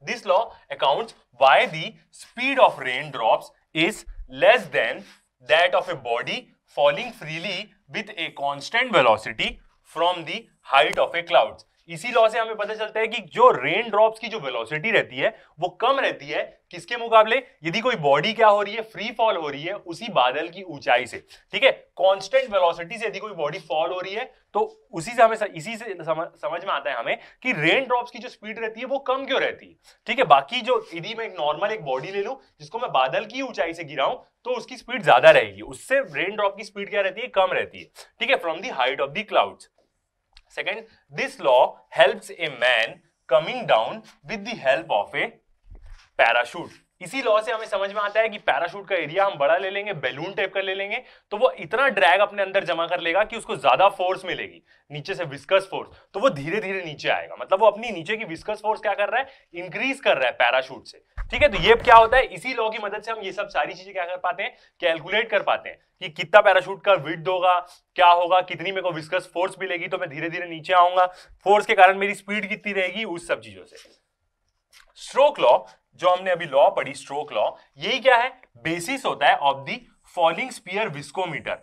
This law accounts why the speed of rain drops is less than that of a body falling freely with a constant velocity from the height of A clouds. इसी लॉ से हमें पता चलता है कि जो रेन ड्रॉप्स की जो वेलोसिटी रहती है वो कम रहती है किसके मुकाबले, यदि कोई बॉडी क्या हो रही है, फ्री फॉल हो रही है उसी बादल की ऊंचाई से। ठीक है, कांस्टेंट वेलोसिटी से यदि कोई बॉडी फॉल हो रही है तो उसी से हमें इसी से समझ में आता है हमें कि रेन ड्रॉप्स की जो स्पीड रहती है वो कम क्यों रहती है। ठीक है, बाकी जो यदि मैं एक नॉर्मल एक बॉडी ले लूं जिसको मैं बादल की ऊंचाई से गिराऊं तो उसकी स्पीड ज्यादा रहेगी, उससे रेन ड्रॉप की स्पीड क्या रहती है, कम रहती है। ठीक है, from the height of the clouds. Second, this law helps a man coming down with the help of a parachute. इसी लॉ से हमें समझ में आता है कि पैराशूट का एरिया हम बड़ा ले लेंगे, बैलून टाइप का ले लेंगे तो वो इतना ड्रैग अपने अंदर जमा कर लेगा कि उसको ज्यादा फोर्स मिलेगी नीचे से, विस्कस फोर्स, तो वो धीरे धीरे नीचे आएगा। मतलब वो अपनी नीचे की विस्कस फोर्स क्या कर रहा है, इंक्रीज कर रहा है पैराशूट से। ठीक है, तो ये क्या होता है, इसी लॉ की मदद से हम ये सब सारी चीजें क्या कर पाते हैं, कैलकुलेट कर पाते हैं कि कितना पैराशूट का विड्थ होगा, क्या होगा, कितनी मेरे को विस्कस फोर्स मिलेगी तो मैं धीरे धीरे नीचे आऊंगा, फोर्स के कारण मेरी स्पीड कितनी रहेगी, उस सब चीजों से। स्ट्रोक लॉ जो हमने अभी लॉ पढ़ी, स्ट्रोक लॉ, यही क्या है, बेसिस होता है of the falling sphere viscometer.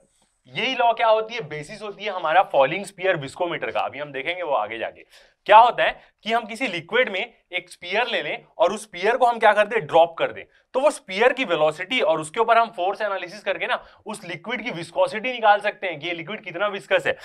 यही लॉ क्या होती है, बेसिस होती है हमारा फॉलिंग स्पीयर विस्कोमीटर का। अभी हम देखेंगे वो आगे जाके। क्या होता है कि हम किसी लिक्विड में एक स्पीयर ले लें और उस स्पीयर को हम क्या कर दें, ड्रॉप कर दें, तो वो स्पीयर की वेलोसिटी और उसके ऊपर हम फोर्स एनालिसिस करके ना उस लिक्विड की विस्कोसिटी निकाल सकते हैं कि ये लिक्विड कितना विस्कस है।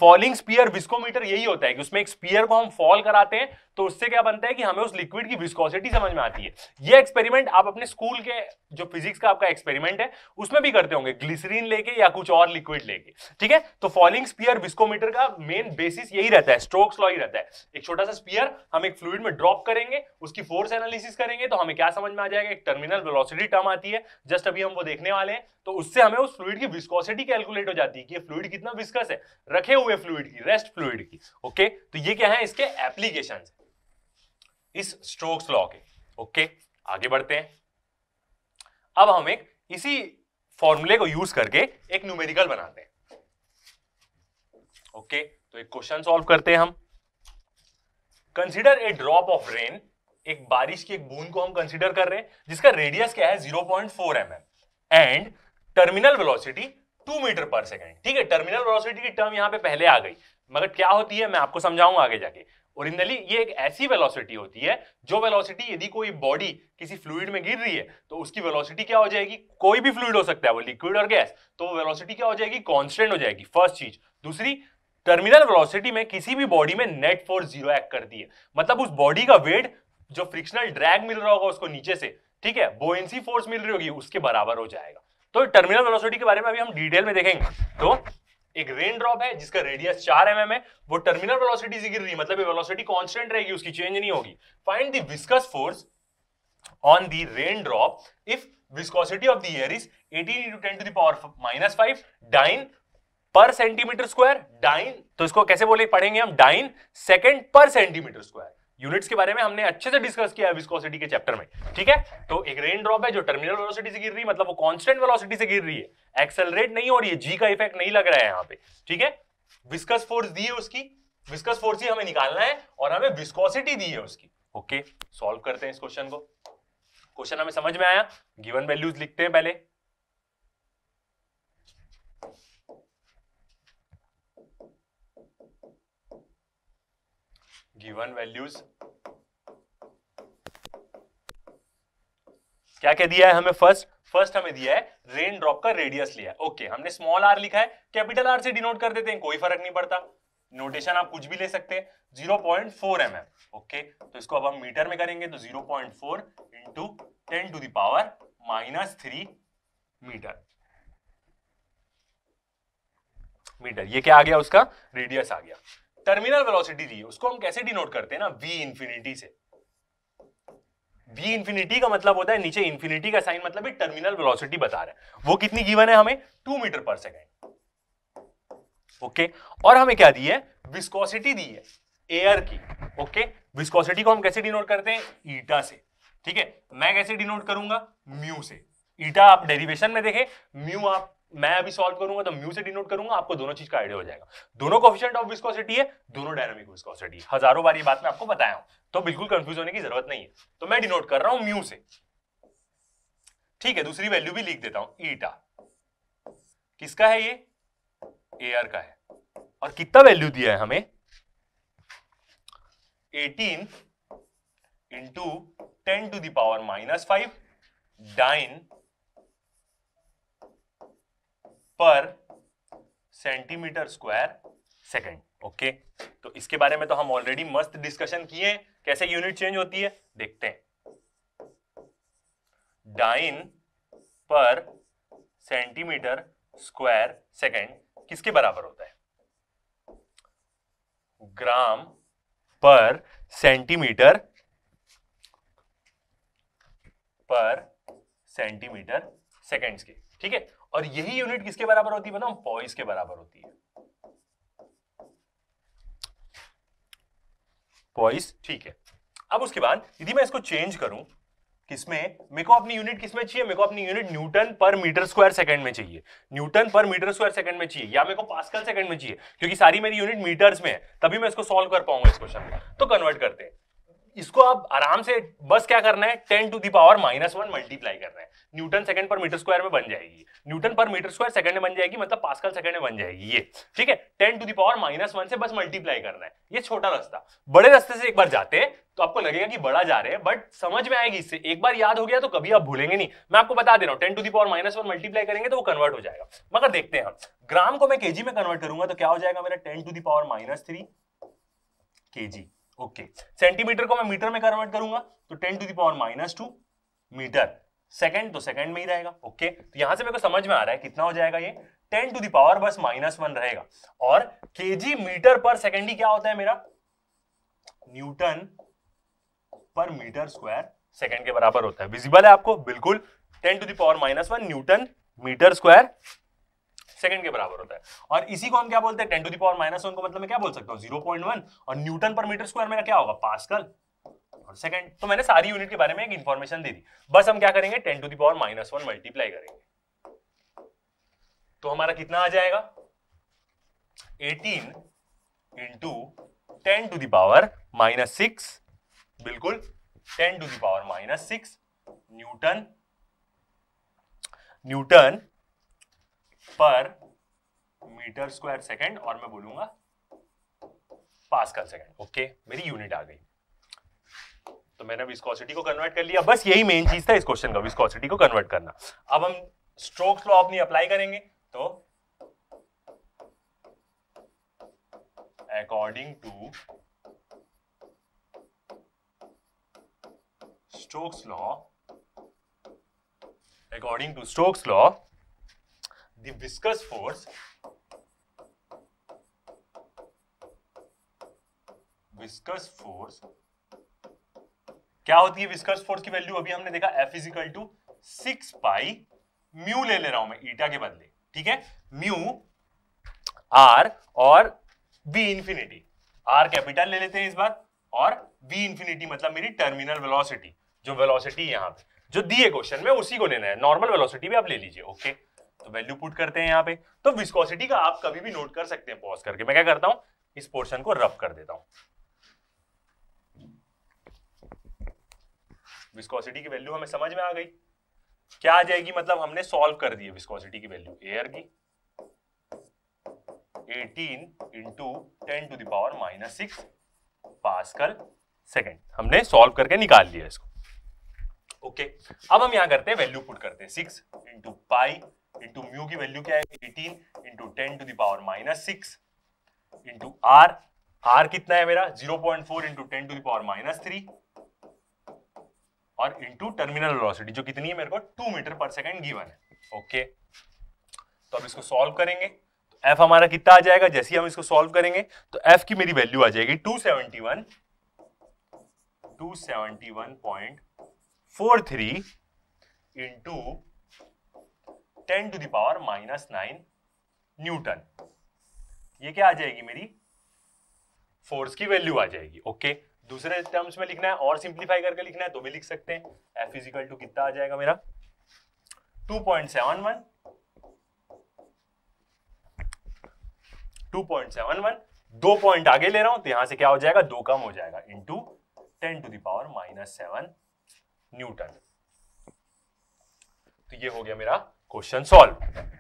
फॉलिंग स्पीयर विस्कोमीटर यही होता है कि उसमें एक स्पीयर को हम फॉल कराते हैं तो उससे क्या बनता है कि हमें उस लिक्विड की विस्कोसिटी समझ में आती है। ये एक्सपेरिमेंट आप अपने स्कूल के जो फिजिक्स का आपका एक्सपेरिमेंट है उसमें भी करते होंगे, ग्लिसरीन लेके या कुछ और लिक्विड लेके। ठीक है, तो फॉलिंग स्पीयर विस्कोमीटर का मेन बेसिस यही रहता है, स्टोक्स लॉ ही रहता है। एक छोटा सा स्पीयर हम एक फ्लूइड में ड्रॉप करेंगे, उसकी फोर्स एनालिसिस करेंगे तो हमें क्या समझ में आ जाएगा, एक टर्मिनल वेलोसिटी टर्म आती है, जस्ट अभी हम वो देखने वाले हैं। तो उससे हमें उस फ्लूइड की विस्कोसिटी कैलकुलेट हो जाती है कि ये फ्लूइड कितना विस्कस है, रखे हुए फ्लूइड की, रेस्ट फ्लूइड की। ओके, तो ये क्या है, इसके एप्लीकेशंस इस स्टोक्स लॉ के। ओके, आगे बढ़ते हैं। अब हम एक इसी फॉर्मूले को यूज करके एक न्यूमेरिकल बनाते हैं। ओके, तो एक क्वेश्चन सॉल्व करते हैं हम। Consider a drop of rain, एक बारिश की एक बूंद को हम कंसीडर कर रहे हैं जिसका रेडियस क्या है 0.4 mm and terminal velocity 2 metre पर सेकेंड। ठीक है, टर्मिनल वेलोसिटी की टर्म यहां पे पहले आ गई, मगर क्या होती है मैं आपको समझाऊंगा आगे जाके। ओरिजिनली ये एक ऐसी वेलोसिटी होती है जो वेलोसिटी यदि कोई बॉडी किसी फ्लूइड में गिर रही है तो उसकी वेलोसिटी क्या हो जाएगी, कोई भी फ्लूइड हो सकता है, वो लिक्विड और गैस, तो वो वेलोसिटी क्या हो जाएगी, कांस्टेंट हो जाएगी, फर्स्ट चीज। दूसरी, टर्मिनल वेलोसिटी में किसी भी बॉडी में नेट फोर्स 0 एक्ट करती है, मतलब उस बॉडी का वेट जो फ्रिक्शनल ड्रैग मिल रहा होगा उसको नीचे से, ठीक है, बोयेंसी फोर्स मिल रही होगी उसके बराबर हो जाएगा। तो टर्मिनल वेलोसिटी के बारे में अभी हम डिटेल में देखेंगे। तो एक रेन ड्रॉप है जिसका रेडियस 4 mm है, वो टर्मिनल वेलोसिटी से गिर रही है, मतलब ये वेलोसिटी कांस्टेंट रहेगी, उसकी चेंज नहीं होगी। Find the viscous force on the rain drop if viscosity of the air is 18 × 10 to the power -5 dyne per centimetre square. Dyne तो इसको कैसे बोले पढ़ेंगे हम, dyne second per centimetre square. Units के बारे में हमने अच्छे से डिस्कस किया है विस्कोसिटी के चैप्टर में। ठीक है, तो एक रेन ड्रॉप है जो टर्मिनल वेलोसिटी से गिर रही है, मतलब वो कांस्टेंट वेलोसिटी से गिर रही है, एक्सेलरेट नहीं हो रही है, जी का इफेक्ट नहीं लग रहा है यहाँ पे। ठीक है, विस्कस फोर्स दी है उसकी, विस्कस फोर्स ही हमें निकालना है और हमें विस्कोसिटी दी है उसकी। ओके, सॉल्व करते हैं इस क्वेश्चन को। क्वेश्चन हमें समझ में आया, गिवन वैल्यूज लिखते हैं पहले। गिवन वैल्यूज क्या क्या दिया है हमें, फर्स्ट हमें दिया है रेन ड्रॉप का रेडियस लिया है। ओके, हमने स्मॉल r लिखा है, कैपिटल R से डिनोट कर देते हैं, कोई फर्क नहीं पड़ता, नोटेशन आप कुछ भी ले सकते हैं। 0.4 mm। ओके, तो इसको अब हम मीटर में करेंगे तो 0.4 × 10 to the power -3 मीटर। ये क्या आ गया, उसका रेडियस आ गया। टर्मिनल वेलोसिटी दी है, उसको हम कैसे डिनोट करते हैं ना, v इंफिनिटी से। v इंफिनिटी का मतलब होता है नीचे इंफिनिटी का साइन, मतलब टर्मिनल वेलोसिटी बता रहा है, वो कितनी गिवन है हमें, 2 मीटर पर सेकेंड। ओके, और हमें क्या दी है, विस्कोसिटी दी है एयर की। ओके, विस्कोसिटी को हम कैसे डिनोट करते हैं, ईटा से। ठीक है, मैं कैसे डिनोट करूंगा, म्यू से। ईटा आप डेरिवेशन में देखें, म्यू आप मैं अभी सॉल्व करूंगा तो म्यू से डिनोट करूंगा, आपको दोनों चीज का आइडिया हो जाएगा। दोनों कोएफिशिएंट ऑफ विस्कोसिटी है, दोनों डायनामिक विस्कोसिटी है, हजारों बार ये बात मैं आपको बताया हूं, तो बिल्कुल कंफ्यूज होने की जरूरत नहीं है। तो मैं डिनोट कर रहा हूं म्यू से, ठीक है। दूसरी वैल्यू भी लिख देता हूं, ईटा किसका है, ये एयर का है, और कितना वैल्यू दिया है हमें, 18 into 10 to the power -5 dyne per centimetre square second. Okay, तो इसके बारे में तो हम ऑलरेडी मस्त डिस्कशन किए हैं, कैसे यूनिट चेंज होती है देखते हैं। Dine per centimetre square second किसके बराबर होता है, ग्राम पर सेंटीमीटर सेकंड्स के, ठीक है। और यही यूनिट किसके बराबर होती है बताओ, पॉइस के बराबर होती है, पॉइस, ठीक है। अब उसके बाद यदि मैं इसको चेंज करूं किसमें, मेरे को अपनी यूनिट किसमें चाहिए, मेरे को अपनी यूनिट न्यूटन पर मीटर स्क्वायर सेकंड में चाहिए, न्यूटन पर मीटर स्क्वायर सेकंड में चाहिए, या मेरे को पास्कल सेकंड में चाहिए, क्योंकि सारी मेरी यूनिट मीटर्स में है, तभी मैं इसको सॉल्व कर पाऊंगा इस क्वेश्चन में। तो कन्वर्ट करते हैं इसको, आप आराम से बस क्या करना है, 10 टू द पावर -1 मल्टीप्लाई करना है, न्यूटन सेकंड पर मीटर स्क्वायर में बन जाएगी, न्यूटन पर मीटर स्क्वायर सेकंड में बन जाएगी, मतलब पास्कल सेकंड में बन जाएगी ये, ठीक है। 10 टू द पावर -1 से बस मल्टीप्लाई करना है, ये छोटा रास्ता। बड़े रास्ते से एक बार जाते हैं तो आपको लगेगा कि बड़ा जा रहे हैं, बट समझ में आएगी इससे, एक बार याद हो गया तो कभी आप भूलेंगे नहीं। मैं आपको बता दे रहा हूं, 10 टू द पावर -1 मल्टीप्लाई करेंगे तो वो कन्वर्ट हो जाएगा। मगर देखते हैं हम, ग्राम को मैं केजी में कन्वर्ट करूंगा तो क्या हो जाएगा मेरा, 10 to the power -3 KG. Okay, centimetre को मैं मीटर में कन्वर्ट करूंगा तो 10 to the power -2 metre, second तो सेकंड में ही रहेगा। ओके, तो यहां से मेरे को समझ में आ रहा है कितना हो जाएगा ये, 10 टू द पावर बस -1 रहेगा, और केजी मीटर पर सेकंड ही क्या होता है मेरा, न्यूटन पर मीटर स्क्वायर सेकंड के बराबर होता है। विजिबल है आपको, बिल्कुल 10 to the power -1 newton metre square second के बराबर होता है। और इसी को हम क्या बोलते हैं, 10 टू द पावर -1 को मतलब मैं क्या बोल सकता हूँ, 0.1, और न्यूटन पर मीटर स्क्वायर मेरा क्या होगा, पास्कल और सेकंड। तो मैंने सारी यूनिट के बारे में एक इंफॉर्मेशन दे दी, बस हम क्या करेंगे, 10 टू द पावर -1 मल्टीप्लाई करेंगे तो हमारा कितना आ जाएगा, 18 इंटू 10 टू द पावर -6, बिल्कुल 10 टू द पावर -6 न्यूटन पर मीटर स्क्वायर सेकंड, और मैं बोलूंगा पास्कल सेकंड। ओके, मेरी यूनिट आ गई। तो मैंने विस्कोसिटी को कन्वर्ट कर लिया, बस यही मेन चीज था इस क्वेश्चन का, विस्कोसिटी को कन्वर्ट करना। अब हम स्टोक्स लॉ अपनी अप्लाई करेंगे, तो according to Stokes law, the viscous force क्या होती है, विस्कस फोर्स की वैल्यू अभी हमने देखा, F = 6 पाई म्यू ले रहा हूं मैं ईटा के बदले, ठीक है, म्यू R और V इंफिनिटी, R कैपिटल ले लेते हैं इस बार, और V इंफिनिटी मतलब मेरी टर्मिनल वेलोसिटी, जो वेलोसिटी यहां पे जो दी है क्वेश्चन में उसी को लेना है, नॉर्मल वेलोसिटी भी आप ले लीजिए। ओके, तो वैल्यू पुट करते हैं यहां पे। तो विस्कोसिटी का आप कभी भी नोट कर सकते हैं पॉज करके, मैं क्या करता हूं, इस पोर्शन को रब कर देता हूं। विस्कोसिटी की वैल्यू हमें समझ में आ गई, क्या आ जाएगी, मतलब हमने सॉल्व कर दी है विस्कोसिटी की वैल्यू, एयर की 18 into 10 to the power -6 pascal second, हमने सॉल्व करके निकाल लिया इसको। ओके, अब हम यहां करते हैं वैल्यू पुट करते हैं, 6 इंटू पाई इंटू म्यू की वैल्यू क्या है, 18 into 10 to the power -6 into R, R कितना है मेरा, 0.4 इंटू 10 टू द पावर -3, और इंटू टर्मिनल वेलोसिटी जो कितनी है मेरे को, 2 मीटर पर सेकंड गिवन है। ओके, तो अब इसको सॉल्व करेंगे तो एफ हमारा कितना आ जाएगा, जैसे ही हम इसको सॉल्व करेंगे तो एफ की मेरी वैल्यू आ जाएगी 271.43 into 10 to the power -9 newton. ये क्या आ जाएगी, मेरी फोर्स की वैल्यू आ जाएगी। ओके, दूसरे टर्म्स में लिखना है और सिंप्लीफाई करके लिखना है तो भी लिख सकते हैं, F = कितना आ जाएगा मेरा, 2.71 2.71, 2 पॉइंट आगे ले रहा हूं तो यहां से क्या हो जाएगा, 2 कम हो जाएगा, इंटू 10⁻⁻7 न्यूटन। तो ये हो गया मेरा क्वेश्चन सॉल्व।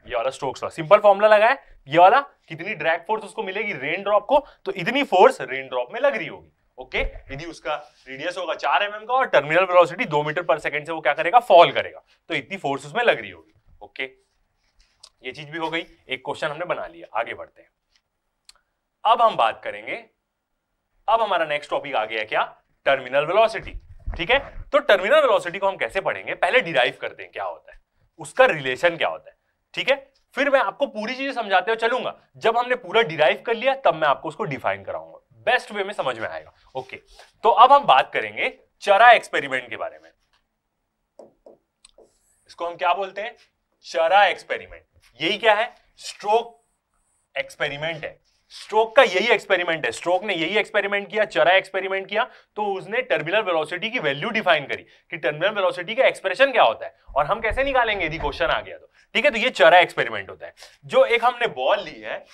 ये वाला स्टोक्स लॉ सिंपल फॉर्मूला लगा है, ये वाला कितनी ड्रैग फोर्स उसको मिलेगी रेन ड्रॉप को, तो इतनी फोर्स रेन ड्रॉप में लग रही होगी। ओके, यदि उसका रेडियस होगा 4 mm का और terminal velocity 2 metre per second से वो क्या करेगा, फॉल करेगा, तो इतनी फोर्स उसमें लग रही होगी। ओके, ये चीज भी हो गई, एक क्वेश्चन हमने बना लिया। आगे बढ़ते हैं, अब हम बात करेंगे, अब हमारा नेक्स्ट टॉपिक आ गया है क्या, टर्मिनल वेलोसिटी। ठीक है, तो टर्मिनल वेलोसिटी को हम कैसे पढ़ेंगे, पहले डिराइव करते हैं क्या होता है, उसका रिलेशन क्या होता है। ठीक है, फिर मैं आपको पूरी चीजें समझाते हुए चलूंगा, जब हमने पूरा डिराइव कर लिया तब मैं आपको उसको डिफाइन कराऊंगा, बेस्ट वे में समझ में आएगा। ओके, तो अब हम बात करेंगे चरा एक्सपेरिमेंट के बारे में। इसको हम क्या बोलते हैं, चरा एक्सपेरिमेंट। यही क्या है, स्ट्रोक एक्सपेरिमेंट है। स्ट्रोक का यही एक्सपेरिमेंट है, स्ट्रोक ने यही एक्सपेरिमेंट किया, चरा एक्सपेरिमेंट किया, तो उसने टर्मिनल वेलोसिटी की वैल्यू डिफाइन करी कि टर्मिनल वेलोसिटी का एक्सप्रेशन क्या होता है और हम कैसे निकालेंगे यदि क्वेश्चन आ गया तो। ठीक है, तो ये चरा एक्सपेरिमेंट होता है। जो एक हमने बॉल ली है,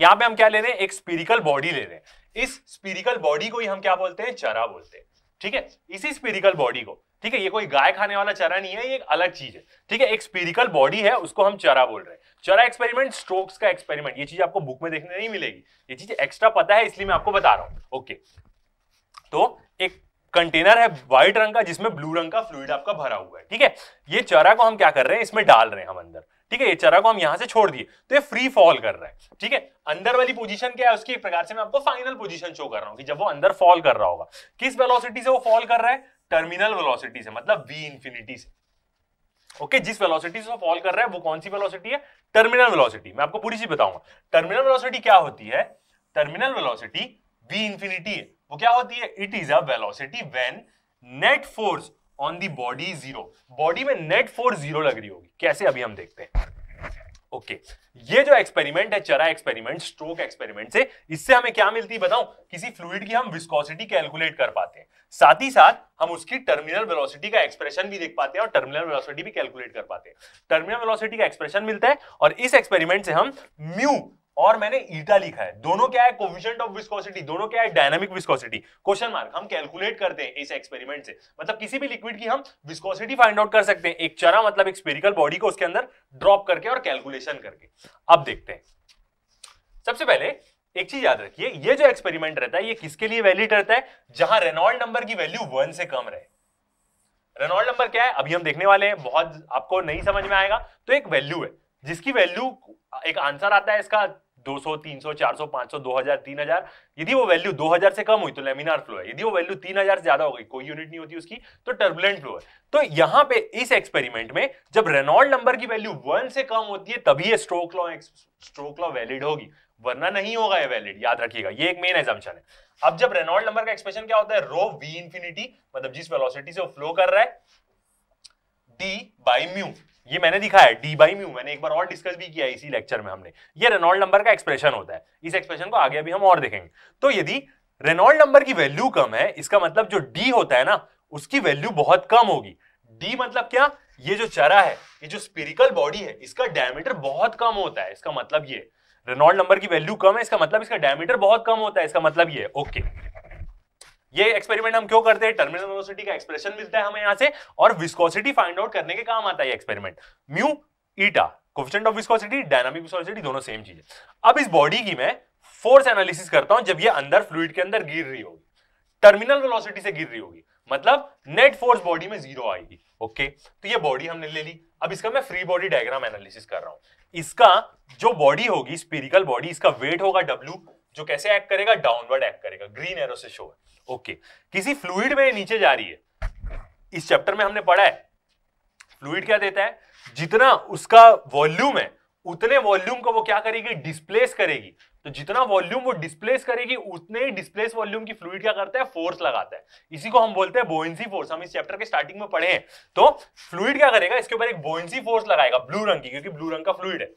यहां पे हम क्या ले रहे हैं, एक स्फीरिकल बॉडी ले रहे हैं, इस स्फीरिकल बॉडी को ही हम क्या बोलते हैं, चरा बोलते हैं। ठीक है, इसी स्फीरिकल बॉडी को, ठीक है, ये कोई गाय खाने वाला चरा नहीं है, ये एक अलग चीज है। ठीक है, एक स्फीरिकल बॉडी है, उसको हम चरा बोल रहे हैं। चरा एक्सपेरिमेंट, स्ट्रोक्स का एक्सपेरिमेंट, ये चीज आपको बुक में देखने नहीं मिलेगी, ये चीज एक्स्ट्रा पता है इसलिए मैं आपको बता रहा हूं। ओके, तो एक कंटेनर है व्हाइट रंग का जिसमें ब्लू रंग का फ्लूइड आपका भरा हुआ है। ठीक है, ये चरा को हम क्या कर रहे हैं, इसमें डाल रहे हैं हम अंदर। ठीक है, ये चरा को हम यहां से छोड़ दिए तो ये फ्री फॉल कर रहा है। ठीक है, अंदर वाली पोजीशन क्या है उसकी, एक प्रकार से मैं आपको फाइनल पोजीशन शो कर रहा हूं कि जब वो अंदर फॉल कर रहा होगा, किस वेलोसिटी से वो फॉल कर रहा है, टर्मिनल वेलोसिटी से, मतलब v इंफिनिटी से। ओके, जिस वेलोसिटी से वो फॉल कर रहा है वो कौन सी वेलोसिटी है, टर्मिनल वेलोसिटी। मैं आपको पूरी चीज बताऊंगा टर्मिनल वेलोसिटी क्या होती है। टर्मिनल वेलोसिटी v इंफिनिटी है, वो क्या होती है, it is a velocity when net force on the body is zero. Body में नेट फोर्स जीरो लग रही होगी, कैसे अभी हम देखते हैं। ओके, ये जो एक्सपेरिमेंट है चरा एक्सपेरिमेंट, स्ट्रोक एक्सपेरिमेंट से, इससे हमें क्या मिलती है बताऊं, किसी फ्लूइड की हम विस्कोसिटी कैलकुलेट कर पाते हैं, साथ ही साथ हम उसकी टर्मिनल वेलोसिटी का एक्सप्रेशन भी देख पाते हैं और टर्मिनल वेलोसिटी भी कैलकुलेट कर पाते हैं। टर्मिनल वेलोसिटी का एक्सप्रेशन मिलता है और इस एक्सपेरिमेंट से हम म्यू और मैंने ईटा लिखा है, दोनों क्या है, कोफिशिएंट ऑफ विस्कोसिटी, दोनों क्या है, डायनामिक विस्कोसिटी, क्वेश्चन मार्क, हम कैलकुलेट करते हैं इस एक्सपेरिमेंट से। मतलब किसी भी लिक्विड की हम विस्कोसिटी फाइंड आउट कर सकते हैं, एक चरा मतलब एक स्फेरिकल बॉडी को उसके अंदर ड्रॉप करके और कैलकुलेशन करके। अब देखते हैं, सबसे पहले एक चीज याद रखिए, ये जो एक्सपेरिमेंट रहता है ये किसके लिए वैलिड रहता है, जहां रेनॉल्ड नंबर की वैल्यू 1 से कम रहे। रेनॉल्ड नंबर क्या है अभी हम देखने वाले हैं, बहुत आपको नहीं समझ में आएगा। तो एक वैल्यू है जिसकी वैल्यू, एक आंसर आता है इसका 200, 300, 400, 500, 2000, 3000। यदि वो वैल्यू 2000 से कम हुई तो लेमिनार फ्लो है, यदि वो वैल्यू 3000 से ज्यादा हो गई, कोई यूनिट नहीं होती उसकी, तो टर्बुलेंट फ्लो है। तो यहां पे इस एक्सपेरिमेंट में जब रेनॉल्ड नंबर की वैल्यू 1 से कम होती है तभी ये स्ट्रोक लॉ वैलिड होगी, वरना नहीं होगा ये वैलिड, याद रखिएगा, ये एक मेन एजम्पशन है। अब जब रेनॉल्ड नंबर का एक्सप्रेशन क्या होता है, रो v इंफिनिटी, मतलब जिस वेलोसिटी से वो फ्लो कर रहा है, d बाई म्यू, ये मैंने दिखा है d बाई म्यू, मैंने एक बार और डिस्कस भी किया इसी लेक्चर में हमने, ये रेनॉल्ड नंबर का एक्सप्रेशन होता है। इस एक्सप्रेशन को आगे अभी हम और देखेंगे। तो यदि रेनॉल्ड नंबर की वैल्यू कम है, इसका मतलब जो d होता है ना उसकी वैल्यू बहुत कम होगी। d मतलब क्या, ये जो चरा है, ये जो स्फेरिकल बॉडी है, इसका डायमीटर बहुत कम होता है, इसका मतलब ये रेनॉल्ड नंबर की वैल्यू कम है, इसका मतलब इसका डायमीटर बहुत कम होता है, इसका मतलब ये। ओके, ये एक्सपेरिमेंट हम क्यों करते हैं, टर्मिनल वेलोसिटी का एक्सप्रेशन मिलता है हमें यहां से और विस्कोसिटी फाइंड आउट करने के काम आता है ये experiment. Mu eta, coefficient of viscosity, dynamic viscosity, दोनों सेम चीज है। अब इस बॉडी की मैं फोर्स एनालिसिस करता हूं जब ये अंदर फ्लूइड के अंदर गिर रही होगी, टर्मिनल वेलोसिटी से गिर रही होगी, मतलब नेट फोर्स बॉडी में जीरो आएगी। ओके, तो ये बॉडी हमने ले ली। अब इसका मैं फ्री बॉडी डायग्राम एनालिसिस कर रहा हूं। इसका जो बॉडी होगी स्फेरिकल बॉडी, इसका वेट होगा W, जो कैसे एक्ट करेगा, डाउनवर्ड एक्ट करेगा, ग्रीन एरो से शो है। ओके, किसी फ्लूइड में नीचे जा रही है, इस चैप्टर में हमने पढ़ा है फ्लूइड क्या देता है, जितना उसका वॉल्यूम है उतने वॉल्यूम को वो क्या करेगी, डिस्प्लेस करेगी। तो जितना वॉल्यूम वो डिस्प्लेस करेगी उतने ही डिस्प्लेस वॉल्यूम की फ्लूइड क्या करता है, फोर्स लगाता है। इसी को हम बोलते हैं बोयेंसी फोर्स, हम इस चैप्टर के स्टार्टिंग में पढ़े हैं। तो फ्लूइड क्या करेगा, इसके ऊपर एक बोयेंसी फोर्स लगाएगा, ब्लू रंग की, क्योंकि ब्लू रंग का फ्लूइड है,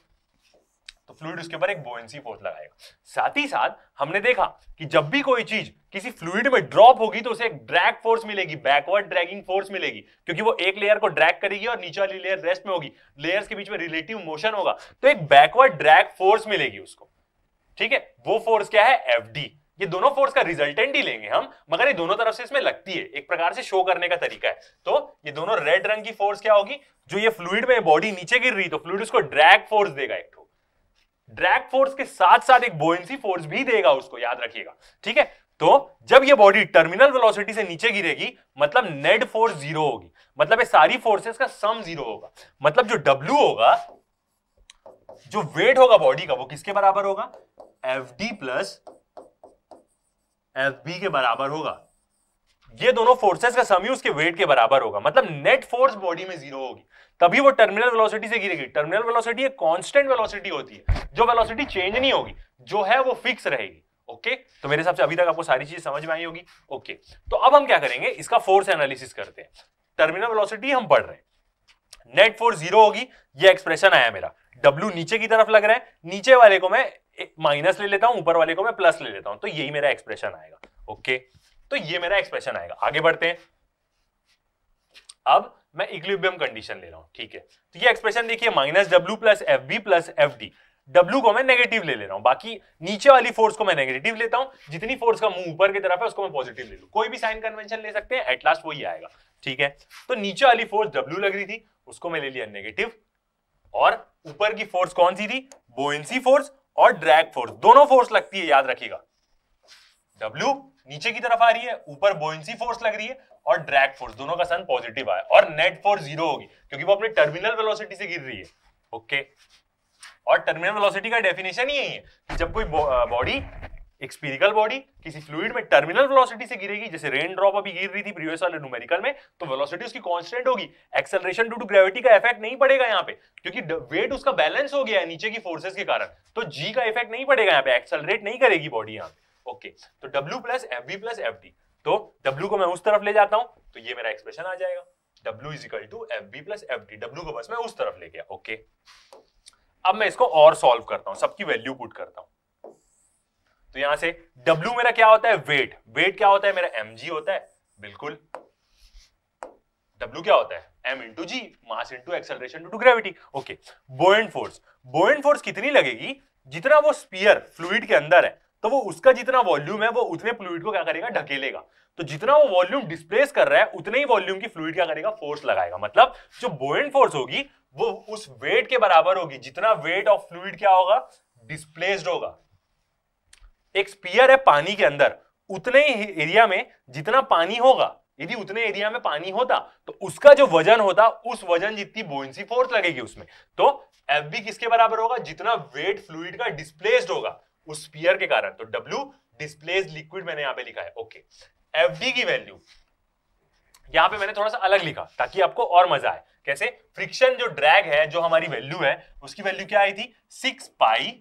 तो फ्लूइड उसके ऊपर एक बोयेंसी फोर्स लगाएगा। साथ ही साथ हमने देखा कि जब भी कोई चीज किसी फ्लूइड में ड्रॉप होगी तो उसे एक ड्रैग फोर्स मिलेगी, बैकवर्ड ड्रैगिंग फोर्स मिलेगी, क्योंकि वो एक लेयर को ड्रैग करेगी और नीचे वाली लेयर रेस्ट में होगी, लेयर्स के बीच में रिलेटिव मोशन होगा, तो एक बैकवर्ड ड्रैग फोर्स मिलेगी उसको। ठीक है, वो फोर्स क्या है, एफ डी। ये दोनों फोर्स का रिजल्टेंट ही लेंगे हम, मगर ये दोनों तरफ से इसमें लगती है, एक प्रकार से शो करने का तरीका है। तो ये दोनों रेड रंग की फोर्स क्या होगी, जो ये फ्लूइड में बॉडी नीचे गिर रही तो फ्लूइड उसको ड्रैग फोर्स देगा, एक तो ड्रैग फोर्स के साथ साथ एक बोयेंसी फोर्स भी देगा उसको, याद रखिएगा। ठीक है, तो जब ये बॉडी टर्मिनल वेलोसिटी से नीचे गिरेगी मतलब नेट फोर्स जीरो होगी, मतलब ये सारी फोर्सेस का सम जीरो होगा। मतलब जो W होगा, जो वेट होगा बॉडी का, वो किसके बराबर होगा, F D plus F B के बराबर होगा। ये दोनों फोर्सेस का सम ही उसके वेट के बराबर होगा, मतलब नेट फोर्स बॉडी में जीरो होगी, तभी वो टर्मिनल वेलोसिटी से गिरेगी। टर्मिनल वेलोसिटी एक कांस्टेंट वेलोसिटी होती है, जो वेलोसिटी चेंज नहीं होगी, जो है वो फिक्स रहेगी। ओके, तो मेरे हिसाब से अभी तक आपको सारी चीज समझ में आई होगी। ओके, तो अब हम क्या करेंगे, इसका फोर्स एनालिसिस करते हैं। टर्मिनल वेलोसिटी हम पढ़ रहे हैं, नेट फोर्स जीरो होगी, ये एक्सप्रेशन आया मेरा। W नीचे की तरफ लग रहा है, नीचे वाले को मैं माइनस ले लेता हूं, ऊपर वाले को मैं प्लस ले लेता हूं, तो यही मेरा एक्सप्रेशन आएगा। ओके, तो ये मेरा एक्सप्रेशन आएगा। आगे बढ़ते हैं, अब मैं इक्विलिब्रियम कंडीशन ले रहा हूं। ठीक है, तो ये एक्सप्रेशन देखिए, minus W plus F B plus F D. W को मैं नेगेटिव ले रहा हूं, बाकी नीचे वाली फोर्स को मैं नेगेटिव लेता हूं, जितनी फोर्स का मुंह ऊपर की तरफ है उसको मैं पॉजिटिव ले लूं। कोई भी साइन कन्वेंशन ले सकते हैं, एट लास्ट वही आएगा। ठीक है, तो नीचे वाली फोर्स W लग रही थी, उसको मैं ले लिया नेगेटिव, और ऊपर की फोर्स कौन सी थी, बोयेंसी फोर्स और ड्रैग फोर्स, दोनों फोर्स लगती है, याद रखिएगा। W नीचे की तरफ आ रही है, ऊपर बोयेंसी फोर्स लग रही है और ड्रैग फोर्स, दोनों का साइन पॉजिटिव आया, और नेट फोर्स जीरो होगी क्योंकि वो अपनी टर्मिनल वेलोसिटी से गिर रही है। ओके, और टर्मिनल वेलोसिटी का डेफिनेशन ही यही है कि जब कोई बॉडी, एक स्फीरिकल बॉडी किसी फ्लूइड में टर्मिनल वेलोसिटी से गिरेगी, जैसे रेन ड्रॉप अभी गिर रही थी प्रीवियस वाले न्यूमेरिकल में, तो वेलोसिटी उसकी कांस्टेंट होगी, एक्सेलरेशन ड्यू टू ग्रेविटी का इफेक्ट नहीं पड़ेगा यहाँ पे, क्योंकि वेट उसका बैलेंस हो गया है नीचे की फोर्सेस के कारण, तो जी का इफेक्ट नहीं पड़ेगा यहाँ पे, एक्सेलरेट नहीं करेगी बॉडी यहाँ पे। ओके, तो W plus F B plus F D, तो W को मैं उस तरफ ले जाता हूं, तो ये मेरा एक्सप्रेशन आ जाएगा, W is equal to F B plus F D. W को बस मैं उस तरफ ले गया। ओके, अब मैं इसको और सॉल्व करता हूं, सबकी वैल्यू पुट करता हूं। तो यहां से W मेरा क्या होता है, वेट। वेट क्या होता है मेरा, mg होता है, बिल्कुल। W क्या होता है, m into G, mass into acceleration due to gravity. Okay, buoyant force, buoyant force कितनी लगेगी, जितना वो स्फीयर फ्लूइड के अंदर है, तो वो उसका जितना वॉल्यूम है वो उतने फ्लूइड को क्या करेगा, ढकेलेगा। तो जितना वो वॉल्यूम डिस्प्लेस कर रहा है, उतने ही वॉल्यूम की फ्लूइड क्या करेगा, फोर्स लगाएगा। मतलब जो बुओयंट फोर्स होगी वो उस वेट के बराबर होगी, जितना वेट ऑफ फ्लूइड क्या होगा, डिस्प्लेस्ड होगा। एक स्फीयर है पानी के अंदर, उतने ही एरिया में जितना पानी होगा, यदि उतने एरिया में पानी होता तो उसका जो वजन होता, उस वजन जितनी बुओयंसी फोर्स लगेगी उसमें। तो एफ बी किसके बराबर होगा, जितना वेट फ्लूइड का डिस्प्लेस्ड होगा उस स्फीयर के कारण। तो W डिस्प्लेस्ड लिक्विड मैंने यहां पे लिखा है। ओके, FD की वैल्यू यहां पे मैंने थोड़ा सा अलग लिखा ताकि आपको और मजा आए। कैसे, फ्रिक्शन जो ड्रैग है, जो हमारी वैल्यू है, उसकी वैल्यू क्या आई थी, 6 पाई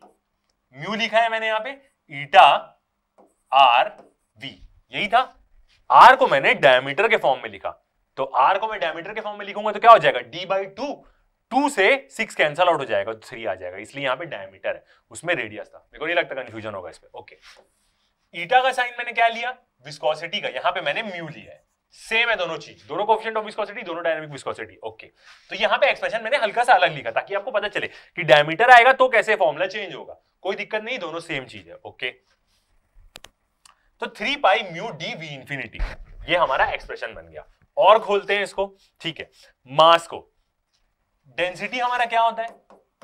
म्यू लिखा है मैंने यहां पे, ईटा आर वी, यही था। R को मैंने डायमीटर के फॉर्म में लिखा, तो R को मैं डायमीटर के फॉर्म में लिखूंगा तो क्या हो जाएगा, D/2। 2 से 6 कैंसल आउट हो जाएगा, 3 आ जाएगा, इसलिए यहां पे डायमीटर है, उसमें रेडियस था। मेरे को नहीं लगता कंफ्यूजन होगा इस पे। ओके, ईटा का साइन मैंने क्या लिया, विस्कोसिटी का, यहां पे मैंने म्यू लिया है। सेम है दोनों चीज, दोनों कोएफिशिएंट ऑफ विस्कोसिटी, दोनों डायनामिक विस्कोसिटी। ओके, तो यहां पे एक्सप्रेशन मैंने हल्का सा अलग लिखा ताकि आपको पता चले कि डायमीटर आएगा तो कैसे फॉर्मूला चेंज होगा, कोई दिक्कत नहीं, दोनों सेम चीज है। ओके, तो 3 पाई म्यू डी वी इंफिनिटी, ये हमारा एक्सप्रेशन बन गया। और खोलते हैं इसको। ठीक है, मास को, डेंसिटी हमारा क्या होता है,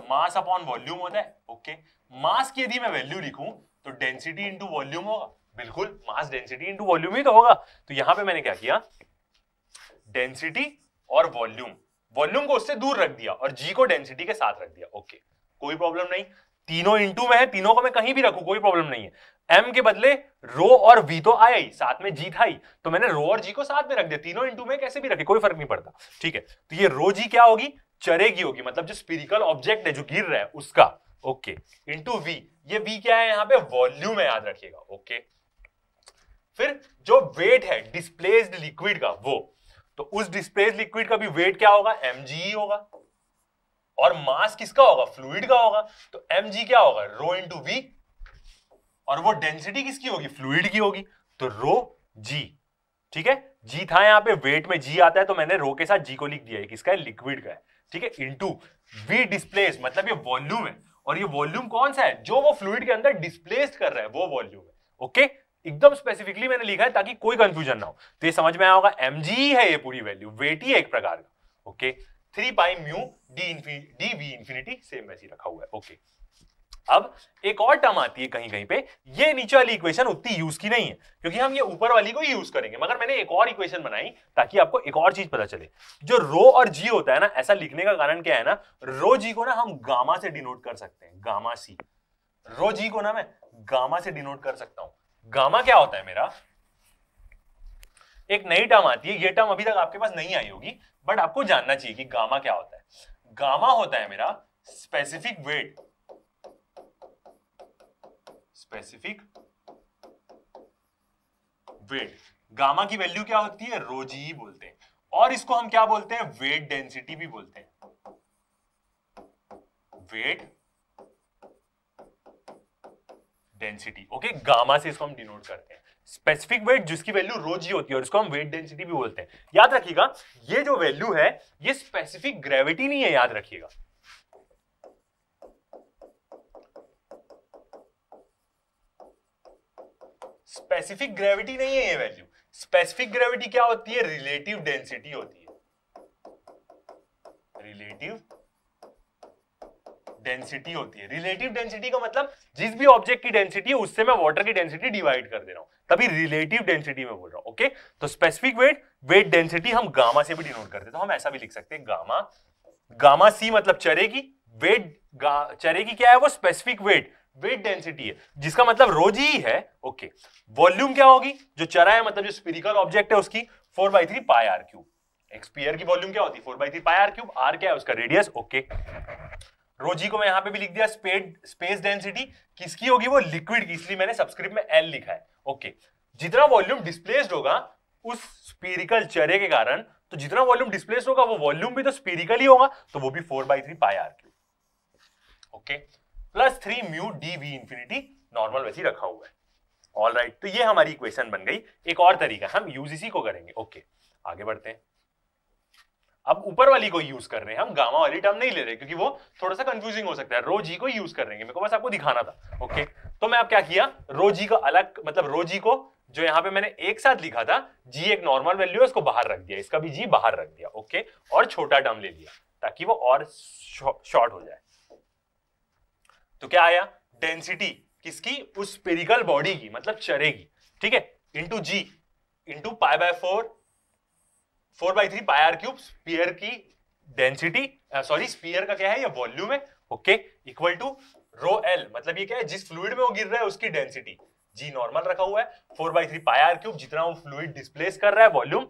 मास अपॉन वॉल्यूम होता है। ओके, मास की यदि मैं वैल्यू लिखूं तो डेंसिटी इंटू वॉल्यूम होगा, बिल्कुल, मास डेंसिटी इंटू वॉल्यूम ही तो होगा। तो यहां पे मैंने क्या किया, डेंसिटी और वॉल्यूम, वॉल्यूम को उससे दूर रख दिया और जी को डेंसिटी के साथ रख दिया। ओके, कोई प्रॉब्लम नहीं, तीनों इंटू में है, तीनों को मैं कहीं भी रखूं कोई प्रॉब्लम नहीं है। M के बदले रो और V तो आया ही, साथ में G था ही, तो मैंने रो और G को साथ में रख दिया, तीनों इंटू में कैसे भी रखे कोई फर्क नहीं पड़ता। ठीक है, तो ये रो G क्या होगी, चरे की होगी, मतलब जो स्फीरिकल ऑब्जेक्ट है जो गिर रहा है उसका। ओके, इंटू V, ये V क्या है यहाँ पे, वॉल्यूम है, याद रखिएगा। ओके, फिर जो वेट है डिस्प्लेस्ड लिक्विड का, वो तो उस डिस्प्लेस्ड लिक्विड का भी वेट क्या होगा, mg होगा, और मास किसका होगा, फ्लूइड का होगा, तो mg क्या होगा, रो इंटू वी, और वो डेंसिटी किसकी होगी, फ्लूइड की होगी, तो रो जी। ठीक है, जी था यहाँ पे, वेट में जी आता है तो मैंने रो के साथ जी को लिख दिया है, किसका है, लिक्विड का है। ठीक है, इंटू वी डिस्प्लेस, मतलब ये वॉल्यूम है, और ये वॉल्यूम कौन सा है, जो वो फ्लूइड के अंदर डिस्प्लेस्ड कर रहा है वो वॉल्यूम है। ओके, एकदम स्पेसिफिकली मैंने लिखा है ताकि कोई कंफ्यूजन ना हो। तो ये समझ में आया होगा, mg है ये पूरी वैल्यू, वेट ही है एक प्रकार का। ओके, 3 पाई mu D V infinity same वैसी रखा हुआ है। ओके, अब एक और टर्म आती है कहीं कहीं पे, ये नीचे वाली इक्वेशन उतनी यूज की नहीं है क्योंकि हम ये ऊपर वाली को ही यूज करेंगे, मगर मैंने एक और इक्वेशन बनाई ताकि आपको एक और चीज पता चले। जो रो और जी होता है ना, ऐसा लिखने का कारण क्या है ना, रो जी को ना हम गामा से डिनोट कर सकते हैं, गामा सी। रो जी को ना मैं गामा से डिनोट कर सकता हूं। गामा क्या होता है मेरा, एक नई टर्म आती है, ये टर्म अभी तक आपके पास नहीं आई होगी बट आपको जानना चाहिए कि गामा क्या होता है। गामा होता है मेरा specific weight, specific weight. Gamma की वैल्यू क्या होती है, रो जी बोलते हैं, और इसको हम क्या बोलते हैं, वेट डेंसिटी भी बोलते हैं, वेट डेंसिटी। ओके, गामा से इसको हम डिनोट करते हैं, स्पेसिफिक वेट जिसकी वैल्यू रो जी होती है, और इसको हम वेट डेंसिटी भी बोलते हैं। याद रखिएगा ये जो वैल्यू है ये स्पेसिफिक ग्रेविटी नहीं है, याद रखिएगा। स्पेसिफिक ग्रेविटी नहीं है ये वैल्यू। स्पेसिफिक ग्रेविटी क्या होती है, रिलेटिव डेंसिटी होती है, रिलेटिव डेंसिटी होती है। रिलेटिव डेंसिटी का मतलब जिस भी ऑब्जेक्ट की डेंसिटी है उससे मैं वाटर की डेंसिटी डिवाइड कर दे रहा हूं, तभी रिलेटिव डेंसिटी में बोल रहा हूं। ओके, तो स्पेसिफिक वेट, वेट डेंसिटी हम गामा से भी डिनोट करते हैं, तो हम ऐसा भी लिख सकते हैं गामा, गामा सी मतलब चरेगी, वेट चरेगी क्या है वो, स्पेसिफिक वेट, वेट डेंसिटी है जिसका मतलब रो जी है। ओके, वॉल्यूम क्या होगी, जो चरा है मतलब जो स्फीरिकल ऑब्जेक्ट है उसकी 4/3 पाई आर क्यूब। एक स्फीयर की वॉल्यूम क्या होती है, 4/3 पाई आर क्यूब, आर क्या है उसका रेडियस। ओके, रो जी को मैं यहां पे भी लिख दिया स्पेस डेंसिटी, किसकी होगी वो, लिक्विड की, इसलिए मैंने सबस्क्रिप्ट में एल लिखा है। ओके, जितना वॉल्यूम डिस्प्लेस्ड होगा उस स्फीरिकल चरे के कारण, तो जितना वॉल्यूम डिस्प्लेस्ड होगा वो वॉल्यूम भी तो स्फीरिकल ही होगा, तो वो भी 4/3 pi R cube. Okay, plus 3 mu D V infinity normal वैसे ही रखा हुआ है। ऑल राइट, तो ये हमारी इक्वेशन बन गई। एक और तरीका हम यूजीसी को करेंगे। ओके, आगे बढ़ते हैं। अब ऊपर वाली को यूज कर रहे हैं, हम गामा वाली टर्म नहीं ले रहे क्योंकि वो थोड़ा सा कंफ्यूजिंग हो सकता है। रो जी को यूज कर रहे हैं, मेरे को बस आपको दिखाना था। ओके, तो मैं अब क्या किया, रो जी का अलग मतलब रो जी को जो यहां पे मैंने एक साथ लिखा था, जी एक नॉर्मल वैल्यू है, उसको बाहर रख दिया, इसका भी जी बाहर रख दिया। ओके, और छोटा टर्म ले लिया ताकि वो और शॉर्ट हो जाए। तो क्या आया, डेंसिटी किसकी, उस स्फेरिकल बॉडी की मतलब चरेगी, ठीक है, into G into pi by 4/3 pi R cube, sphere की डेंसिटी, सॉरी स्फीयर का क्या है ये वॉल्यूम है। Okay, equal to rho L, मतलब ये क्या है, जिस फ्लूइड में वो गिर रहा है उसकी डेंसिटी, जी नॉर्मल रखा हुआ है, 4/3 पाई आर क्यूब, जितना वो फ्लूइड डिस्प्लेस कर रहा है volume,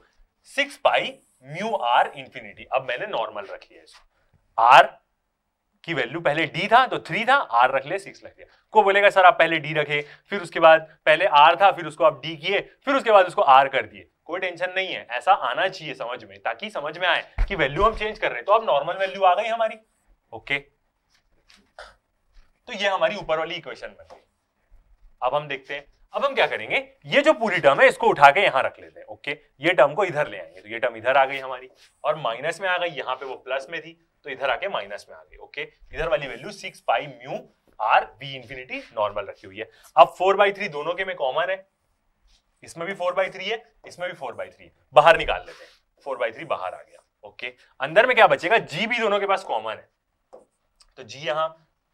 6 pi mu are infinity. अब मैंने नॉर्मल रखी है इसको, आर की वैल्यू पहले डी था तो 3 था, आर रख ले 6 रख लिया। को बोलेगा सर आप पहले डी रखे, फिर उसके बाद पहले आर था, फिर उसको आप डी किए, फिर उसके बाद उसको आर कर दिए। कोई टेंशन नहीं है, ऐसा आना चाहिए समझ में, ताकि समझ में आए कि वैल्यू हम चेंज कर रहे हैं। तो अब नॉर्मल वैल्यू आ गई हमारी। ओके, तो ये हमारी ऊपर वाली इक्वेशन बन गई। अब हम देखते हैं, अब हम क्या करेंगे, ये जो पूरी टर्म है इसको उठा के यहां रख लेते हैं। ओके, ये टर्म को इधर ले आएंगे, तो ये टर्म इधर आ गई हमारी, और माइनस में आ गई, यहां पे वो प्लस में थी तो इधर आके माइनस में आ गई। ओके, इधर वाली value 6 pi mu R V infinity normal रखी हुई है। अब 4/3 दोनों के में कॉमन है, इसमें भी 4/3 है, इसमें भी 4/3 है, बाहर निकाल लेते हैं, 4/3 बाहर आ गया। ओके, अंदर में क्या बचेगा, जी भी दोनों के पास कॉमन है, तो जी यहां,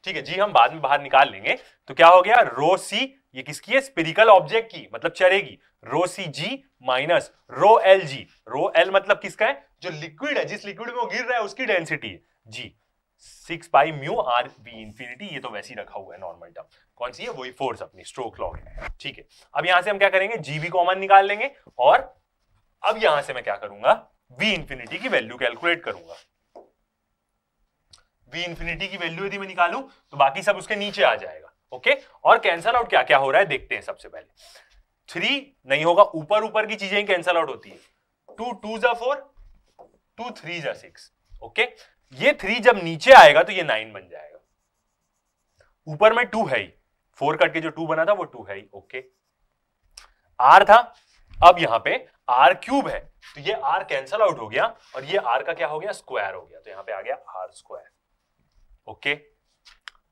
ठीक है, जी हम बाद में बाहर निकाल लेंगे। तो क्या हो गया, रो सी, ये किसकी है, स्पिरिकल ऑब्जेक्ट की मतलब चरेगी, rho C G minus rho L G, rho L मतलब किसका है, जो लिक्विड है, जिस लिक्विड में वो गिर रहा है उसकी डेंसिटी है, G 6 pi mu R V infinity. ये तो वैसे ही रखा हुआ है नॉर्मल टर्म, कौन सी है, वही फोर्स अपनी स्ट्रोक लॉ है। ठीक है, अब यहां से हम क्या करेंगे, जी भी कॉमन निकाल लेंगे, और अब यहां से मैं क्या करूंगा, वी इंफिनिटी की वैल्यू कैलकुलेट करूंगा। वी इंफिनिटी की वैल्यू यदि मैं निकालूं तो बाकी सब उसके नीचे आ जाएगा। ओके, और कैंसल आउट क्या क्या हो रहा है देखते हैं। सबसे पहले 3 नहीं होगा, ऊपर ऊपर की चीजें कैंसल आउट होती है, 2 2 जा 4, 2 3 जा 6। ओके, ये 3 जब नीचे आएगा तो ये 9 बन जाएगा, ऊपर में 2 है ही, 4 कट के जो 2 बना था वो 2 है ही। ओके, आर था, अब यहां पे आर क्यूब है, तो ये आर कैंसल आउट हो गया, और ये आर का क्या हो गया, स्क्वायर हो गया, तो यहां पे आ गया आर स्क्वायर। ओके,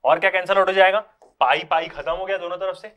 और क्या कैंसल आउट हो जाएगा, पाई पाई खत्म हो गया दोनों तरफ से,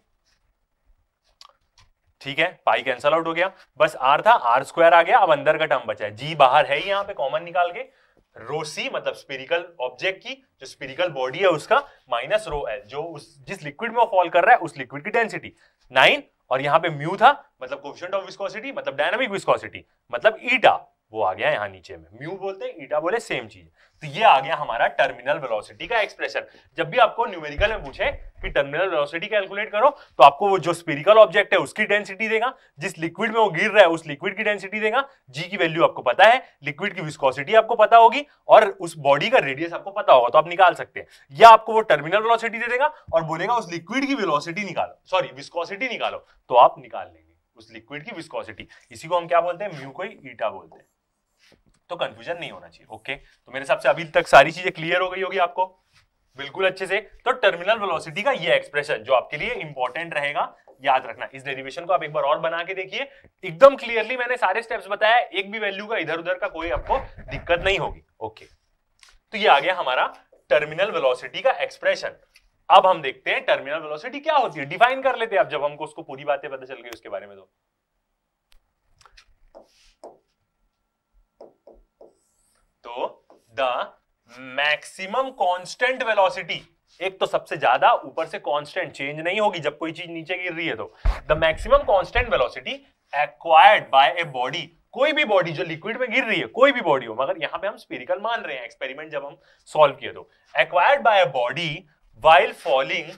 ठीक है, पाई कैंसल आउट हो गया, बस आर था, आर स्क्वायर आ गया, अब अंदर का टर्म बचा है, जी बाहर है ही, यहां पे कॉमन निकाल के रो सी मतलब स्फेरिकल ऑब्जेक्ट की जो स्फेरिकल बॉडी है उसका माइनस रो एल जो जिस लिक्विड में वो फॉल कर रहा है उस लिक्विड की डेंसिटी 9 और यहां पे म्यू था मतलब कोएफिशिएंट ऑफ विस्कोसिटी मतलब डायनामिक विस्कोसिटी मतलब ईटा, वो आ गया यहां नीचे में, म्यू बोलते हैं ईटा बोले सेम चीज। तो ये आ गया हमारा टर्मिनल वेलोसिटी का एक्सप्रेशन। जब भी आपको न्यूमेरिकल में पूछे कि टर्मिनल वेलोसिटी कैलकुलेट करो तो आपको वो जो स्फेरिकल ऑब्जेक्ट है उसकी डेंसिटी देगा, जिस लिक्विड में वो गिर रहा है उस लिक्विड की डेंसिटी देगा, जी की वैल्यू आपको पता है, लिक्विड की विस्कोसिटी आपको पता होगी और उस बॉडी का रेडियस आपको पता होगा तो आप निकाल सकते हैं, या आपको वो टर्मिनल वेलोसिटी दे देगा और बोलेगा उस लिक्विड की वेलोसिटी निकालो, सॉरी विस्कोसिटी निकालो, तो आप निकाल लेंगे उस लिक्विड की विस्कोसिटी। इसी को हम क्या बोलते हैं, म्यू को ईटा बोलते हैं। तो कंफ्यूजन नहीं होना चाहिए। ओके, तो मेरे हिसाब से अभी तक सारी चीजें क्लियर हो गई होगी आपको बिल्कुल अच्छे से। तो टर्मिनल वेलोसिटी का ये एक्सप्रेशन जो आपके लिए इंपॉर्टेंट रहेगा, याद रखना। इस डेरिवेशन को आप एक बार और बना के देखिए, एकदम क्लियरली मैंने सारे स्टेप्स बताया, एक भी वैल्यू का इधर उधर का कोई आपको दिक्कत नहीं होगी। ओके, तो ये आ गया हमारा टर्मिनल वेलोसिटी का एक्सप्रेशन। अब हम देखते हैं टर्मिनल वेलोसिटी क्या होती है, डिफाइन कर लेते हैं अब जब हमको उसको पूरी बातें पता चल गई उसके बारे में। तो द मैक्सिमम कांस्टेंट वेलोसिटी, एक तो सबसे ज्यादा, ऊपर से कांस्टेंट चेंज नहीं होगी जब कोई चीज नीचे गिर रही है, तो the maximum constant velocity acquired by a body, कोई भी बॉडी जो लिक्विड में गिर रही है, कोई भी बॉडी हो, मगर यहां पे हम स्फेरिकल मान रहे हैं एक्सपेरिमेंट जब हम सॉल्व किए, तो acquired by a body while falling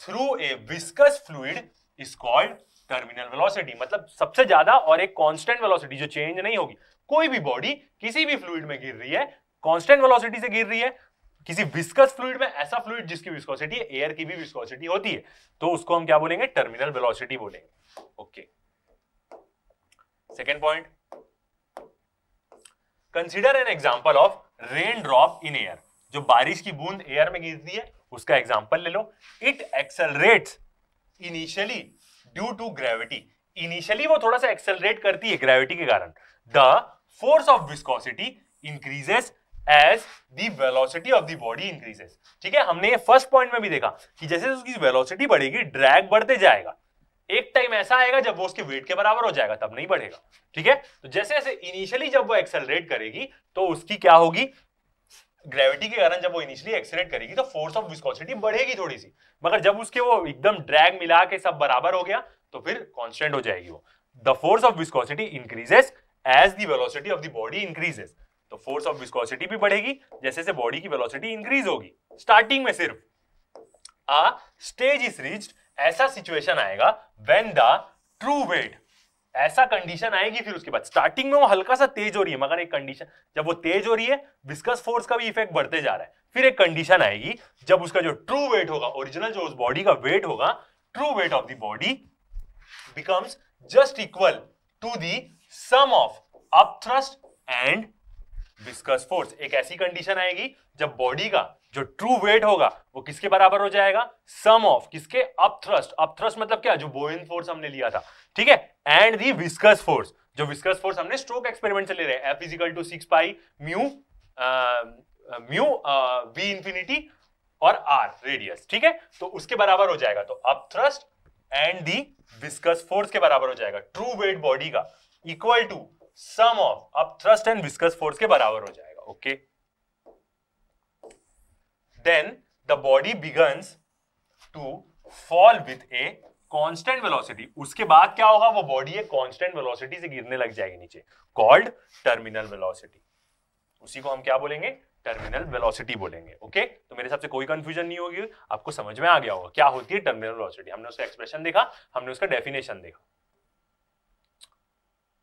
through a viscous fluid is called terminal velocity. मतलब सबसे ज्यादा और एक कांस्टेंट वेलोसिटी जो चेंज नहीं होगी, कोई भी बॉडी किसी भी फ्लूइड में गिर रही है, कांस्टेंट वेलोसिटी से गिर रही है, किसी विस्कस फ्लूइड में, ऐसा फ्लूइड जिसकी विस्कोसिटी एयर की भी विस्कोसिटी होती है, तो उसको हम क्या बोलेंगे, टर्मिनल वेलोसिटी बोलेंगे। Okay, second point, consider an example of rain drop in air. जो बारिश की बूंद एयर में गिरती है उसका एग्जांपल ले लो। It accelerates initially due to gravity, initially वो थोड़ा सा एक्सेलरेट करती है ग्रेविटी के कारण। The force of viscosity increases as the velocity of the body increases. ठीक है, हमने ये फर्स्ट पॉइंट में भी देखा कि जैसे उसकी वेलोसिटी बढ़ेगी ड्रैग बढ़ते जाएगा, एक टाइम ऐसा आएगा जब वो उसके वेट के बराबर हो जाएगा, तब नहीं बढ़ेगा। ठीक है, तो जैसे जैसे इनिशियली जब वो एक्सेलरेट करेगी तो उसकी क्या होगी, ग्रेविटी के कारण जब वो इनिशियली एक्सेलरेट करेगी तो फोर्स ऑफ विस्कोसिटी बढ़ेगी थोड़ी सी, मगर जब उसके वो एकदम ड्रैग मिला के सब बराबर हो गया तो फिर कांस्टेंट हो जाएगी वो। The force of viscosity increases as the velocity of the body increases, तो फोर्स ऑफ विस्कोसिटी भी बढ़ेगी जैसे जैसे बॉडी की वेलोसिटी इंक्रीज होगी। स्टार्टिंग में सिर्फ अ स्टेज इज रीच्ड, ऐसा सिचुएशन आएगा व्हेन द ट्रू वेट, ऐसा कंडीशन आएगी फिर उसके बाद, स्टार्टिंग में वो हल्का सा तेज हो रही है मगर एक कंडीशन, जब वो तेज हो रही है विस्कस फोर्स का भी इफेक्ट बढ़ते जा रहा है, फिर एक कंडीशन आएगी जब उसका जो ट्रू वेट होगा, ओरिजिनल जो उस बॉडी का वेट होगा, true weight of the body becomes just equal to the sum of upthrust and viscous force. एक ऐसी कंडीशन आएगी जब बॉडी का जो ट्रू वेट होगा वो किसके बराबर हो जाएगा, सम ऑफ किसके, अपथ्रस्ट, अपथ्रस्ट मतलब क्या, जो बोइन फोर्स हमने लिया था, ठीक है, एंड दी विस्कस फोर्स, जो विस्कस फोर्स हमने स्ट्रोक एक्सपेरिमेंट से ले रहे हैं, F = 6 pi mu V infinity और R रेडियस। ठीक है, तो उसके बराबर हो जाएगा, तो upthrust and the viscous force के बराबर हो जाएगा, ट्रू वेट बॉडी का equal to sum of upthrust and viscous force के बराबर हो जाएगा। Okay, then the body begins to fall with a constant velocity, उसके बाद क्या होगा, वो बॉडी एक कांस्टेंट वेलोसिटी से गिरने लग जाएगी नीचे, कॉल्ड टर्मिनल वेलोसिटी। उसी को हम क्या बोलेंगे, टर्मिनल वेलोसिटी बोलेंगे। ओके, तो मेरे हिसाब से कोई कंफ्यूजन नहीं होगी, आपको समझ में आ गया होगा क्या होती है टर्मिनल वेलोसिटी। हमने उसका एक्सप्रेशन देखा, हमने उसका डेफिनेशन देखा।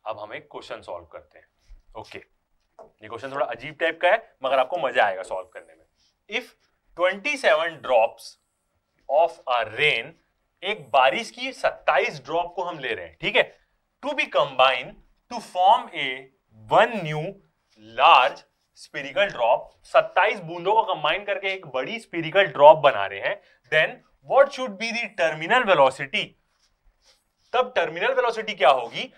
अब हम एक क्वेश्चन सॉल्व करते हैं। ओके, ये क्वेश्चन थोड़ा अजीब टाइप का है मगर आपको मजा आएगा सॉल्व करने में। If 27 drops of a rain, एक बारिश की 27 ड्रॉप को हम ले रहे हैं, ठीक है, to be combine to form a one new large spherical drop, 27 बूंदों को कंबाइन करके एक बड़ी स्फेरिकल ड्रॉप बना रहे हैं, then what should be the terminal velocity. तब टर्मिनल वेलोसिटी क्या होगी,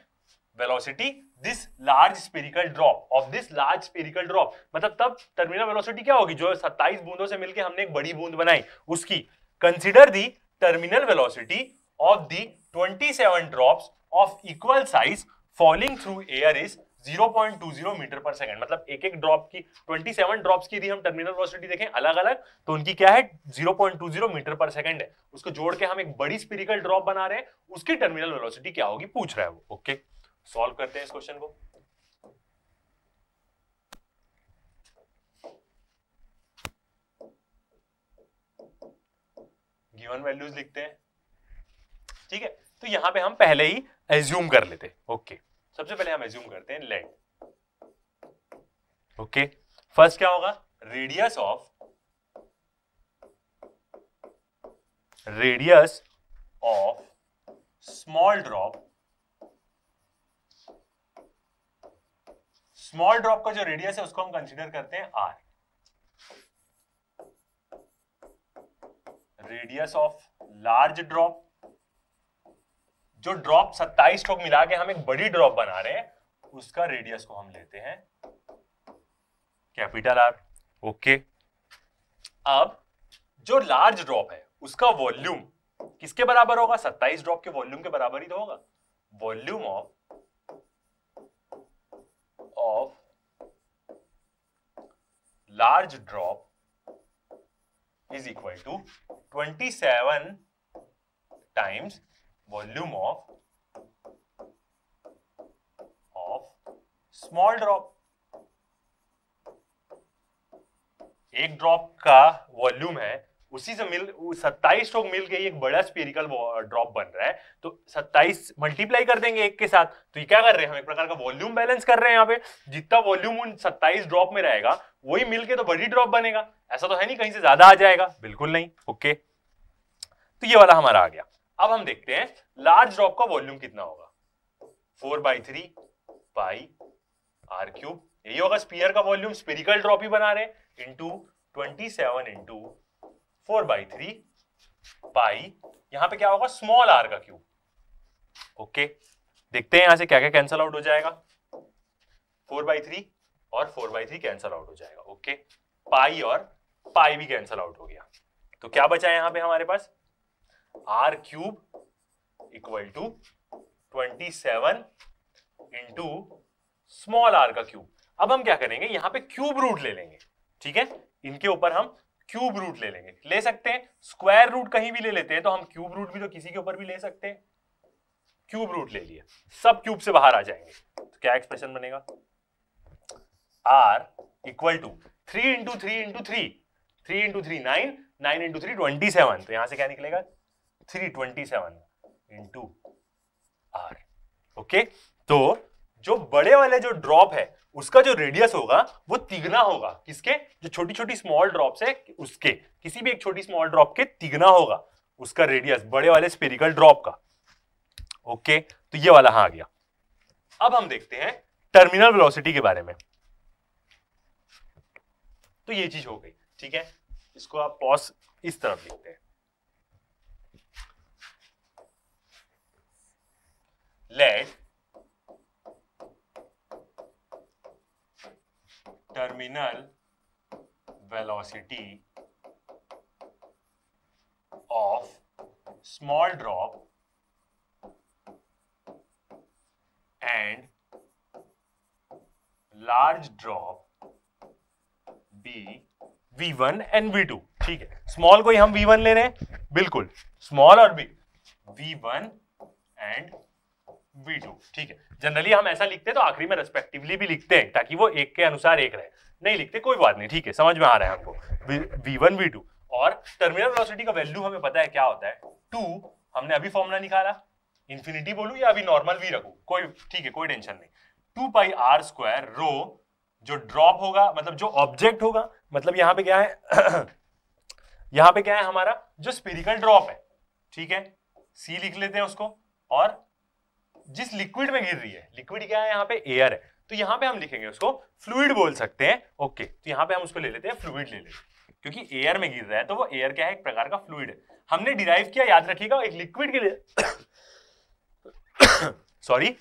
velocity this large spherical drop, of this large spherical drop, मतलब तब टर्मिनल वेलोसिटी क्या होगी, जो 27 बूंदों से मिलकर हमने एक बड़ी बूंद बनाई उसकी। Consider the terminal velocity of the 27 drops of equal size falling through air is 0.20 metre per second. मतलब एक एक ड्रॉप की 27 ड्रॉप्स की यदि हम टर्मिनल वेलोसिटी देखें अलग अलग, तो उनकी क्या है 0.20 मीटर पर सेकंड है। उसको जोड़ के हम एक बड़ी स्पेरिकल ड्रॉप बना रहे हैं, उसकी टर्मिनल वेलोसिटी क्या होगी पूछ रहा है वो। ओके, सॉल्व करते हैं इस क्वेश्चन को। गिवन वैल्यूज लिखते हैं, ठीक है। तो यहां पे हम पहले ही एज्यूम कर लेते हैं। ओके, सबसे पहले हम एज्यूम करते हैं लेट, ओके, फर्स्ट क्या होगा, radius of small drop, small drop का जो रेडियस है उसको हम कंसीडर करते हैं r। Radius of large drop, जो ड्रॉप 27 स्ट्रोक मिला के हम एक बड़ी ड्रॉप बना रहे हैं, उसका रेडियस को हम लेते हैं कैपिटल R। ओके, अब जो लार्ज ड्रॉप है उसका वॉल्यूम किसके बराबर होगा, 27 ड्रॉप के वॉल्यूम के बराबर ही तो होगा। Volume of large drop is equal to 27 times volume of small drop. एक ड्रॉप का वॉल्यूम है, उसी से 27 स्ट्रोक मिल के एक बड़ा स्फेरिकल ड्रॉप बन रहा है, तो 27 मल्टीप्लाई कर देंगे एक के साथ, तो ये क्या कर रहे हैं, हम एक प्रकार का वॉल्यूम बैलेंस कर रहे हैं। यहाँ पे जितना वॉल्यूम उन 27 ड्रॉप में रहेगा वही मिलके तो बड़ी ड्रॉप बनेगा। ऐसा तो है नहीं कहीं से ज्यादा आ जाएगा, बिल्कुल नहीं। ओके, तो ये वाला हमारा आ गया। अब हम देखते हैं लार्ज ड्रॉप का वॉल्यूम कितना होगा, 4/3 पाई r क्यूब, यही होगा स्फीयर का वॉल्यूम, स्फेरिकल ड्रॉप ही बना रहे हैं, इंटू 27 इंटू 4/3 पाई, यहां पे क्या होगा स्मॉल r का क्यूब। ओके, देखते हैं यहां से क्या क्या कैंसल आउट हो जाएगा, 4/3 और 4/3 कैंसल आउट हो जाएगा। ओके, पाई और पाई भी कैंसल आउट हो गया, तो क्या बचा है यहां पे हमारे पास, r cube equal to 27 into small r का क्यूब। अब हम क्या करेंगे, यहां पे क्यूब रूट ले लेंगे, ठीक है, इनके ऊपर हम क्यूब रूट ले लेंगे, ले सकते हैं स्क्वायर रूट कहीं भी ले लेते हैं, तो हम क्यूब रूट भी तो किसी के ऊपर भी ले सकते हैं। क्यूब रूट ले लिए, सब क्यूब से बाहर आ जाएंगे, तो क्या एक्सप्रेशन बनेगा, r equal to 3 into 3 into 3, 3 into 3 9, 9 into 3 27, तो यहां से क्या निकलेगा 327 इंटू r। ओके, तो जो बड़े वाले जो ड्रॉप है उसका जो रेडियस होगा वो तिगना होगा किसके, जो छोटी छोटी स्मॉल ड्रॉप्स है उसके, किसी भी एक छोटी स्मॉल ड्रॉप के तिगना होगा उसका रेडियस बड़े वाले स्फेरिकल ड्रॉप का। ओके, तो ये वाला आ गया। अब हम देखते हैं टर्मिनल वेलोसिटी के बारे में, तो ये चीज हो गई, ठीक है, इसको आप पॉज इस तरफ लिखते हैं, late terminal velocity of small drop and large drop be V1 and V2। ठीक है, स्मॉल को ही हम V1 ले रहे हैं, बिल्कुल स्मॉल और बिग, V1 एंड V2। ठीक है, जनरली हम ऐसा लिखते हैं तो आखिरी में रेस्पेक्टिवली भी लिखते हैं ताकि वो एक के अनुसार एक रहे, नहीं लिखते कोई बात नहीं, ठीक है, समझ में आ रहा है हमको, V1 V2। और टर्मिनल वेलोसिटी का वैल्यू हमें पता है क्या होता है, 2, हमने अभी फॉर्मूला निकाला, इंफिनिटी बोलूं या अभी नॉर्मल भी रखूं, कोई ठीक है, कोई टेंशन नहीं, 2 पाई r स्क्वायर रो, जो ड्रॉप होगा मतलब जो ऑब्जेक्ट होगा, मतलब यहां पे क्या है यहां पे क्या है हमारा जो स्फेरिकल ड्रॉप है, ठीक है, C लिख लेते हैं उसको, और जिस लिक्विड में गिर रही है, लिक्विड क्या है यहाँ पे एयर है, तो यहां पे हम लिखेंगे उसको फ्लूइड बोल सकते हैं। ओके, तो यहां पे हम उसको ले लेते हैं फ्लूइड ले लेते हैं, क्योंकि एयर में गिर रहा है तो वो एयर क्या है, एक प्रकार का फ्लूइड है। हमने डिराइव किया, याद रखिएगा, एक लिक्विड के लिए सॉरी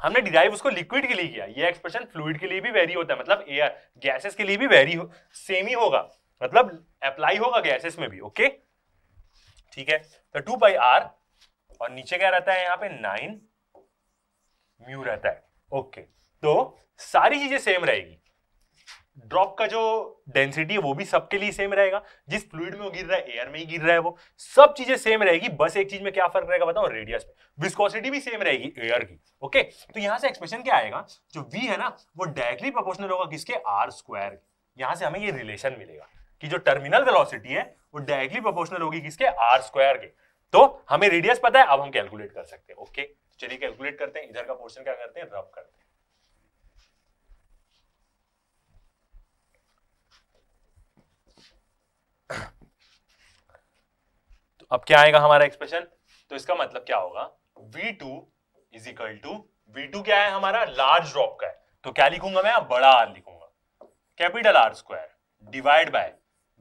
हमने डिराइव उसको लिक्विड के लिए किया, ये एक्सप्रेशन फ्लूइड के लिए भी वेरी होता है, मतलब एयर गैसेस के लिए भी वेरी सेम ही होगा, मतलब अप्लाई होगा गैसेस में भी। ओके ठीक है, तो 2 पाई r और नीचे क्या रहता है यहाँ पे 9 म्यू रहता है। ओके तो सारी चीजें सेम रहेगी, ड्रॉप का जो डेंसिटी है वो भी सबके लिए सेम रहेगा, जिस फ्लूइड में वो गिर रहा है एयर में ही गिर रहा है, वो सब चीजें सेम रहेगी, बस एक चीज में क्या फर्क रहेगा बताओ, रेडियस में। विस्कोसिटी भी सेम रहेगी एयर की। ओके तो यहां से एक्सप्रेशन क्या आएगा, जो v है ना वो डायरेक्टली प्रोपोर्शनल होगा किसके, r स्क्वायर। यहां से हमें ये रिलेशन मिलेगा कि जो टर्मिनल वेलोसिटी है वो डायरेक्टली प्रोपोर्शनल होगी किसके, r स्क्वायर के। तो हमें रेडियस पता है, अब हम कैलकुलेट कर सकते हैं। ओके चलिए कैलकुलेट करते हैं, इधर का पोर्शन क्या करते हैं, रब करते हैं। तो अब क्या आएगा हमारा एक्सप्रेशन, तो इसका मतलब क्या होगा, v2 is equal to, v2 क्या है हमारा, लार्ज ड्रॉप का है, तो क्या लिखूंगा मैं, बड़ा R लिखूंगा, capital R square divide by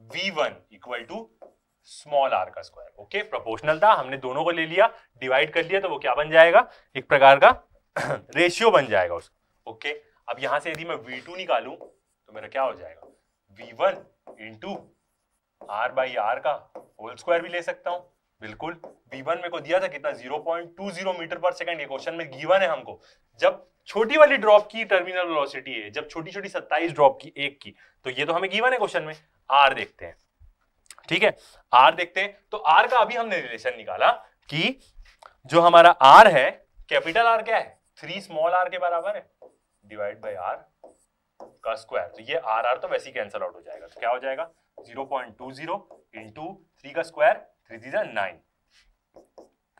v1 equal to small r का स्क्वायर। ओके प्रोपोर्शनल था, हमने दोनों को ले लिया, डिवाइड कर लिया, तो वो क्या बन जाएगा, एक प्रकार का रेशियो बन जाएगा उसका। ओके अब यहां से यदि मैं v2 निकालूं तो मेरा क्या हो जाएगा, v1 into r by r का होल स्क्वायर भी ले सकता हूं, बिल्कुल। v1 मेरे को दिया था कितना, 0.20 मीटर पर सेकंड, ये क्वेश्चन में गिवन है हमको। जब छोटी वाली ड्रॉप की टर्मिनल वेलोसिटी है, जब छोटी छोटी 27 ड्रॉप की एक की, तो ये तो हमें गिवन है क्वेश्चन में। r देखते हैं, ठीक है r देखते हैं, तो r का अभी हमने रिलेशन निकाला कि जो हमारा r है, कैपिटल R क्या है, 3 स्मॉल r के बराबर है, डिवाइड बाय r का स्क्वायर। तो ये r तो वैसे ही कैंसिल आउट हो जाएगा, तो क्या हो जाएगा 0.20 इंटू 3 का स्क्वायर, 3 3 9।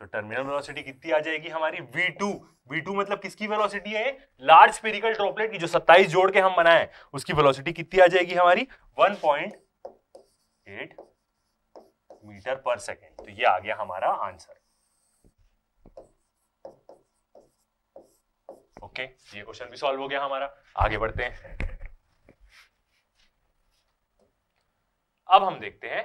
तो टर्मिनल वेलोसिटी कितनी आ जाएगी हमारी, v2। v2 मतलब किसकी वेलोसिटी है, लार्ज स्फेरिकल ड्रॉपलेट की, जो 27 जोड़ के हम बनाए उसकी वेलोसिटी कितनी आ जाएगी हमारी, 1.8 मीटर पर सेकेंड। तो ये आ गया हमारा आंसर। ओके ये क्वेश्चन भी सॉल्व हो गया हमारा, आगे बढ़ते हैं। अब हम देखते हैं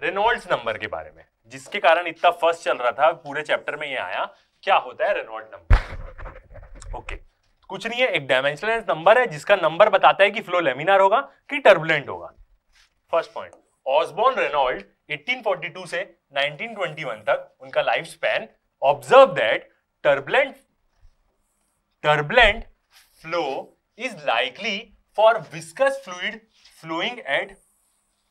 रेनॉल्ड्स नंबर के बारे में, जिसके कारण इतना फर्स्ट चल रहा था, पूरे चैप्टर में ये आया, क्या होता है रेनॉल्ड नंबर। ओके कुछ नहीं है, एक डायमेंशनलेस नंबर है जिसका नंबर बताता है कि फ्लो लेमिनार होगा कि टर्बुलेंट होगा। फर्स्ट पॉइंट, ऑसबॉर्न रेनॉल्ड 1842 से 1921 तक उनका life span, observe that turbulent flow is likely for viscous fluid flowing at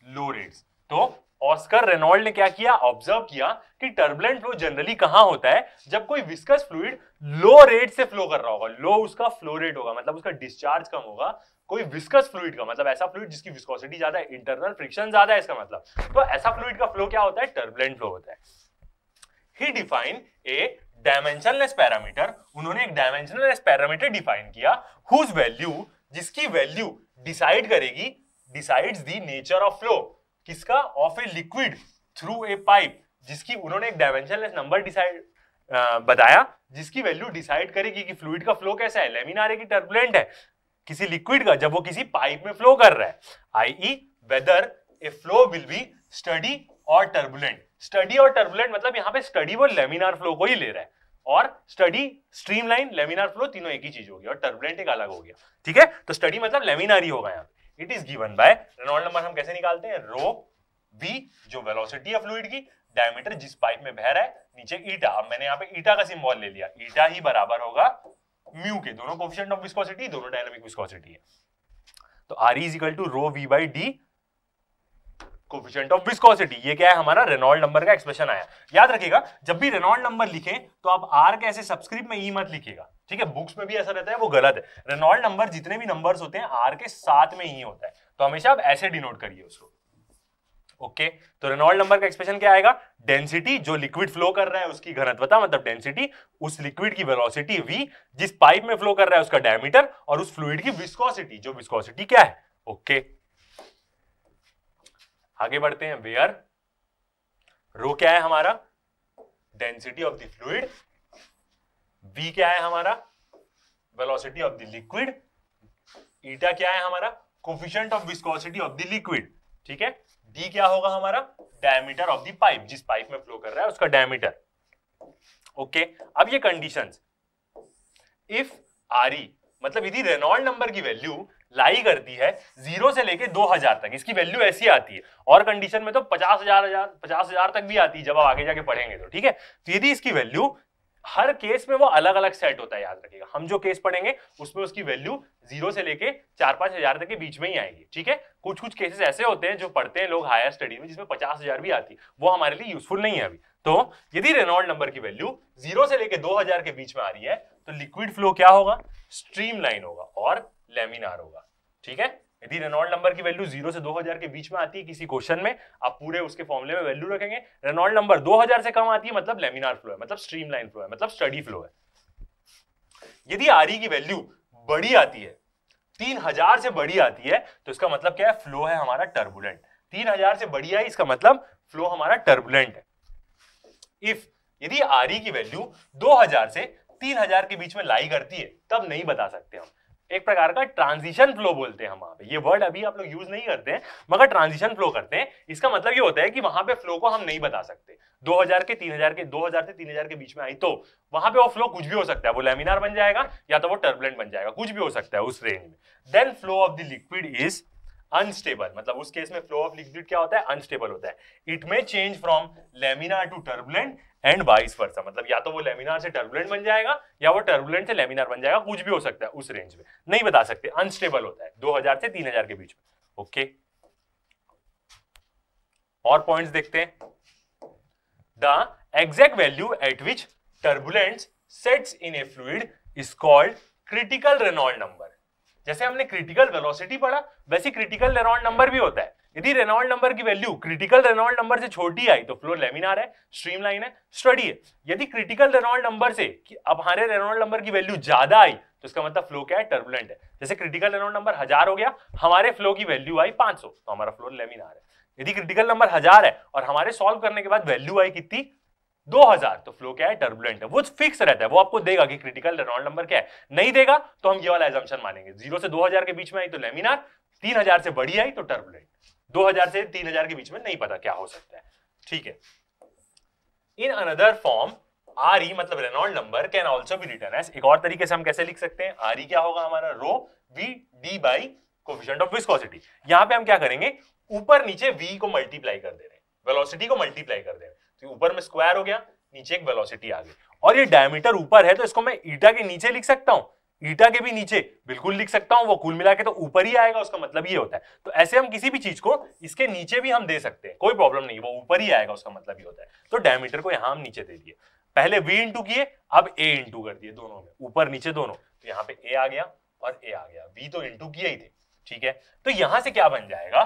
low rates। तो ऑस्कर रेनॉल्ड ने क्या किया, ऑब्जर्व किया कि टर्बुलेंट फ्लो जनरली कहां होता है, जब कोई विस्कस फ्लूइड लो रेट से फ्लो कर रहा होगा, लो उसका फ्लो रेट होगा, मतलब उसका डिस्चार्ज कम होगा। कोई विस्कस फ्लूइड का मतलब ऐसा फ्लूइड जिसकी विस्कोसिटी ज्यादा है, इंटरनल फ्रिक्शन ज्यादा है, इसका मतलब तो ऐसा फ्लूइड का फ्लो क्या होता है, टर्बुलेंट फ्लो होता है। He define a dimensionless parameter, उन्होंने एक डायमेंशनलेस पैरामीटर डिफाइन किया, हुज वैल्यू, जिसकी वैल्यू डिसाइड करेगी, decides the nature of flow, किसका, of a liquid through a pipe, जिसकी उन्होंने एक डायमेंशनलेस नंबर डिसाइड बताया, जिसकी वैल्यू डिसाइड करेगी कि फ्लूइड का फ्लो कैसा है, लेमिनार है कि टर्बुलेंट है, किसी लिक्विड का जब वो किसी पाइप में फ्लो कर रहा है, I whether A flow will be study और टर्बुलेंट। स्टडी और टर्बुलेंट मतलब यहाँ पे स्टडी वो लेमिनार फ्लो को ही ले रहा है, और स्टडी स्ट्रीमलाइन लेमिनार फ्लो तीनों एक ही चीज होगी, और टर्बुलेंट एक अलग हो गया। ठीक है, तो स्टडी मतलब लेमिनार ही होगा यहाँ पे। It is given by, Reynold number हम कैसे निकालते हैं, रो वी जो वेलोसिटी है फ्लूइड की, डायमीटर जिस पाइप में बह रहा है, नीचे ईटा, अब मैंने यहाँ पे ईटा का सिंबल ले लिया, ईटा ही बराबर होगा म्यू के, दोनों कोएफिशिएंट ऑफ विस्कोसिटी, दोनों डायनामिक विस्कोसिटी है, तो R is equal to rho V by D coefficient of viscosity. ये क्या है हमारा रेनॉल्ड नंबर का एक्सप्रेशन आया। याद रखिएगा जब भी रेनॉल्ड नंबर लिखें तो आप आर के ऐसे सबस्क्रिप्ट में ई मत लिखिएगा, ठीक है, बुक्स में भी ऐसा रहता है, वो गलत है। रेनॉल्ड नंबर जितने भी नंबर्स होते हैं आर के साथ में ही होता है, तो हमेशा आप ऐसे डिनोट करिए उसको। ओके तो रेनॉल्ड नंबर का एक्सप्रेशन क्या आएगा, डेंसिटी जो लिक्विड फ्लो कर रहा है उसकी घनत्वता मतलब डेंसिटी, उस लिक्विड की वेलोसिटी v, जिस पाइप में फ्लो कर रहा है उसका डायमीटर, और उस फ्लूइड की विस्कोसिटी जो विस्कोसिटी क्या है। ओके आगे बढ़ते हैं, वेयर रो क्या है हमारा, density of the fluid, v क्या है हमारा, वेलोसिटी ऑफ द लिक्विड, ईटा क्या है हमारा, coefficient of viscosity of the liquid, ठीक है, d क्या होगा हमारा, डायमीटर ऑफ द पाइप, जिस पाइप में फ्लो कर रहा है उसका डायमीटर। ओके अब ये कंडीशंस, इफ आरई मतलब यदि रेनॉल्ड नंबर की वैल्यू लाई करती है 0 से लेके 2000 तक, इसकी वैल्यू ऐसी आती है, और कंडीशन में तो 50,000 तक भी आती है जब आप आगे जाके पढ़ेंगे तो, ठीक है। तो यदि इसकी वैल्यू, हर केस में वो अलग अलग सेट होता है, याद रखिएगा। हम जो केस पढ़ेंगे उसमें उसकी वैल्यू 0 से लेके 4-5 हजार तक के बीच में ही आएगी, ठीक है। कुछ कुछ केसेस ऐसे होते हैं जो पढ़ते हैं लोग हायर स्टडी में, जिसमें 50,000 भी आती है, वो हमारे लिए यूजफुल नहीं है अभी। तो यदि रेनॉल्ड नंबर की वैल्यू 0 से लेके 2000 के बीच में आ रही है तो लिक्विड फ्लो क्या होगा, स्ट्रीमलाइन होगा और लैमिनार होगा, ठीक है। यदि रेनॉल्ड नंबर की वैल्यू 0 से 2000 के बीच में आती है किसी क्वेश्चन में, आप पूरे उसके फॉर्मूले में वैल्यू रखेंगे, रेनॉल्ड नंबर 2000 से कम आती है मतलब लैमिनार फ्लो है, मतलब स्ट्रीमलाइन फ्लो है, मतलब स्टडी फ्लो है। यदि आरई की वैल्यू बड़ी आती है, 3000 से बड़ी आती है, तो इसका मतलब क्या है, फ्लो है हमारा टर्बुलेंट। 3000 से बड़ी आई इसका मतलब फ्लो हमारा टर्बुलेंट है। इफ यदि आरई की वैल्यू 2000 से 3000 के बीच में लाई करती है तब नहीं बता सकते हम, एक प्रकार का ट्रांजिशन फ्लो बोलते हैं हम वहां पे। ये वर्ड अभी आप लोग यूज नहीं करते हैं मगर ट्रांजिशन फ्लो करते हैं। इसका मतलब ये होता है कि वहां पे फ्लो को हम नहीं बता सकते। 2000 से 3000 के बीच में आई तो वहां पे वो फ्लो कुछ भी हो सकता है, वो लैमिनार बन जाएगा या तो वो टर्बुलेंट बन जाएगा, कुछ भी हो सकता है उस रेंज में। Then flow of the liquid is unstable, मतलब उस केस में फ्लो ऑफ लिक्विड क्या होता है, अनस्टेबल होता है। इट में change from laminar to turbulent and vice versa, मतलब या तो वो लैमिनार से टर्बुलेंट बन जाएगा या वो टर्बुलेंट से लैमिनार बन जाएगा, कुछ भी हो सकता है उस रेंज में, नहीं बता सकते, अनस्टेबल होता है 2000 से 3000 के बीच में। ओके, और पॉइंट्स देखते हैं। The exact value at which turbulence sets in a fluid is called critical Reynold number. जैसे हमने क्रिटिकल वेलोसिटी पढ़ा वैसे क्रिटिकल रेनॉल्ड नंबर भी होता है। यदि रेनॉल्ड नंबर की वैल्यू क्रिटिकल रेनॉल्ड नंबर से छोटी आई तो फ्लो लैमिनार है, स्ट्रीमलाइन है, स्टडी है। यदि क्रिटिकल रेनॉल्ड नंबर से अब हमारे रेनॉल्ड नंबर की वैल्यू ज्यादा आई तो इसका मतलब फ्लो क्या है, टर्बुलेंट है। जैसे क्रिटिकल रेनॉल्ड नंबर 1000 हो गया, हमारे फ्लो की वैल्यू आई 500 तो हमारा फ्लो लैमिनार है। यदि क्रिटिकल नंबर 1000 है और हमारे सॉल्व करने के बाद वैल्यू आई कितनी, 2000, तो फ्लो क्या है, टर्बुलेंट है। वो फिक्स रहता है, वो आपको देगा कि क्रिटिकल रेनॉल्ड नंबर क्या है। नहीं देगा तो हम ये वाला एजम्पशन मानेंगे, 0 से 2000 के बीच में आई तो लैमिनार, 3000 से बड़ी आई तो टर्बुलेंट, 2000 से 3000 के बीच में नहीं पता क्या हो सकता है, ठीक है। इन अनदर फॉर्म आरई मतलब Reynold number can also be written as, एक और तरीके से हम कैसे लिख सकते हैं, आरई क्या होगा हमारा, rho V D by coefficient of viscosity. यहां पे हम क्या करेंगे, ऊपर नीचे v को मल्टीप्लाई कर दे रहे हैं, वेलोसिटी को मल्टीप्लाई कर दे रहे हैं, तो ऊपर में स्क्वायर हो गया, नीचे एक वेलोसिटी आ गई, और ये डायमीटर ऊपर है तो इसको मैं ईटा के नीचे लिख सकता हूं, ईटा के भी नीचे बिल्कुल लिख सकता हूं, वो कुल मिला के तो ऊपर ही आएगा, उसका मतलब ये होता है। तो ऐसे हम किसी भी चीज को इसके नीचे भी हम दे सकते हैं, कोई प्रॉब्लम नहीं, वो ऊपर ही आएगा, उसका मतलब ये होता है। तो डायमीटर को यहां हम नीचे दे दिए, पहले v इंटू किए, अब a इंटू कर दिए, दोनों में ऊपर नीचे दोनों, तो यहाँ पे a आ गया और a आ गया, v तो इंटू किए ही थे, ठीक है। तो यहां से क्या बन जाएगा,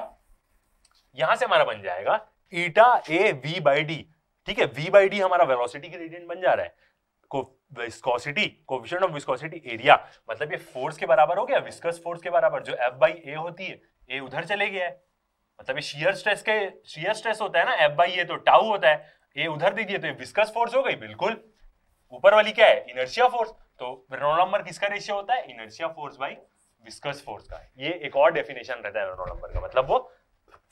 यहां से हमारा बन जाएगा ईटा a v बाई डी, ठीक है। v बाई डी हमारा वेलोसिटी ग्रेडियंट बन जा रहा है, viscosity coefficient of viscosity area, मतलब ये फोर्स के बराबर हो गया, विस्कस फोर्स के बराबर, जो F बाई A होती है, A उधर चले गया है, मतलब ये शियर स्ट्रेस होता है ना, F बाई A तो टाउ होता है, A उधर दे दिए तो ये विस्कस फोर्स हो गई, बिल्कुल। ऊपर वाली क्या है, इनर्शिया फोर्स, तो रेनॉल्ड नंबर किसका रेशियो होता है, inertia force by viscous force का। ये एक और डेफिनेशन रहता है रेनॉल्ड नंबर का, मतलब वो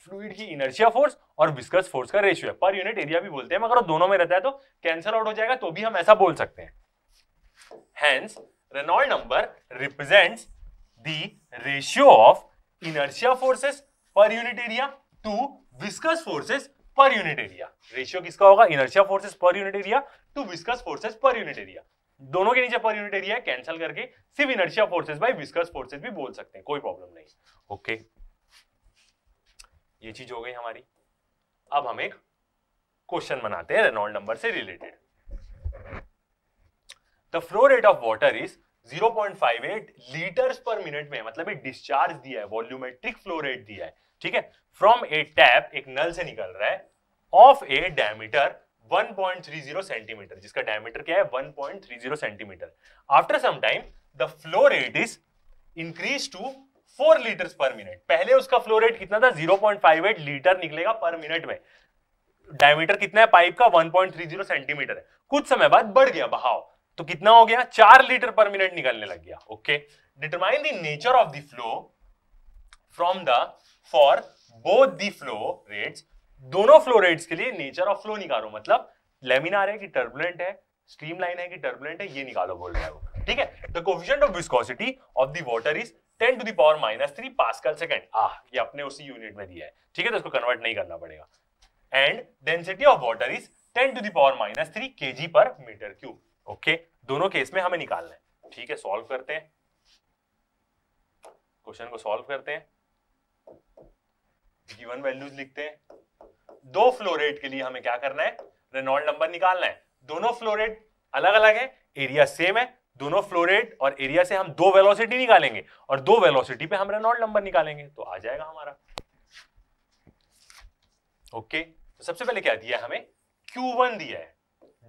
फ्लूइड की इनर्शिया फोर्स और विस्कस फोर्स का रेशियो है, पर यूनिट एरिया भी बोलते हैं, मगर दोनों में रहता है तो कैंसल आउट हो जाएगा, तो भी हम ऐसा बोल सकते हैं। Hence, Reynolds number represents the ratio of inertia forces per unit area to viscous forces per unit area. Ratio किसका होगा, inertia forces per unit area to viscous forces per unit area. दोनों के नीचे पर यूनिट एरिया है, cancel करके सिर्फ inertia forces by viscous forces भी बोल सकते हैं, कोई प्रॉब्लम नहीं। ओके, ये चीज हो गई हमारी। अब हम एक क्वेश्चन बनाते हैं रेनॉल्ड नंबर से related. The flow rate of water is 0.58 litres per minute में, मतलब ये डिस्चार्ज दिया है, वॉल्यूमेट्रिक फ्लो रेट दिया है, ठीक है, फ्रॉम ए टैप, एक नल से निकल रहा है, ऑफ ए डायमीटर 1.30 सेंटीमीटर, जिसका डायमीटर क्या है 1.30 centimetre. After some time the flow rate is increase to 4 litres per minute. पहले उसका फ्लो रेट कितना था, 0.58 लीटर निकलेगा पर मिनट में, डायमीटर कितना है पाइप का 1.30 सेंटीमीटर है। कुछ समय बाद बढ़ गया बहाव, तो कितना हो गया, 4 लीटर पर मिनट निकलने लग गया। Okay, determine the nature of the flow from the for both the flow rates, दोनों फ्लो रेट्स के लिए नेचर ऑफ फ्लो निकालो, मतलब लैमिनार है कि टर्बुलेंट है, स्ट्रीमलाइन है कि टर्बुलेंट है, ये निकालो बोल रहा है वो। ठीक है। The coefficient of viscosity of the water is 10 to the power -3 pascal second. ये अपने उसी यूनिट में दिया है, ठीक है, तो इसको कन्वर्ट नहीं करना पड़ेगा। And density of water is 10 to the power -3 kg per metre cube. ओके, दोनों केस में हमें निकालना है, ठीक है। सॉल्व करते हैं, क्वेश्चन को सॉल्व करते हैं, गिवन वैल्यूज लिखते हैं। दो फ्लो रेट के लिए हमें क्या करना है, रेनॉल्ड नंबर निकालना है। दोनों फ्लो रेट अलग अलग है, एरिया सेम है, दोनों फ्लो रेट और एरिया से हम दो वेलोसिटी निकालेंगे और दो वेलोसिटी पे हम रेनॉल्ड नंबर निकालेंगे, तो आ जाएगा हमारा। ओके, तो सबसे पहले क्या दिया है हमें, Q1 दिया है।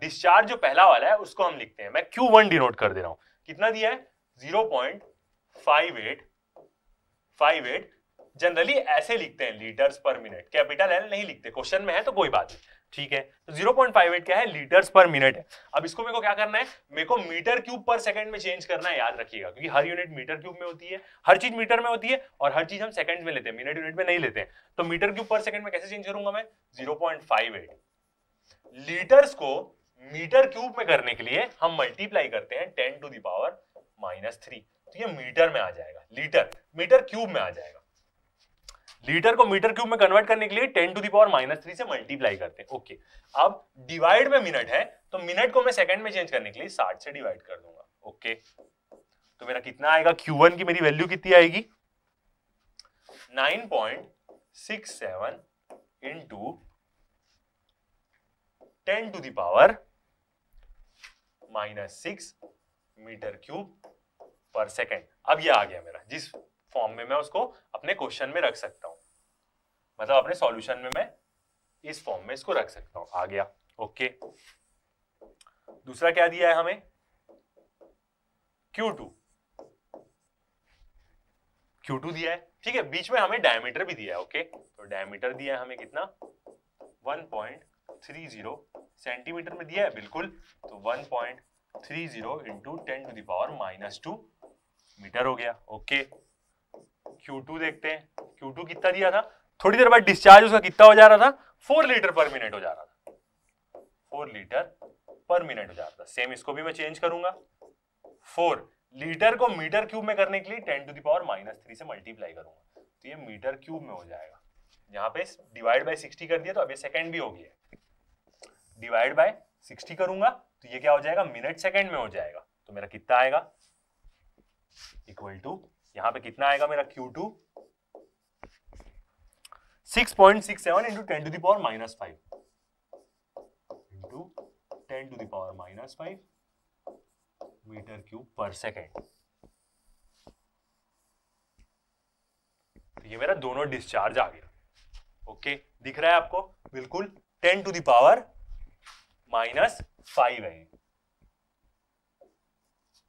डिस्चार्ज जो पहला वाला है उसको हम लिखते हैं, मैं Q1 डिनोट कर दे रहा हूं। कितना दिया है, 0.58। जनरली ऐसे लिखते हैं, litres per minute, capital L नहीं लिखते, क्वेश्चन में है तो कोई बात नहीं, ठीक है। तो 0.58 क्या है, लीटर्स पर मिनट है। अब इसको मेरे को क्या करना है, मेरे को मीटर क्यूब पर सेकंड में चेंज करना है, याद रखिएगा, क्योंकि हर यूनिट मीटर क्यूब में होती है, हर चीज मीटर में होती है और हर चीज हम सेकंड में लेते हैं, मिनट यूनिट में नहीं लेते हैं। तो मीटर क्यूब पर सेकंड में कैसे चेंज करूंगा मैं, 0.58। लीटर्स को मीटर क्यूब में करने के लिए हम मल्टीप्लाई करते हैं 10 टू द पावर -3, तो ये मीटर में आ जाएगा, मीटर क्यूब में आ जाएगा। लीटर को मीटर क्यूब में कन्वर्ट करने के लिए 10 टू द पावर -3 से मल्टीप्लाई करते हैं। ओके, अब डिवाइड में मिनट है, तो मिनट को मैं सेकंड में चेंज करने के लिए 60 से डिवाइड कर दूंगा। ओके, तो मेरा कितना आएगा, Q1 की मेरी वैल्यू कितनी आएगी, 9.67 into 10 to the power -6 metre cube per second. अब ये आ गया मेरा, जिस फॉर्म में मैं उसको अपने क्वेश्चन में रख सकता हूं, मतलब अपने सॉल्यूशन में मैं इस फॉर्म में इसको रख सकता हूं, आ गया। ओके, दूसरा क्या दिया है हमें, Q2 दिया है, ठीक है। बीच में हमें डायमीटर भी दिया है। ओके, तो डायमीटर दिया है हमें कितना, 1.30 सेंटीमीटर में दिया है, बिल्कुल। तो 1.30 into 10 to the power -2 metre हो गया। ओके, Q2 देखते हैं, Q2 कितना दिया था, थोड़ी देर बाद डिस्चार्ज उसका कितना हो जा रहा था, 4 लीटर पर मिनट हो जा रहा था, 4 लीटर पर मिनट हो जा रहा था। सेम इसको भी मैं चेंज करूंगा, 4 लीटर को मीटर क्यूब में करने के लिए 10 टू द पावर -3 से मल्टीप्लाई करूंगा, तो ये मीटर क्यूब में हो जाएगा। यहाँ पे डिवाइड बाय 60 कर दिया, तो अब ये सेकंड भी हो गया, डिवाइड बाय 60 करूंगा तो ये क्या हो जाएगा, मिनट सेकंड में हो जाएगा। तो मेरा कितना आएगा, इक्वल टू, यहां पे कितना आएगा मेरा Q2, 6.67 into 10 to the power -5 into 10 to the power -5 metre cube per second. तो ये मेरा दोनों डिस्चार्ज आ गया। ओके, दिख रहा है आपको, बिल्कुल 10 टू द पावर -5 है।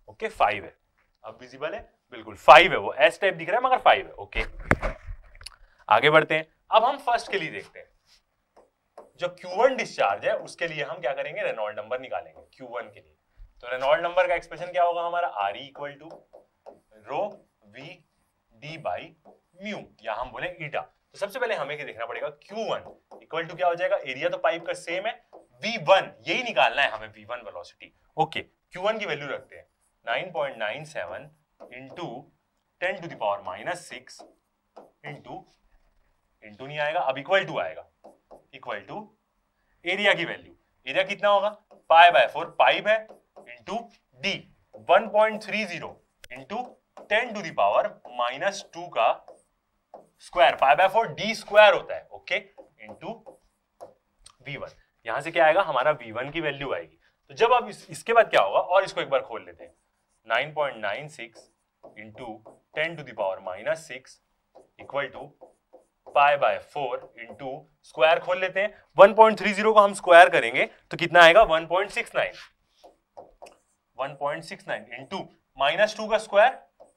ओके, 5 है, अब विजिबल है, बिल्कुल 5 है, वो एस टाइप दिख रहा है मगर 5 है। ओके, आगे बढ़ते हैं। अब हम फर्स्ट के लिए देखते हैं, जो Q1 डिस्चार्ज है उसके लिए हम क्या करेंगे, रेनॉल्ड नंबर निकालेंगे Q1 के लिए। तो रेनॉल्ड नंबर का एक्सप्रेशन क्या होगा हमारा, RE equal to rho V D by mu, या हम बोले ईटा। तो सबसे पहले हमें क्या देखना पड़ेगा, Q1 इक्वल टू क्या हो जाएगा, एरिया तो पाइप का सेम है, V1 यही निकालना है हमें, V1 वेलोसिटी। ओके, Q1 की वैल्यू रखते हैं 9.97 into 10 to the power -6 into नहीं आएगा, अब इक्वल टू आएगा, इक्वल टू एरिया की वैल्यू, एरिया कितना होगा, π/4 पाइप है, into D 1.30 into 10 to the power -2 का स्क्वायर, π/4 डी स्क्वायर होता है। ओके, इंटू V1, यहां से क्या आएगा, हमारा V1 की वैल्यू आएगी। तो जब अब इसके बाद क्या होगा, और इसको एक बार खोल लेते हैं, 9.96 into 10 to the power -6 equal to π/4 into square खोल लेते हैं, 1.30 को हम स्क्वायर करेंगे तो कितना आएगा, 1.69 इंटू -2 का square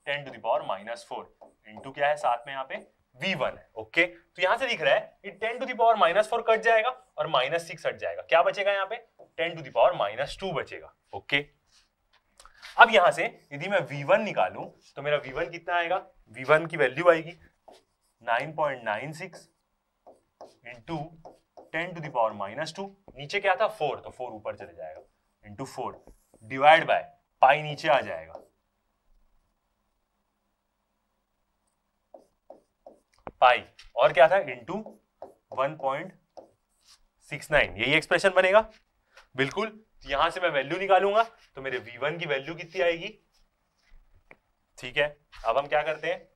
10 to the power -4 into क्या है साथ में यहाँ पे V1 है। ओके, तो यहां से दिख रहा है कि 10 टू द पावर -4 कट जाएगा और -6 हट जाएगा, क्या बचेगा यहाँ पे, 10 टू द पावर -2 बचेगा। ओके, अब यहां से यदि मैं V1 निकालूं तो मेरा V1 कितना आएगा, V1 की वैल्यू आएगी 9.96 इंटू 10 टू द पावर -2, नीचे क्या था 4, तो 4 ऊपर चले जाएगा, इंटू 4 डिवाइड बाय पाई नीचे आ जाएगा, पाई और क्या था इंटू 1.69, यही एक्सप्रेशन बनेगा। बिल्कुल, यहां से मैं वैल्यू निकालूंगा तो मेरे V1 की वैल्यू कितनी आएगी। ठीक है, अब हम क्या करते हैं,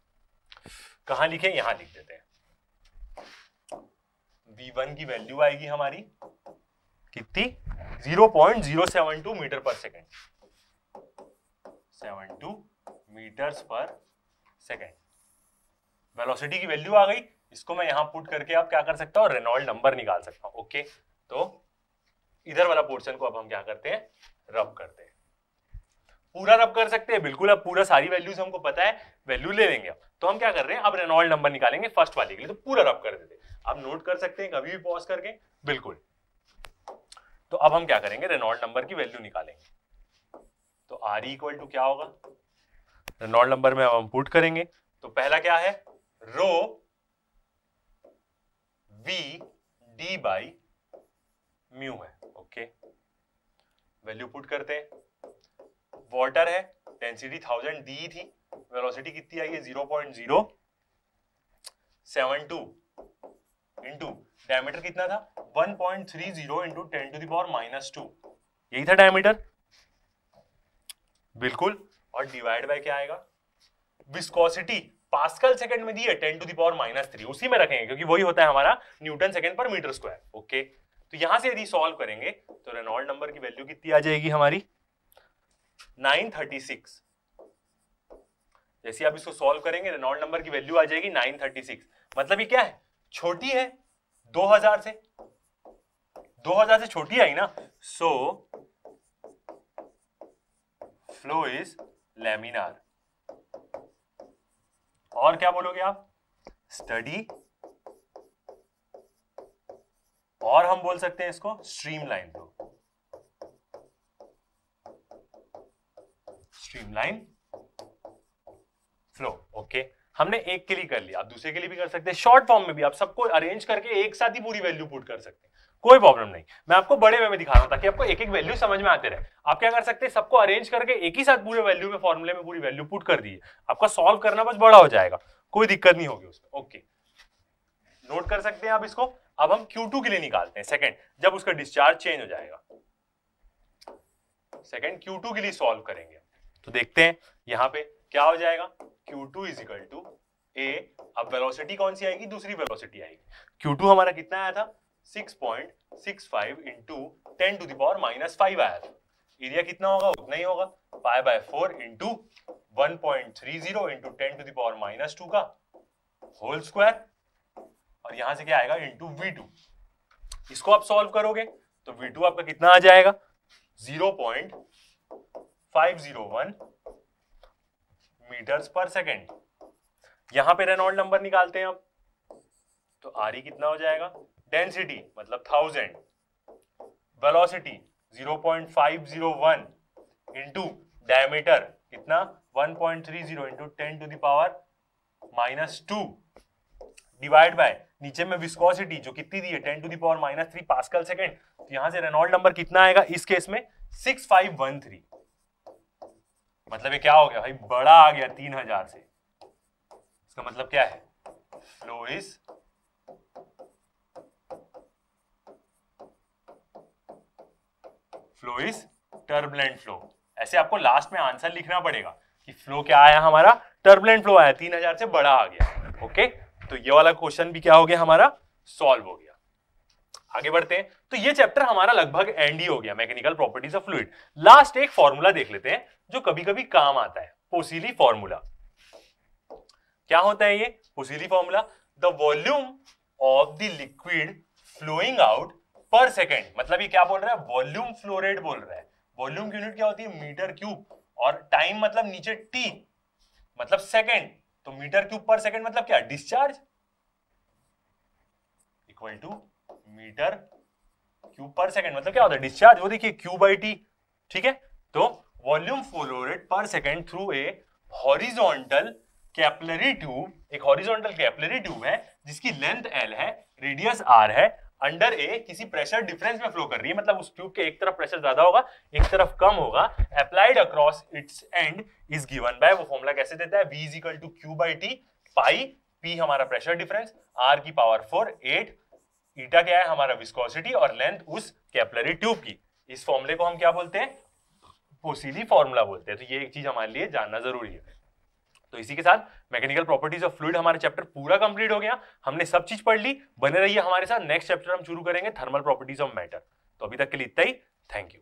कहां लिखें, यहां लिख देते हैं। V1 की वैल्यू आएगी हमारी कितनी, 0.072 मीटर पर सेकेंड, 72 मीटर्स पर सेकेंड। वेलोसिटी की वैल्यू आ गई, इसको मैं यहां पुट करके अब क्या कर सकता हूं, रेनॉल्ड नंबर निकाल सकता हूं। ओके, तो इधर वाला पोर्शन को अब हम क्या करते हैं, रब करते हैं। पूरा रब कर सकते हैं, बिल्कुल, अब पूरा सारी वैल्यूज हमको पता है, वैल्यू ले लेंगे। तो हम क्या कर रहे हैं, अब रेनॉल्ड नंबर निकालेंगे फर्स्ट वाले के लिए, तो पूरा रब कर देते हैं। आप नोट कर सकते हैं कभी भी पॉज करके, बिल्कुल। तो अब हम क्या करेंगे, रेनॉल्ड नंबर की वैल्यू निकालेंगे। तो R इक्वल टू क्या होगा, रेनॉल्ड नंबर में अब हम पुट करेंगे। तो पहला क्या है, रो V D बाई म्यू है। ओके, वैल्यू पुट करते हैं। वाटर है, डेंसिटी 1000 दी थी, वेलोसिटी कितनी आई है 0.072 इंटू डायमीटर कितना था 1.30 इंटू 10 टू द पावर -2, यही था डायमीटर, बिल्कुल। और डिवाइड बाय क्या आएगा, विस्कोसिटी पास्कल सेकंड में दी है 10 टू द पावर -3, उसी में रखेंगे क्योंकि वही होता है हमारा न्यूटन सेकंड पर मीटर स्क्वायर। ओके, तो यहां से यदि सॉल्व करेंगे तो रेनॉल्ड नंबर की वैल्यू कितनी आ जाएगी हमारी 936। जैसे आप इसको सॉल्व करेंगे रेनॉल्ड नंबर की वैल्यू आ जाएगी 936। मतलब ये क्या है, छोटी है 2000 से, 2000 से छोटी आई ना, सो फ्लो इज लैमिनार। और क्या बोलोगे आप, स्टडी, और हम बोल सकते हैं इसको streamline flow, streamline flow. Okay, हमने एक के लिए कर लिया, आप दूसरे के लिए भी कर सकते हैं, शॉर्ट फॉर्म में भी आप सबको अरेंज करके एक साथ ही पूरी वैल्यू पुट कर सकते हैं, कोई प्रॉब्लम नहीं। मैं आपको बड़े वे में दिखा रहा हूं ताकि आपको एक एक वैल्यू समझ में आते रहे। आप क्या कर सकते हैं, सबको अरेंज करके एक ही साथ पूरे वैल्यू में, फॉर्मूले में पूरी वैल्यू पुट कर दी, आपका सॉल्व करना बस बड़ा हो जाएगा, कोई दिक्कत नहीं होगी उसमें। ओके, नोट कर सकते हैं आप इसको। अब हम Q2 के लिए निकालते हैं सेकंड, जब उसका डिस्चार्ज चेंज हो जाएगा, सेकंड Q2 के लिए सॉल्व करेंगे। तो देखते हैं यहां पे क्या हो जाएगा, Q2 is equal to A, अब वेलोसिटी कौन सी आएगी, दूसरी वेलोसिटी आएगी। Q2 हमारा कितना आया था 6.65 इंटू 10 टू द पावर -5 आया था। एरिया कितना होगा, उतना ही होगा, π/4 into 1.30 into 10 to the power -2 का होल स्क्वायर, और यहां से क्या आएगा इंटू V2। इसको आप सॉल्व करोगे तो V2 आपका कितना आ जाएगा 0.501 मीटर्स पर सेकेंड। यहां पे रेनॉल्ड नंबर निकालते हैं अब, तो RE कितना हो जाएगा, डेंसिटी मतलब 1000, वेलोसिटी 0.501 इंटू डायमीटर कितना 1.30 into 10 to the power -2 divide by नीचे में विस्कोसिटी जो कितनी दी है 10 to the power -3 pascal second. तो यहां से रेनॉल्ड नंबर कितना आएगा इस केस में 6513। मतलब ये क्या हो गया भाई, बड़ा आ गया 3000 से। इसका मतलब क्या है, फ्लो इज टर्बुलेंट फ्लो। ऐसे आपको लास्ट में आंसर लिखना पड़ेगा कि फ्लो क्या आया हमारा, टर्बुलेंट फ्लो आया, 3000 से बड़ा आ गया। ओके, तो ये वाला क्वेश्चन भी क्या हो गया हमारा, सॉल्व हो गया। आगे बढ़ते हैं, तो ये चैप्टर हमारा लगभग एंड ही हो गया, mechanical properties of fluid. Last एक फॉर्मूला देख लेते हैं जो कभी कभी काम आता है, पोसिली फॉर्मूला। क्या होता है ये Poiseuille formula, the volume of the liquid flowing out per second. मतलब ये क्या बोल रहा है, वॉल्यूम फ्लो रेट बोल रहा है। वॉल्यूम की यूनिट क्या होती है, मीटर क्यूब, और टाइम मतलब नीचे टी मतलब सेकेंड, तो मीटर क्यूब पर सेकेंड मतलब क्या, discharge equal to metre cube per second मतलब क्या होता है, डिस्चार्ज। वो देखिए क्यू बाई टी, ठीक है। तो वॉल्यूम फ्लो रेट पर second through a horizontal capillary tube, एक हॉरिजॉन्टल कैपिलरी ट्यूब है जिसकी लेंथ L है, रेडियस R है, अंडर ए किसी प्रेशर डिफरेंस में फ्लो कर रही है, मतलब उस ट्यूब के एक तरफ प्रेशर ज्यादा होगा एक तरफ कम होगा, applied across its end is given by, वो फॉर्मूला कैसे देता है, v is equal to Q by T, pi p हमारा प्रेशर डिफरेंस, r की पावर 4 8, ईटा क्या है हमारा विस्कोसिटी और लेंथ उस कैपिलरी ट्यूब की। इस फॉर्मूले को हम क्या बोलते हैं, पोसिली फॉर्मूला बोलते हैं। तो ये एक चीज हमारे लिए जानना जरूरी है। तो इसी के साथ मैकेनिकल प्रॉपर्टीज ऑफ फ्लूइड हमारा चैप्टर पूरा कंप्लीट हो गया, हमने सब चीज पढ़ ली। बने रहिए हमारे साथ, नेक्स्ट चैप्टर हम शुरू करेंगे थर्मल प्रॉपर्टीज ऑफ मैटर। तो अभी तक के लिए इतना ही, थैंक यू।